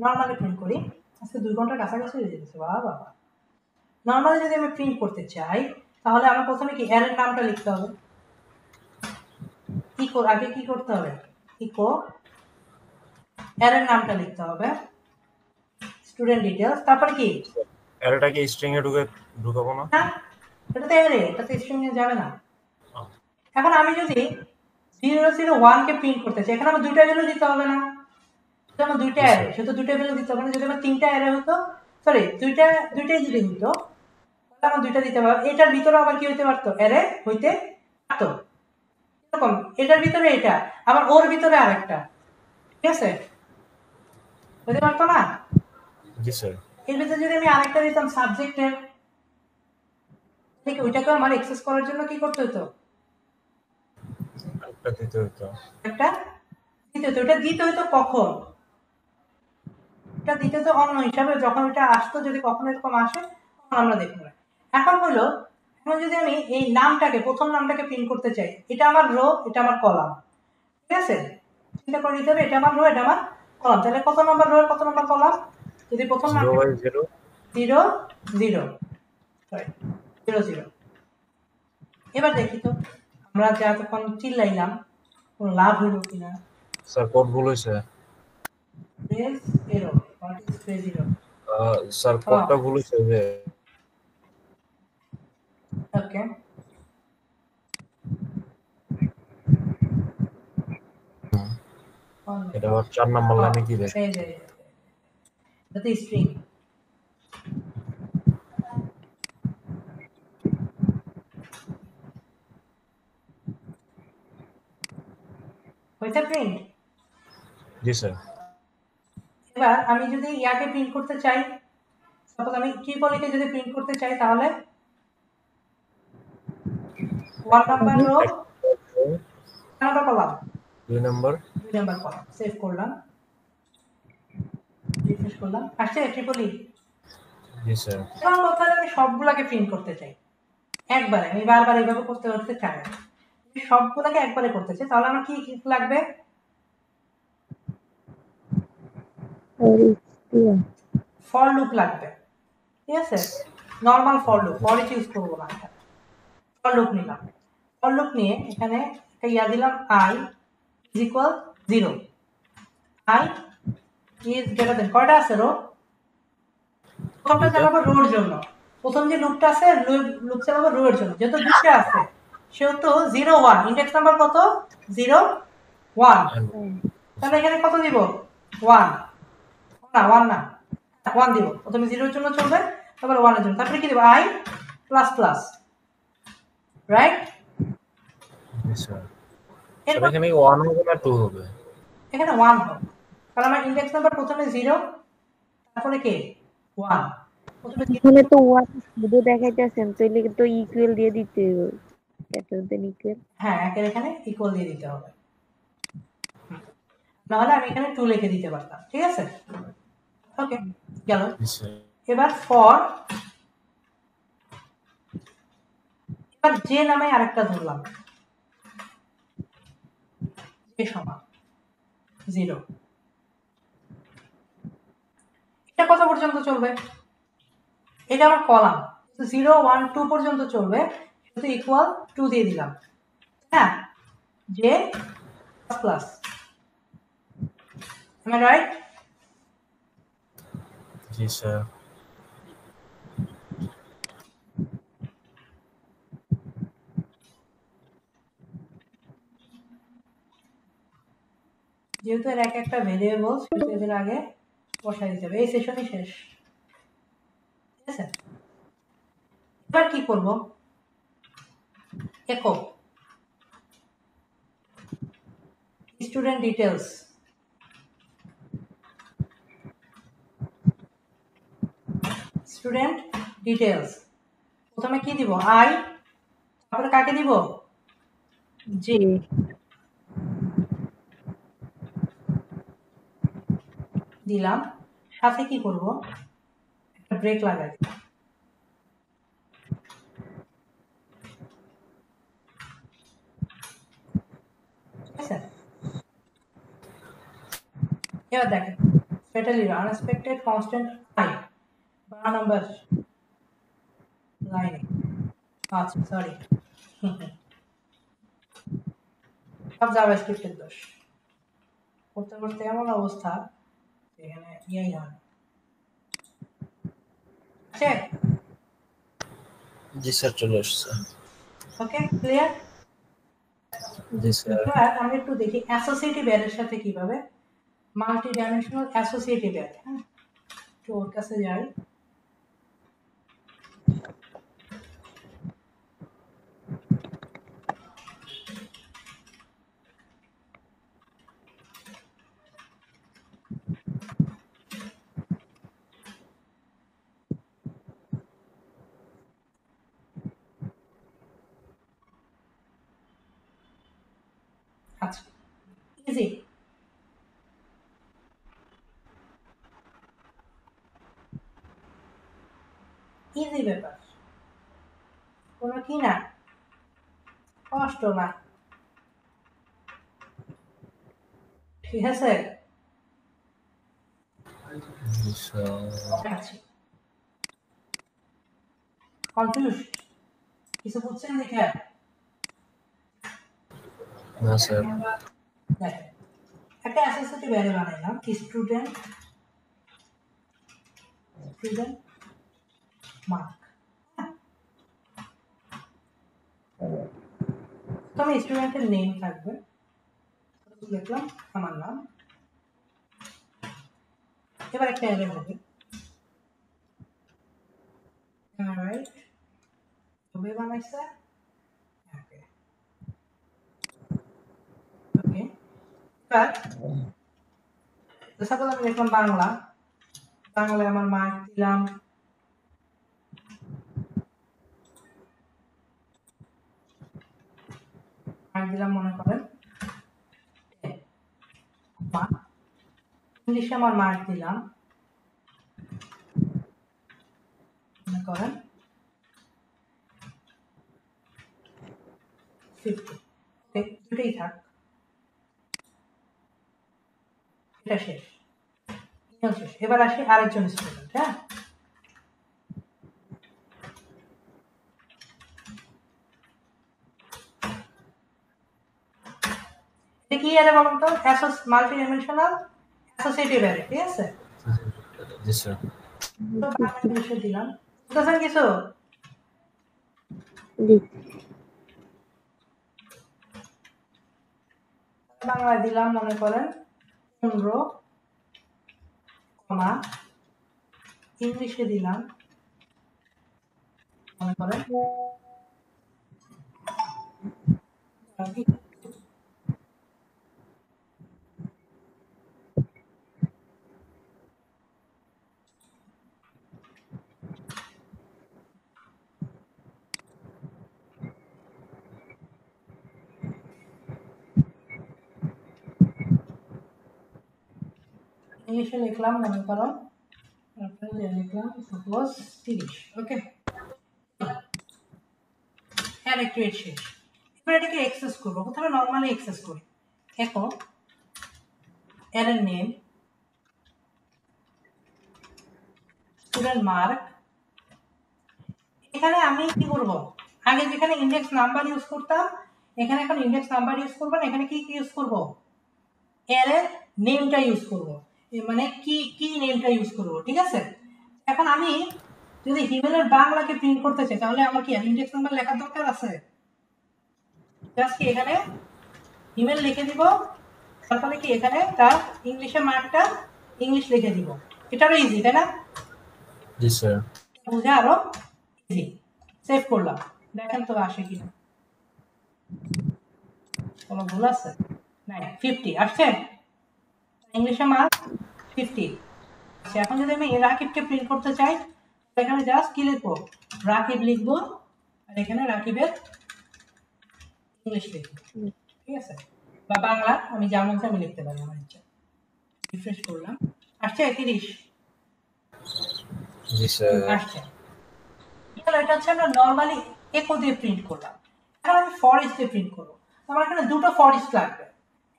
নরমালি প্রিন্ট করি, আজকে 2 ঘন্টার কাছাকাছি হয়ে যাচ্ছে, বাবা। নরমালি যদি আমি প্রিন্ট করতে চাই, তাহলে আমার প্রথমে কি অ্যারের নামটা লিখতে হবে। আগে কি করতে হবে? ইকো অ্যারের নামটা লিখতে হবে, স্টুডেন্ট ডিটেইলস, তারপর কি অ্যারেটাকে স্ট্রিং এ ঢুকাবো না? না, এটা তো অ্যারে, এটা তো স্ট্রিং এ যাবে না। এখন আমি যদি 001 কে প্রিন্ট করতে চাই, এখানে আমার দুইটা ভ্যালু দিতে হবে না? যেমন দুইটা অ্যারে, শুধু দুইটা ভ্যালু দিতে হবে না। যদি আমার 3টা অ্যারে হতো, সরি দুইটাই যদি হতো, তাহলে আমার দুইটা দিতে হবে। এটার ভিতরে আবার কি হইতে পারতো? অ্যারে হইতে পারতো। এরকম এটার ভিতরে এটা, আবার ওর ভিতরে আরেকটা, ঠিক আছে? হইতে পারতো না? জি স্যার। এর ভিতরে যদি আমি আরেকটা দিতাম সাবজেক্টের, ঠিক ওইটাকে আমার অ্যাক্সেস করার জন্য কি করতে হতো? একটা দিতে হতো। একটা দিতে হতো। এটা দিতে হতো কখন? এটা দিতে হতো অন্য হিসাবে, যখন এটা আসতো, যদি কখনো এরকম আসে তখন আমরা দেখবো। এখন হলো, এখন যদি আমি এই নামটাকে, প্রথম নামটাকে প্রিন্ট করতে চাই, এটা আমার রো, এটা আমার কলাম, ঠিক আছে? চিন্তা করে নিতে হবে, এটা আমার রো, এটা আমার কলাম। তাহলে কত নম্বর রো, কত নম্বর কলাম? যদি প্রথম 0/0 0 0 সরি 0 0। এবার দেখি তো আমরা যা তখন চিল্লাইলাম কোনো লাভ হইল কিনা। স্যার কোড ভুল হয়েছে। Phrase arrow, what is phrase arrow? Sir কোডটা ভুল হয়েছে যে ওকে, এটা আবার 4 নাম্বার লাইনে কি দেয়? এই যে এটা স্ট্রিং। হইছে প্রিন্ট। জি স্যার। এবার আমি যদি ইয়াকে প্রিন্ট করতে চাই, সাপোজ আমি ট্রিপলিকে যদি প্রিন্ট করতে চাই, তাহলে 1 number rho number column 2 number 2 number column save করলাম, রিফ্রেশ করলাম, আসছে ট্রিপলি। জি স্যার। এখন কথা হলো আমি সবগুলাকে প্রিন্ট করতে চাই একবারে, আমি বারবার এইভাবে করতে চাই না, আমি সবগুলাকে একবারে করতে চাই, তাহলে আমার কি লাগবে? ফর লুপ লাগবে, ঠিক আছে? Normal for loop, for each use করবো না, ফর লুপ নিলাম। ফর লুপ নিয়ে এখানে একটা ইয়া দিলাম, i is equal 0, i is greater than, কয়টা আছে রো? প্রথমটা চালাবো রোর জন্য, প্রথম যে লুপটা আছে লুপ চালাবো রোর জন্য, যেহেতু দুইটা আছে সেহেতু 0 1, ইন্ডেক্স নাম্বার কত? 0 1, তাহলে এখানে কত দিব? 1 না 1 না 1 দিব, প্রথমে 0 এর জন্য চলবে, তারপর 1 এর জন্য, তারপরে কি দিব? i plus plus, right? G sir. Sir এখানে 1 হবে না 2 হবে? এখানে 1 হবে, কারণ আমার ইন্ডেক্স নাম্বার প্রথমে 0, তারপরে কি 1, প্রথমে এখানে তো 1 শুধু দেখাইতেছেন, তাইলে তো ইকুয়াল দিয়ে দিতে হবে, গ্রেটার দেন ইকুয়াল। হ্যাঁ, একের এখানে ইকুয়াল দিয়ে দিতে হবে, নাহলে আমি এখানে 2 লিখে দিতে পারতাম, ঠিক আছে? ওকে, গেল। জি স্যার। এবার ফর, এবার যে নামে আরেকটা ধরলাম, যে সমান 0, এটা কত পর্যন্ত চলবে? এটা আমার কলাম 0 1 2 পর্যন্ত চলবে, শুধু ইকুয়াল 2 দিয়ে দিলাম, হ্যাঁ, যে plus, am I right? G sir. যেহেতু এর এক একটা ভেরিয়েবল, সেহেতু এদের আগে বসাই দিতে হবে। এই সেশনই শেষ, ঠিক আছে? এবার কি করব? একক স্টুডেন্ট ডিটেলস, স্টুডেন্ট ডিটেলস, প্রথমে কি দিব? i, তারপরে কাকে দিব? j, দিলাম, সাথে কি করব? একটা ব্রেক লাগাই দিব, ঠিক আছে? এবার দেখেন, ফেটালি আনএক্সপেক্টেড কনস্ট্যান্ট i 12 নাম্বার লাইনে, আচ্ছা সরি, সব জাভাস্ক্রিপ্টের দোষ, করতে করতে এমন অবস্থা এখানে ইয়াই হয়, ঠিক আছে? জি স্যার, চলে আসছে। ওকে, ক্লিয়ার? জি স্যার। এবার আমরা একটু দেখি অ্যাসোসিয়েটিভ অ্যারের সাথে কিভাবে মাল্টি ডাইমেনশনাল অ্যাসোসিয়েটিভ অ্যারে, হ্যাঁ, তো ওর কাছে যাই। আচ্ছা, ইজি, ইজি ব্যাপার, কোনো কি না, কষ্ট না, ঠিক আছে? দেখাচ্ছি। কনফিউজ কিছু বুঝছেন দেখে? না স্যার। দেখেন একটা অ্যাসোসিয়েটিভ অ্যারে বানাইলাম স্টুডেন্ট মার্ক। তবে স্টুডেন্টের নেম থাকবে, লিখলাম আমার নাম। এবার একটা অ্যারে হবে, রাইট তবে বানাইছে। ওকে ওকে এবার সাপোজ আমি লিখলাম বাংলা, বাংলায় আমার মার্ক দিলাম মনে করেন ইংলিশে আমার মার্ক দিলাম মনে করেন 50। ওকে দুটোই থাক, এটা শেষ, শেষ। এবার আসি আরেকজন স্টুডেন্ট। হ্যাঁ এটা কি অ্যারে বলুন তো? মাল্টি ডাইমেনশনাল অ্যাসোসিয়েটিভ অ্যারে, ঠিক আছে? জি স্যার। তো বাংলাদেশে দিলাম, বুঝতেছেন কিছু? জি বাংলায় দিলাম মনে করেন 15, ইংলিশে দিলাম মনে করেন ইংলিশে লিখলাম মনে করো লিখলাম সাপোজ 30। ওকে হ্যাঁ একটু শেষ। এবার এটাকে অ্যাক্সেস করবো, প্রথমে নর্মালি অ্যাক্সেস করি। এখন অ্যারের নেম স্টুডেন্ট মার্ক, এখানে আমি কি করব? আগে যেখানে ইন্ডেক্স নাম্বার ইউজ করতাম এখানে এখন ইন্ডেক্স নাম্বার ইউজ করব না, এখানে কি ইউজ করব? অ্যারের নেমটা ইউজ করব, মানে কি নেমটা ইউজ করব, ঠিক আছে? এখন আমি যদি হিমেলের বাংলাকে প্রিন্ট করতে চাই তাহলে আমার কি ইন্ডেক্স নাম্বার লেখার দরকার আছে? জাস্ট কি এখানে হিমেল লিখে দিব, তারপরে কি এখানে তার ইংলিশে মার্কটা ইংলিশ লিখে দিব। এটারও ইজি তাই না? জি স্যার। বুঝে আরো ইজি। সেভ করলাম, দেখেন তো আসে কিনা, কোনো ভুল আছে? নাই, 50 আসছে ইংলিশে মার্ক 50। আচ্ছা এখন যদি আমি রাকিবকে প্রিন্ট করতে চাই এখানে জাস্ট কি লিখবো? রাকিব লিখবো, আর এখানে রাকিবের ইংলিশ লিখবো, ঠিক আছে? বা বাংলা আমি যা মন চাই আমি লিখতে পারি আমার ইচ্ছা। রিফ্রেশ করলাম, আসছে 30। জি স্যার। আসছে। এটা হচ্ছে আমরা নর্মালি একো দিয়ে প্রিন্ট করলাম। এখন আমি ফরেস্ট দিয়ে প্রিন্ট করবো, আমার এখানে দুটো ফরেস্ট লাগবে।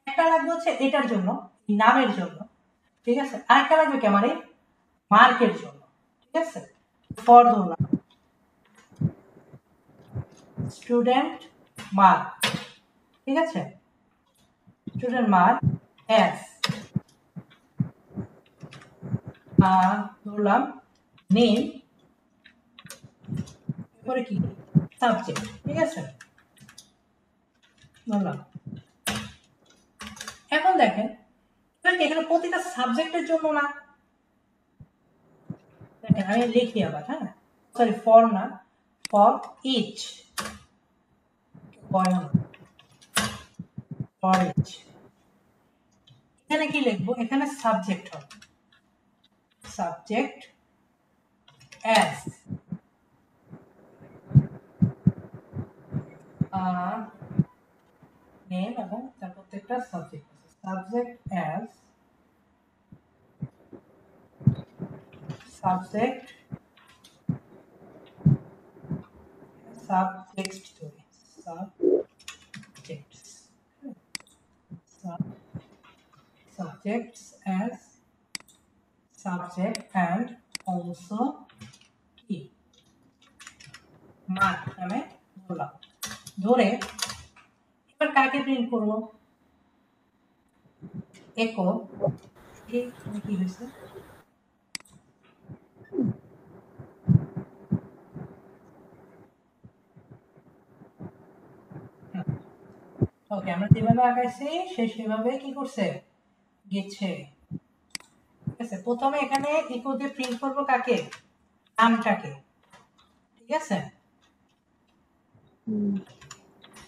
একটা লাগবে হচ্ছে এটার জন্য, নামের জন্য, ঠিক আছে? আরেকটা লাগবে কি আমার এই মার্কের জন্য, ঠিক আছে? ফর ধরলাম স্টুডেন্ট মার্ক, ঠিক আছে? স্টুডেন্ট মার্ক এস ধরলাম নেম, এরপরে কি সাবজেক্ট, ঠিক আছে? ধরলাম। এখন দেখেন এখানে প্রতিটা সাবজেক্টের জন্য না, দেখেন আমি লিখি আবার, হ্যাঁ সরি ফর না, ফর ইচ, ফর ইচ। এখানে কি লিখবো? এখানে সাবজেক্ট হবে সাবজেক্ট অ্যাজ নেম এবং তার প্রত্যেকটা subject subject as subject subtext story subjects as subject and also কি মার্ক নামে ধরলাম। ধরে এবার কাকে প্রিন্ট করব? একক কি হয়েছে? ওকে, আমরা যেভাবে আঁকাইছি সে সেভাবে কি করছে, গেছে। ঠিক আছে, প্রথমে এখানে ইকো দিয়ে প্রিন্ট করব কাকে? নামটাকে। ঠিক আছে,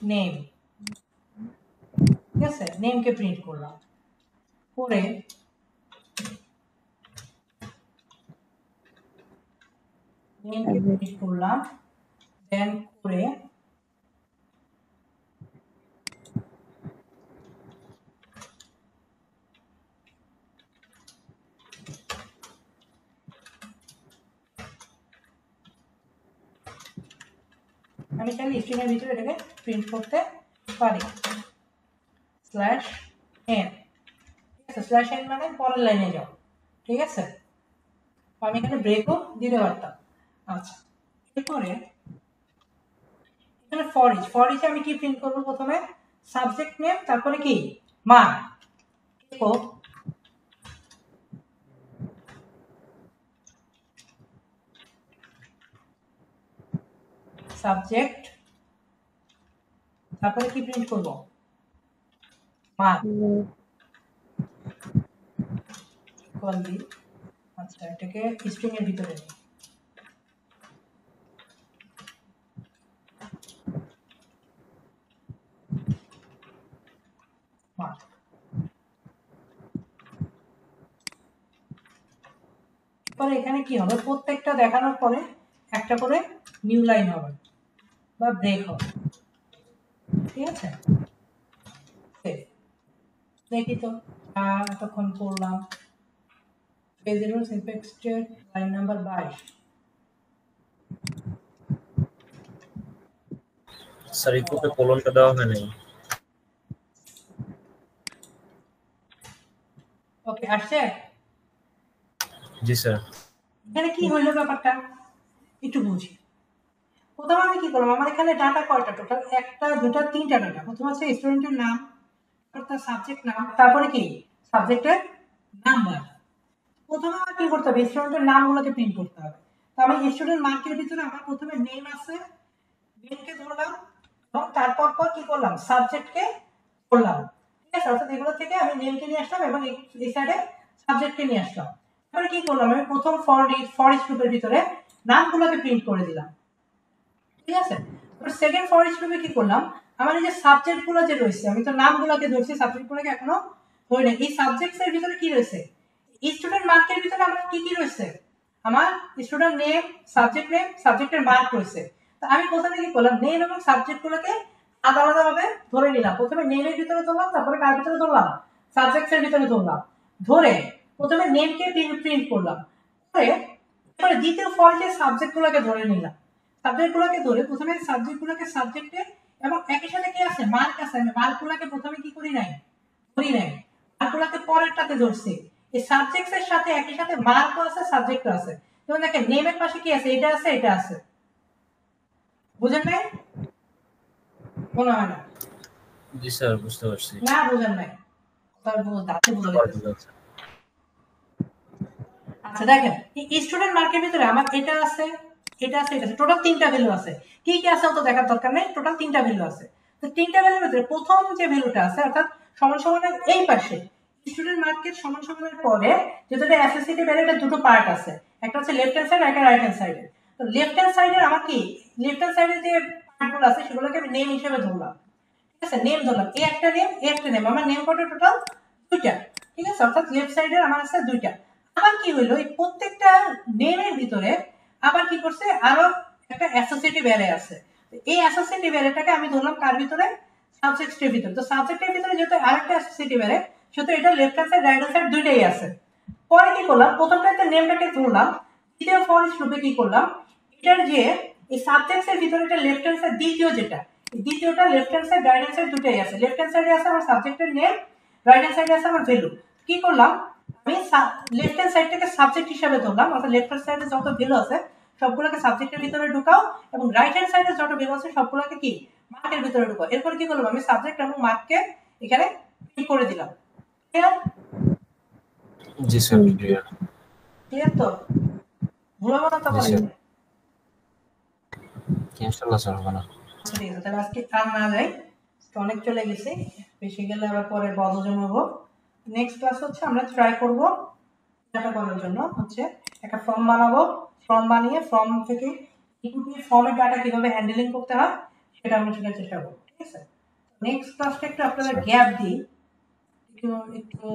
নেম। ঠিক আছে, নেমকে প্রিন্ট করলাম, করে নেমকে প্রিন্ট করলাম, দেন করে আমি চাইলে স্ট্রিং এর ভিতরে এটাকে প্রিন্ট করতে পারি স্ল্যাশ এন। ঠিক আছে, স্ল্যাশ এন মানে পরের লাইনে যাও। ঠিক আছে, আমি এখানে ব্রেকও দিতে পারতাম। আচ্ছা, এরপরে এখানে ফর ইচ আমি কি প্রিন্ট করব? প্রথমে সাবজেক্ট নেম, তারপরে কি মান। সাবজেক্ট, তারপরে কি প্রিন্ট করব? মান। ইকুয়াল দি। আচ্ছা, এটাকে স্ট্রিং এর ভিতরে নিই। পরে এখানে কি হবে? প্রত্যেকটা দেখানোর পরে একটা করে নিউ লাইন হবে বা ব্রেক হবে। ঠিক আছে, দেখি তো এতক্ষণ করলাম। পেজের সিনট্যাক্সের লাইন নাম্বার 22। স্যার ইকুতে কোলনটা দেওয়া হয় নাই। ওকে, আসছে? জি স্যার। এখানে কি হইলো ব্যাপারটা একটু বুঝি। প্রথমে আমি কি করলাম, আমার এখানে ডাটা কয়টা? টোটাল একটা, দুটা, তিনটা ডাটা। প্রথমে হচ্ছে স্টুডেন্টের নাম, তার সাবজেক্ট নাম, তারপরে কি সাবজেক্টের নাম্বার। প্রথমে আমার কি করতে হবে? স্টুডেন্টের নামগুলোকে প্রিন্ট করতে হবে। তো আমি স্টুডেন্ট মার্কের ভিতরে আমার প্রথমে নেম আছে, নেমকে ধরলাম, এবং তারপর পর কি করলাম? সাবজেক্টকে ধরলাম। ঠিক আছে, অর্থাৎ এগুলো থেকে আমি নেমকে নিয়ে আসলাম এবং এই সাইডে সাবজেক্টকে নিয়ে আসলাম। তারপরে কি করলাম? আমি প্রথম ফর ইচ গ্রুপের ভিতরে নামগুলোকে প্রিন্ট করে দিলাম। ঠিক আছে, সেকেন্ড ফর ইচ গ্রুপে কি করলাম? আমার এই যে সাবজেক্ট গুলো যে রয়েছে, আমি তো নামগুলোকে ধরছি, সাবজেক্ট গুলোকে এখনো ধরি না। এই সাবজেক্টস এর ভিতরে কি রয়েছে? স্টুডেন্ট মার্কের ভিতরে আমার কি কি রয়েছে? আমার স্টুডেন্ট নেম, সাবজেক্টের মার্ক রয়েছে। তো আমি প্রথমে কি করলাম? নেম এবং সাবজেক্ট গুলোকে আলাদা আলাদা ভাবে ধরে নিলাম। প্রথমে নেমের ভিতরে ধরলাম, তারপরে কার ভিতরে ধরলাম? সাবজেক্টস এর ভিতরে ধরলাম। ধরে প্রথমে নেমকে প্রিন্ট করলাম, করে এবারে দ্বিতীয় ফর ইচের সাবজেক্ট গুলোকে ধরে নিলাম। সাবজেক্টগুলোকে ধরে প্রথমে সাবজেক্টগুলোকে সাবজেক্টে এবং একই সাথে কি আছে? মার্ক আছে। আমি মার্কগুলোকে প্রথমে কি করি নাই? ধরি নাই, মার্কগুলোকে পরেরটাতে ধরছি। এই সাবজেক্টস এর সাথে একই সাথে মার্কও আছে, সাবজেক্টও আছে। যেমন দেখেন, নেমের পাশে কি আছে? এটা আছে, এটা আছে। বুঝেন নাই? মনে হয় না। জি স্যার, বুঝতে পারছি। না, বুঝেন নাই। তার দাঁতে বুঝা যাচ্ছে। আচ্ছা দেখেন, এই স্টুডেন্ট মার্কের ভিতরে আমার এটা আছে, এটা আছে, এটা আছে, টোটাল তিনটা ভ্যালু আছে। কি কি আছে অত দেখার দরকার নেই, টোটাল তিনটা ভ্যালু আছে। তো তিনটা ভ্যালুর ভিতরে প্রথম যে ভ্যালুটা আছে, অর্থাৎ সমান সমানের এই পাশে স্টুডেন্ট মার্কের সমান সমানের পরে যেটা অ্যাসোসিয়েটিভ ভ্যালু, এটা দুটো পার্ট আছে, একটা হচ্ছে লেফট হ্যান্ড সাইড আর একটা রাইট হ্যান্ড সাইডে। তো লেফট হ্যান্ড সাইডের আমার কি, লেফট হ্যান্ড সাইডের যে পার্টগুলো আছে সেগুলোকে আমি নেম হিসেবে ধরলাম। ঠিক আছে, নেম ধরলাম, এই একটা নেম, এই একটা নেম। আমার নেম কত? টোটাল দুইটা। ঠিক আছে, অর্থাৎ লেফট সাইডের আমার আছে দুইটা। আবার কি হইলো? এই প্রত্যেকটা নেমের ভিতরে আবার কি করছে? আরো একটা অ্যাসোসিয়েটিভ অ্যারে আছে। এই অ্যাসোসিয়েটিভ অ্যারেটাকে আমি ধরলাম কার ভিতরে? সাবজেক্টের ভিতরে। তো সাবজেক্টের ভিতরে যেহেতু আরেকটা অ্যাসোসিয়েটিভ অ্যারে, সেহেতু এটা left hand side, right hand side দুইটাই আছে। পরে কি করলাম? প্রথমটাতে নেমটাকে ধরলাম, দ্বিতীয় ফর ইচ লুপে কি করলাম? এটার যে এই সাবজেক্টস এর ভিতরে এটা লেফট হ্যান্ড সাইড, দ্বিতীয় যেটা, দ্বিতীয়টা left hand side, right hand side দুটাই আছে। লেফট হ্যান্ড সাইডে আছে আমার সাবজেক্টের নেম, রাইট হ্যান্ড সাইডে আছে আমার ভ্যালু। কি করলাম? আমি লেফট হ্যান্ড সাইডটাকে সাবজেক্ট হিসেবে ধরলাম, অর্থাৎ লেফট হ্যান্ড সাইডে যত ভ্যালু আছে সবগুলোকে সাবজেক্টের ভিতরে ঢুকাও এবং রাইট হ্যান্ড সাইডে যত ভ্যালু আছে সবগুলোকে কি মার্কের ভিতরে ঢুকাও। এরপর কি করলাম, আমি সাবজেক্ট এবং মার্ককে এখানে প্রিন্ট করে দিলাম। ক্লিয়ার? জি স্যার ক্লিয়ার। ক্লিয়ার তো? ভুলাবো না তো জি, বলে। স্যার। ইনশাআল্লাহ স্যার হবে না। ঠিক আছে, তাহলে আজকে আর না যাই, অনেক চলে গেছি, বেশি গেলে আবার পরে বদহজম হবো। নেক্সট ক্লাস হচ্ছে আমরা ট্রাই করব এটা করার জন্য হচ্ছে একটা ফর্ম বানাবো, ফর্ম বানিয়ে ফর্ম থেকে ইনপুট ফর্মের ডাটা কিভাবে হ্যান্ডেলিং করতে হয় সেটা আমরা শেখার চেষ্টা করবো। ঠিক আছে, নেক্সট ক্লাসটা একটু আপনারা গ্যাপ দিই, একটু